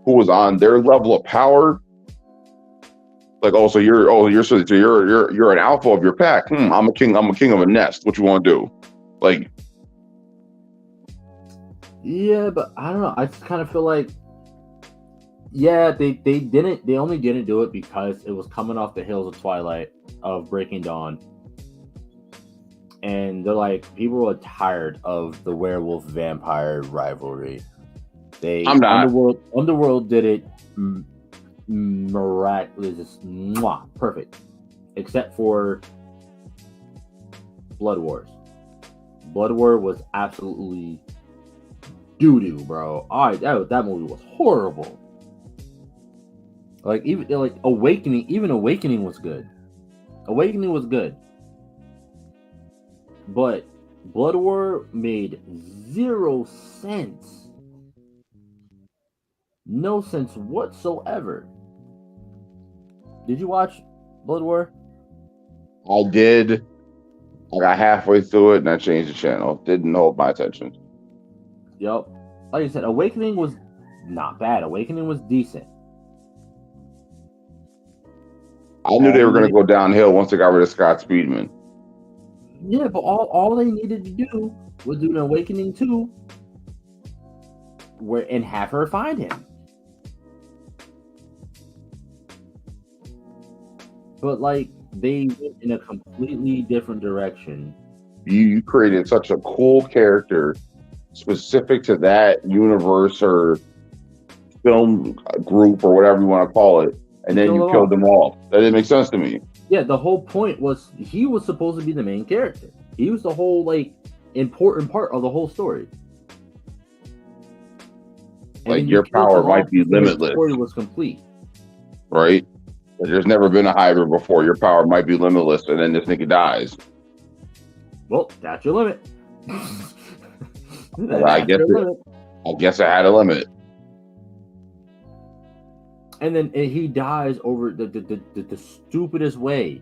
who was on their level of power, like, so you're an alpha of your pack. I'm a king of a nest. What you want to do? Like, yeah, but I don't know. I just kind of feel like, yeah, they only didn't do it because it was coming off the heels of Twilight, of Breaking Dawn. And they're like, people were tired of the werewolf vampire rivalry. I'm not. Underworld did it miraculous, perfect, except for Blood Wars. Blood War was absolutely doo-doo, bro. That movie was horrible. Like Awakening was good. Awakening was good. But Blood War made 0 sense. No sense whatsoever. Did you watch Blood War? I did. I got halfway through it and I changed the channel. Didn't hold my attention. Yep. Like I said, Awakening was not bad. Awakening was decent. I knew they were going to go downhill once they got rid of Scott Speedman. Yeah, but all they needed to do was do an Awakening 2 and have her find him. But like they went in a completely different direction. You created such a cool character specific to that universe or film group or whatever you want to call it, and then you killed them all. That didn't make sense to me. Yeah, the whole point was he was supposed to be the main character. He was the whole important part of the whole story. Like your power might be limitless. The story was complete, right? There's never been a Hydra before. Your power might be limitless, and then this nigga dies. Well, that's your limit. I guess I had a limit. And then he dies over the stupidest way.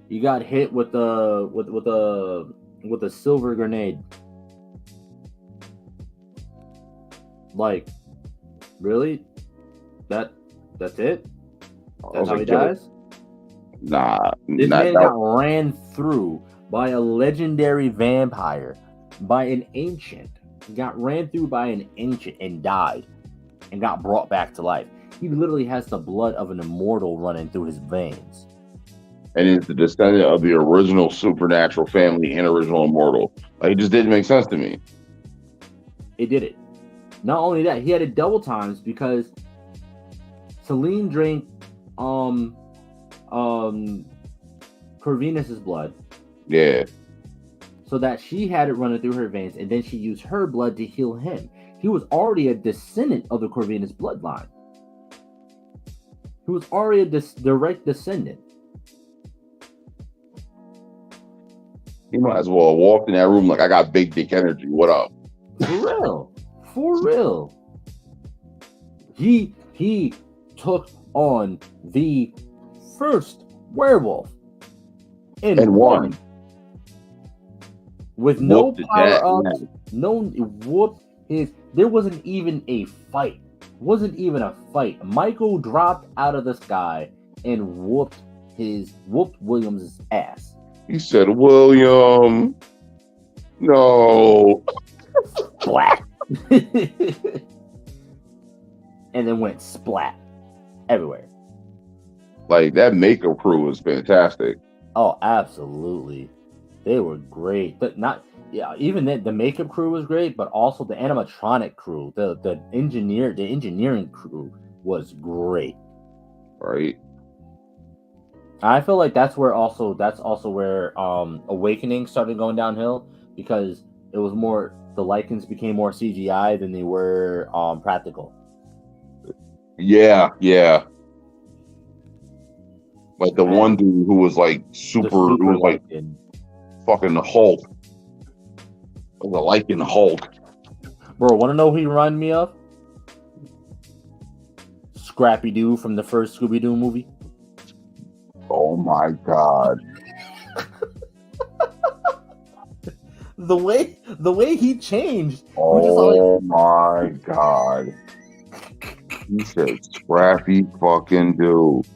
He got hit with a silver grenade. Like, really? That's it? That's how he dies? Nah. This man got ran through by a legendary vampire, by an ancient. He got ran through by an ancient and died and got brought back to life. He literally has the blood of an immortal running through his veins. And he's the descendant of the original supernatural family and original immortal. Like, it just didn't make sense to me. It did it. Not only that, he had it double times because Selene drank Corvinus's blood. Yeah. So that she had it running through her veins, and then she used her blood to heal him. He was already a descendant of the Corvinus bloodline. He was already a direct descendant. He might as well have walked in that room like, I got big dick energy. What up? For real. He took on the first werewolf and won. With no power ups, there wasn't even a fight. Michael dropped out of the sky and whooped Williams' ass. He said, William, no. Splat. And then went splat everywhere. Like, that makeup crew was fantastic. Oh, absolutely. They were great, but not. Yeah, even the makeup crew was great, but also the animatronic crew, the engineering crew was great. Right. I feel like that's also where Awakening started going downhill because it was more the Lycans became more CGI than they were practical. Yeah, yeah. Like the one And dude who was like the super, it super was like Lycan. fucking the Hulk. The Lycan Hulk. Bro, want to know who he reminded me of? Scrappy Doo from the first Scooby Doo movie. Oh my god. The way he changed. Oh my god. He said Scrappy fucking dude.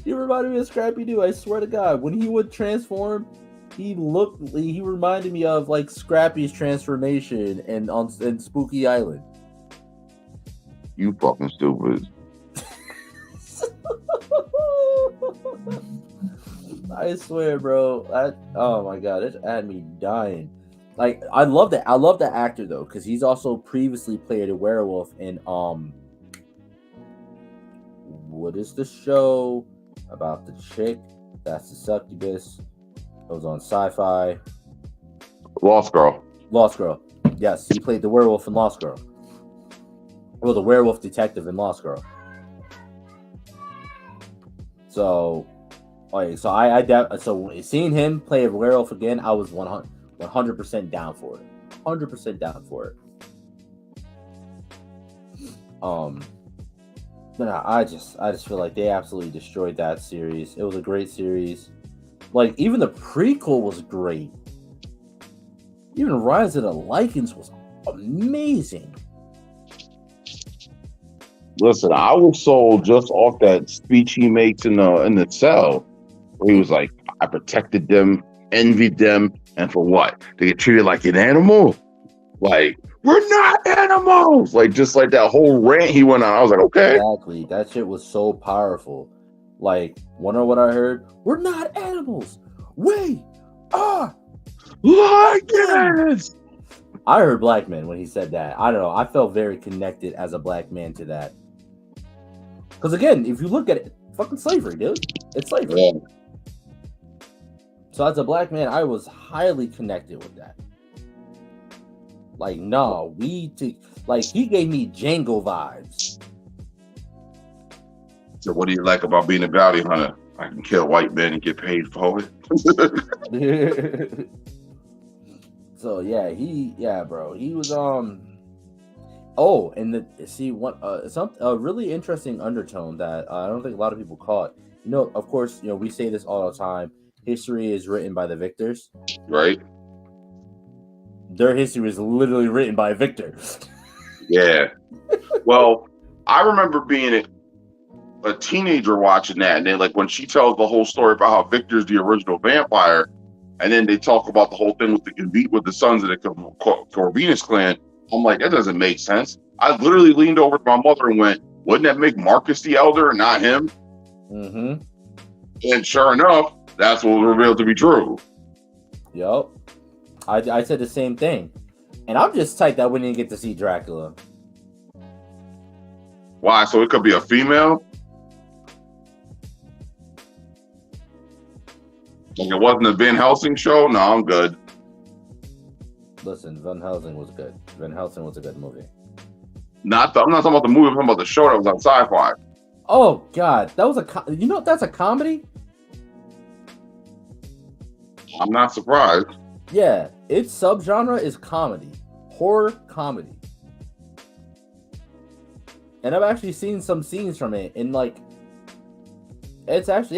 He reminded me of Scrappy Doo. I swear to God, when he would transform, he reminded me of like Scrappy's transformation in Spooky Island. You fucking stupid. I swear, bro. Oh my God, it had me dying. Like I love the actor though, because he's also previously played a werewolf in what is the show about the chick that's the succubus? It was on Sci-Fi. Lost Girl. Lost Girl. Yes, he played the werewolf in Lost Girl. Well, the werewolf detective in Lost Girl. So, like, so seeing him play a werewolf again, I was 100% down for it. 100% down for it. But no, I just feel like they absolutely destroyed that series. It was a great series. Like even the prequel was great. Even Rise of the Lycans was amazing. Listen, I was sold just off that speech he makes in the cell, where he was like, "I protected them, envied them, and for what? To get treated like an animal? Like we're not animals!" Like just like that whole rant he went on. I was like, okay, Exactly. That shit was so powerful. Like, wonder what I heard? We're not animals. We are Lycans. I heard black men when he said that. I don't know. I felt very connected as a black man to that. Because again, if you look at it, fucking slavery, dude. It's slavery. Yeah. So as a black man, I was highly connected with that. Like, no, like he gave me Django vibes. So what do you like about being a bounty hunter? I can kill white men and get paid for it. So yeah, bro. He was and a really interesting undertone that I don't think a lot of people caught. You know, of course, you know, we say this all the time. History is written by the victors. Right? Their history is literally written by victors. Yeah. Well, I remember being a teenager watching that, and then like when she tells the whole story about how Victor's the original vampire, and then they talk about the whole thing with the sons of the Corvinus clan. I'm like, that doesn't make sense. I literally leaned over to my mother and went, "Wouldn't that make Marcus the elder and not him?" Mm-hmm. And sure enough, that's what was revealed to be true. Yup. I said the same thing. And I'm just tight that we didn't get to see Dracula. Why? So it could be a female? Like it wasn't a Van Helsing show? No, I'm good. Listen, Van Helsing was good. Van Helsing was a good movie. I'm not talking about the movie, I'm talking about the show that was on Sci-Fi. Oh God, that was that's a comedy. I'm not surprised. Yeah, its subgenre is comedy, horror comedy, and I've actually seen some scenes from it, and like, honestly,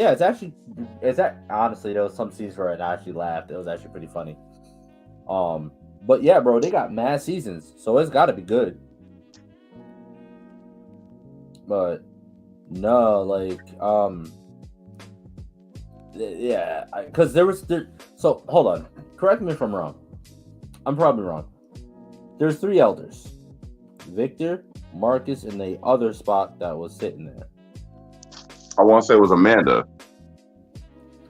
there was some scenes where I actually laughed. It was actually pretty funny. But yeah, bro, they got mad seasons, so it's got to be good. But no, like, yeah, because so hold on, correct me if I'm wrong. I'm probably wrong. There's 3 elders: Victor, Marcus, and the other spot that was sitting there. I want to say it was Amanda.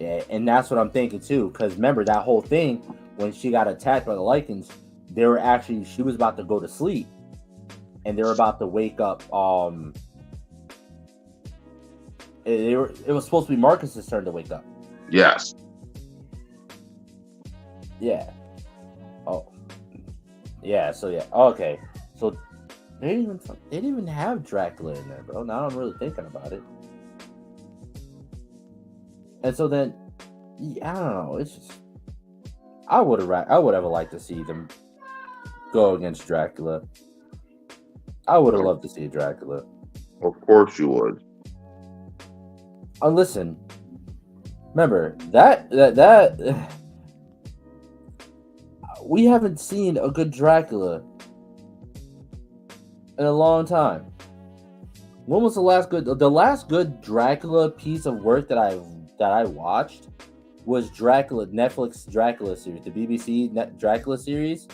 Yeah, and that's what I'm thinking too. Because remember that whole thing when she got attacked by the Lycans, she was about to go to sleep, and they were about to wake up. It was supposed to be Marcus's turn to wake up. Yes. Yeah. Oh. Yeah. So yeah. Okay. So they didn't even have Dracula in there, bro. Now I'm really thinking about it. And so then, I don't know. It's just I would have liked to see them go against Dracula. I would have loved to see Dracula. Of course you would. Listen. Remember that we haven't seen a good Dracula in a long time. When was the last good Dracula piece of work that I watched was Netflix Dracula series, the BBC Dracula series.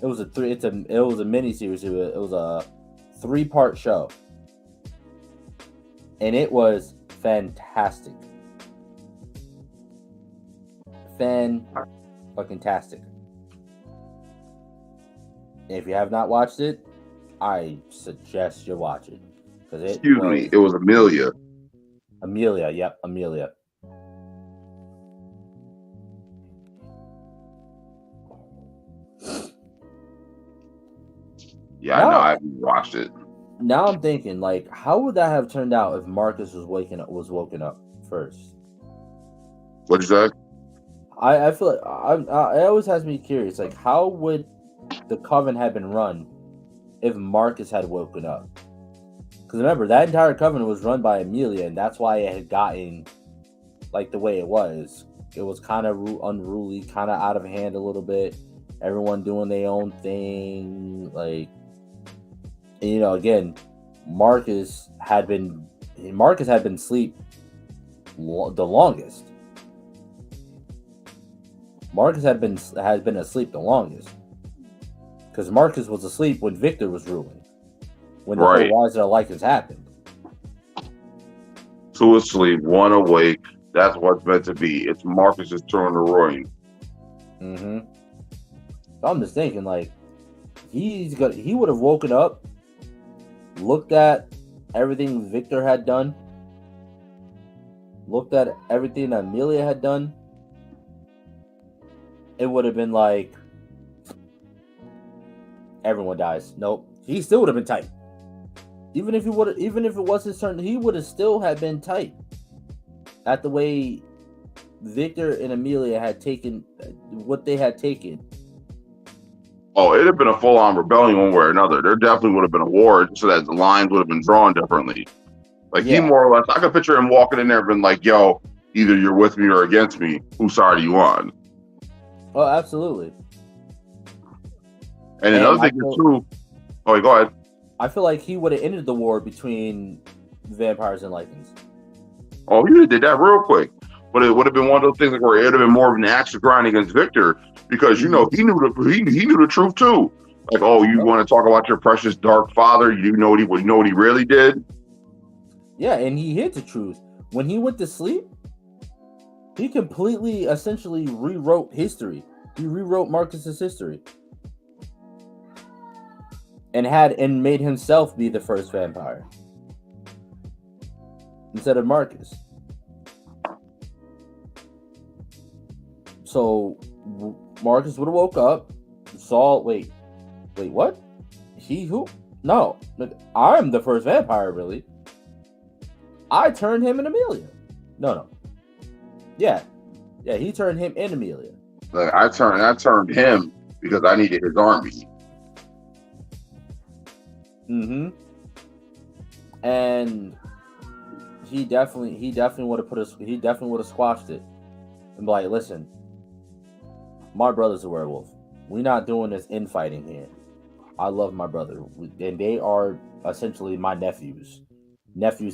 It was a mini series. It was a 3-part show, and it was fantastic. Fan-fucking-tastic. If you have not watched it, I suggest you watch it. Excuse me, it was Amelia. Amelia, yep, Amelia. Yeah, I know. I haven't watched it. Now I'm thinking, like, how would that have turned out if Marcus was woken up first? What'd you say? I feel like it always has me curious. Like, how would the coven have been run if Marcus had woken up? Because remember, that entire coven was run by Amelia, and that's why it had gotten like the way it was. It was kind of unruly, kind of out of hand a little bit. Everyone doing their own thing, like. And, again, Marcus had been asleep the longest. Marcus has been asleep the longest because Marcus was asleep when Victor was ruling, when the whole Rise of the Lycans happened. 2 asleep, 1 awake. That's what's meant to be. It's Marcus's turn to ruin. Mm-hmm. I'm just thinking, like, he would have woken up, looked at everything Victor had done, looked at everything that Amelia had done. It would have been like everyone dies. Nope. He still would have been tight. Even if it was his turn, he would have still have been tight. At the way Victor and Amelia had taken what they had taken. Oh, it'd have been a full-on rebellion one way or another. There definitely would have been a war, so that the lines would have been drawn differently. Like, he more or less, I could picture him walking in there and being like, yo, either you're with me or against me. Whose side are you on? Oh, absolutely. And another thing too. Oh, go ahead. I feel like he would have ended the war between vampires and Lycans. Oh, he did that real quick. But it would have been one of those things where it would have been more of an axe to grind against Victor because he knew the truth too. Like, oh, you want to talk about your precious dark father? You know what he really did? Yeah, and he hid the truth. When he went to sleep, he completely, essentially rewrote history. He rewrote Marcus's history, and made himself be the first vampire instead of Marcus. So Marcus would have woke up, saw. Wait, what? He who? No, I'm the first vampire. Really? I turned him and Amelia. No. Yeah. He turned him and Amelia. Like, I turned him because I needed his army. Mm-hmm. And he definitely would have squashed it and be like, listen, my brother's a werewolf. We're not doing this infighting here. I love my brother, and they are essentially my nephews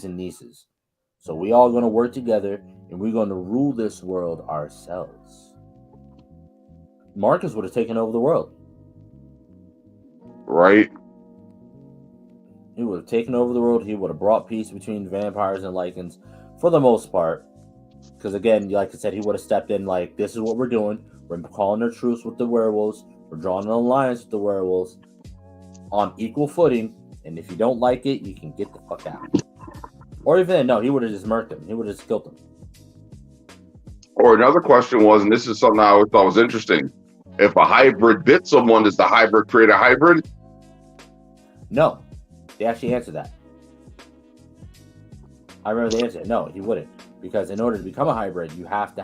and nieces. So we all gonna work together, and we're gonna rule this world ourselves. Marcus would have taken over the world. Right. He would have taken over the world. He would have brought peace between vampires and Lycans for the most part. Because again, like I said, he would have stepped in like, this is what we're doing. We're calling a truce with the werewolves. We're drawing an alliance with the werewolves on equal footing. And if you don't like it, you can get the fuck out. Or even no, he would have just murked him. He would have just killed him. Or another question was, and this is something I always thought was interesting: if a hybrid bit someone, does the hybrid create a hybrid? No, they actually answered that. I remember the answer. No, he wouldn't, because in order to become a hybrid, you have to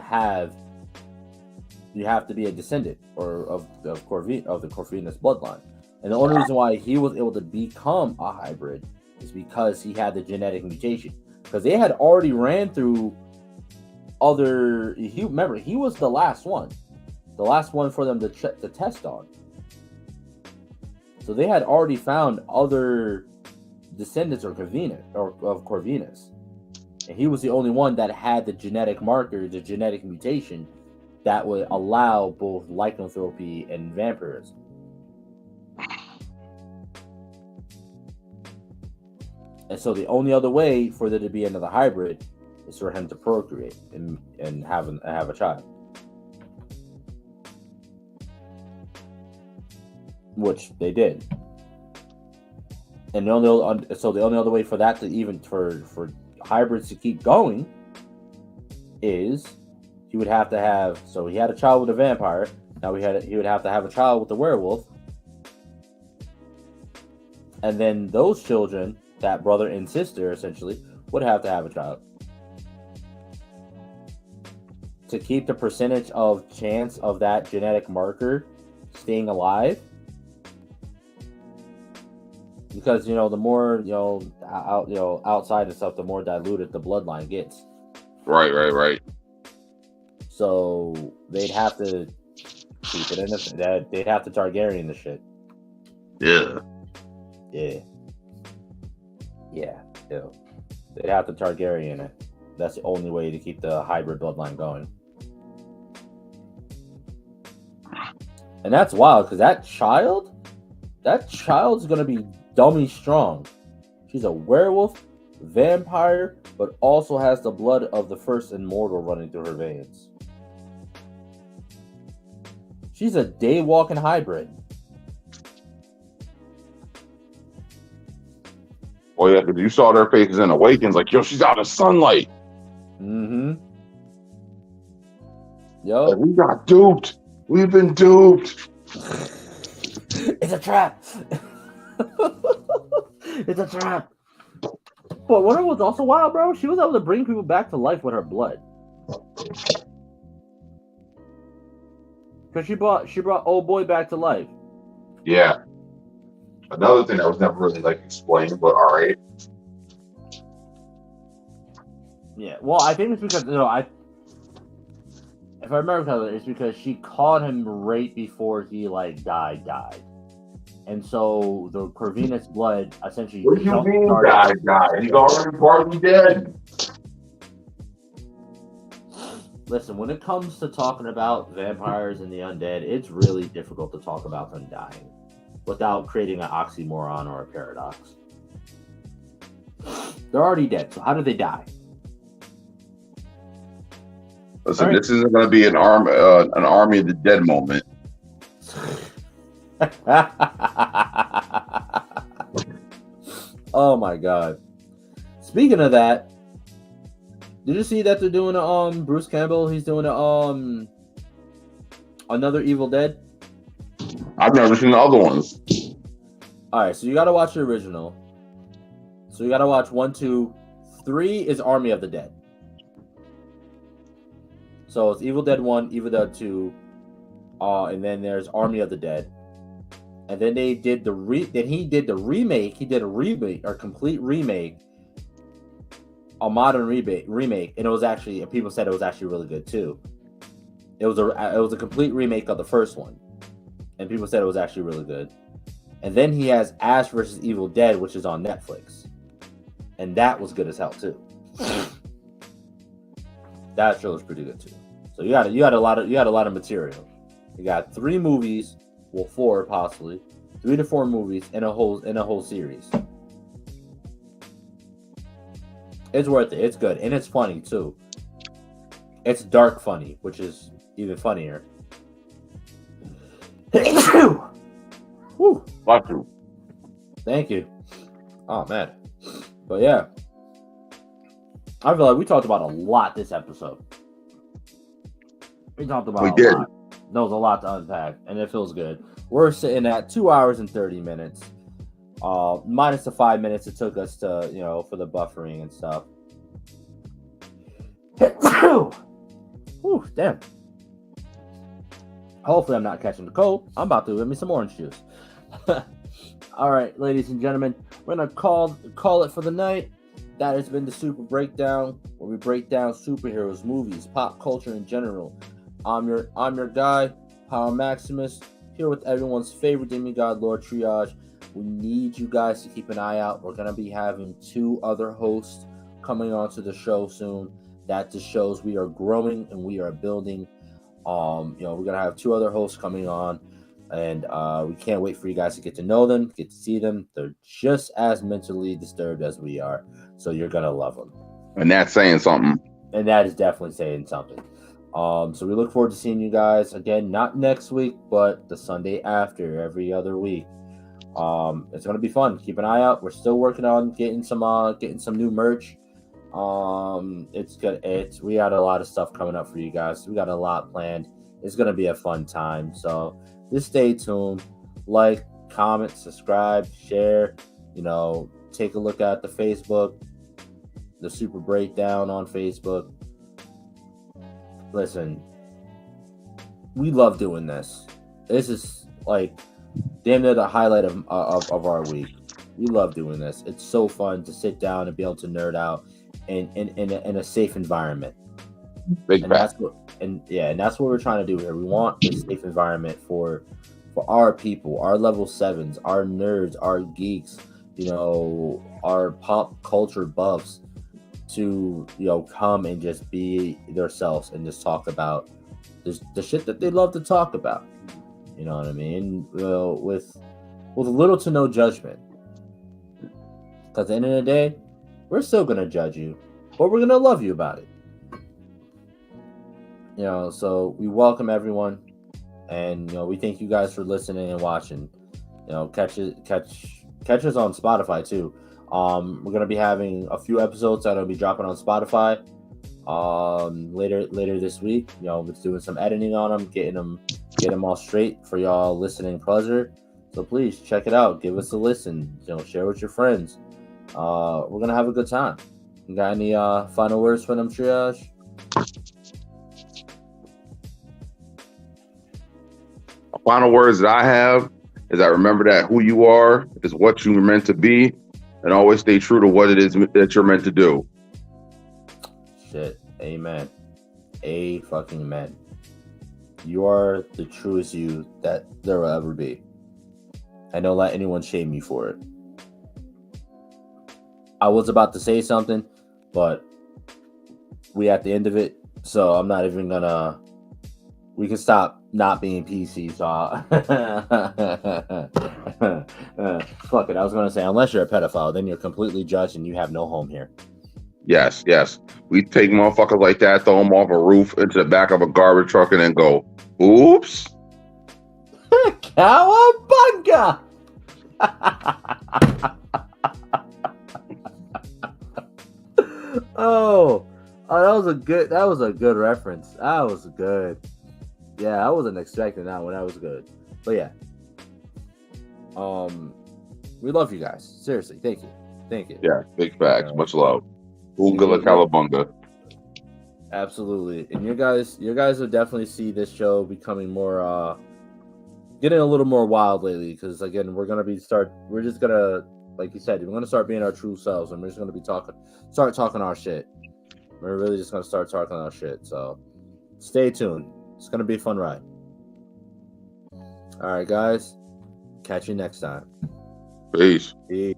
be a descendant of the Corvinus bloodline. And the only reason why he was able to become a hybrid is because he had the genetic mutation. Because they had already ran through other. He was the last one for them to test on. So they had already found other descendants of Corvinus, and he was the only one that had the genetic marker, the genetic mutation that would allow both lycanthropy and vampirism. And so the only other way for there to be another hybrid is for him to procreate and have a child, which they did. And the only other way for that to even for hybrids to keep going is he would have to have. So he had a child with a vampire. Now he would have to have a child with the werewolf, and then those children, that brother and sister, essentially would have to have a child to keep the percentage of chance of that genetic marker staying alive. Because the more outside and stuff, the more diluted the bloodline gets. Right. So they'd have to keep it innocent. They'd have to Targaryen the shit. Yeah. They'd have to Targaryen it. That's the only way to keep the hybrid bloodline going. And that's wild, because that child's gonna be dummy strong. She's a werewolf, vampire, but also has the blood of the first immortal running through her veins. She's a day-walking hybrid. Oh yeah, because you saw their faces in Awakens, like, yo, she's out of sunlight. Mm-hmm. Yo, like, we got duped. We've been duped. It's a trap. It's a trap. But what was also wild, bro? She was able to bring people back to life with her blood. Because she brought old boy back to life. Yeah. Another thing that was never really explained, but all right. Yeah. Well, I think it's because if I remember correctly, it's because she caught him right before he died. And so the Corvinus blood essentially. What do you mean died? He's already partly dead. Listen, when it comes to talking about vampires and the undead, it's really difficult to talk about them dying without creating an oxymoron or a paradox. They're already dead, so how did they die? Listen, right. This isn't going to be an army of the dead moment. Oh my god! Speaking of that, did you see that they're doing Bruce Campbell? He's doing another Evil Dead. I've never seen the other ones. All right, so you got to watch the original. So you got to watch 1, 2, 3 is Army of the Dead. So it's Evil Dead 1, Evil Dead 2, and then there's Army of the Dead. And then they did he did the remake. He did a remake, or complete remake, a modern remake, and it was actually, people said it was actually really good too. It was a complete remake of the first one, and people said it was actually really good. And then he has Ash vs. Evil Dead, which is on Netflix, and that was good as hell too. That show was pretty good too. So you got a lot of material. You got 3 movies, well 4 possibly, 3 to 4 movies in a whole series. It's worth it. It's good, and it's funny too. It's dark funny, which is even funnier. Woo. Fuck you. Thank you. Oh man. But yeah. I feel like we talked about a lot this episode. We talked about a lot. There was a lot to unpack, and it feels good. We're sitting at 2 hours and 30 minutes. Minus the 5 minutes it took us to, for the buffering and stuff. Whew, damn. Hopefully I'm not catching the cold. I'm about to give me some orange juice. All right, ladies and gentlemen, we're gonna call it for the night. That has been the Super Breakdown, where we break down superheroes, movies, pop culture in general. I'm your guy, Power Maximus, here with everyone's favorite demigod, Lord Triage. We need you guys to keep an eye out. We're gonna be having 2 other hosts coming onto the show soon. That just shows we are growing and we are building. We're gonna have 2 other hosts coming on, and we can't wait for you guys to get to know them, get to see them. They're just as mentally disturbed as we are, so you're gonna love them. And that's saying something. And that is definitely saying something. So we look forward to seeing you guys again, not next week, but the Sunday after, every other week. It's gonna be fun. Keep an eye out. We're still working on getting some new merch. It's good. We got a lot of stuff coming up for you guys. We got a lot planned. It's gonna be a fun time. So just stay tuned. Like, comment, subscribe, share. Take a look at the Facebook, the Super Breakdown on Facebook. Listen, we love doing this. This is like damn near the highlight of our week. We love doing this. It's so fun to sit down and be able to nerd out in a safe environment. That's what we're trying to do here. We want a safe environment for our people, our level 7s, our nerds, our geeks, our pop culture buffs to come and just be themselves and just talk about the shit that they love to talk about. You know what I mean? With little to no judgment. Because at the end of the day, we're still gonna judge you, but we're gonna love you about it. So we welcome everyone, and we thank you guys for listening and watching. Catch us on Spotify too. We're gonna be having a few episodes that'll be dropping on Spotify later this week. We're doing some editing on them, getting them all straight for y'all listening pleasure. So please check it out. Give us a listen. Share with your friends. We're gonna have a good time. You got any final words for them, Triage? Final words that I have is that remember that who you are is what you were meant to be, and always stay true to what it is that you're meant to do. Shit. Amen. Fucking amen. You are the truest you that there will ever be. And don't let anyone shame you for it. I was about to say something, but we at the end of it, so I'm not even gonna. We can stop not being PC. So fuck it. I was gonna say, unless you're a pedophile, then you're completely judged and you have no home here. Yes. We take motherfuckers like that, throw them off a roof into the back of a garbage truck, and then go, oops. Cowabunga! Oh, that was a good reference. That was good. Yeah, I wasn't expecting that one. That was good. But yeah. We love you guys. Seriously, thank you. Yeah, big facts. Much love. Oongala Calabunga. Absolutely. And you guys will definitely see this show becoming more getting a little more wild lately, because again, we're just gonna, like you said, we're gonna start being our true selves, and we're just gonna start talking our shit. We're really just gonna start talking our shit. So stay tuned. It's gonna be a fun ride. All right, guys. Catch you next time. Peace. Peace.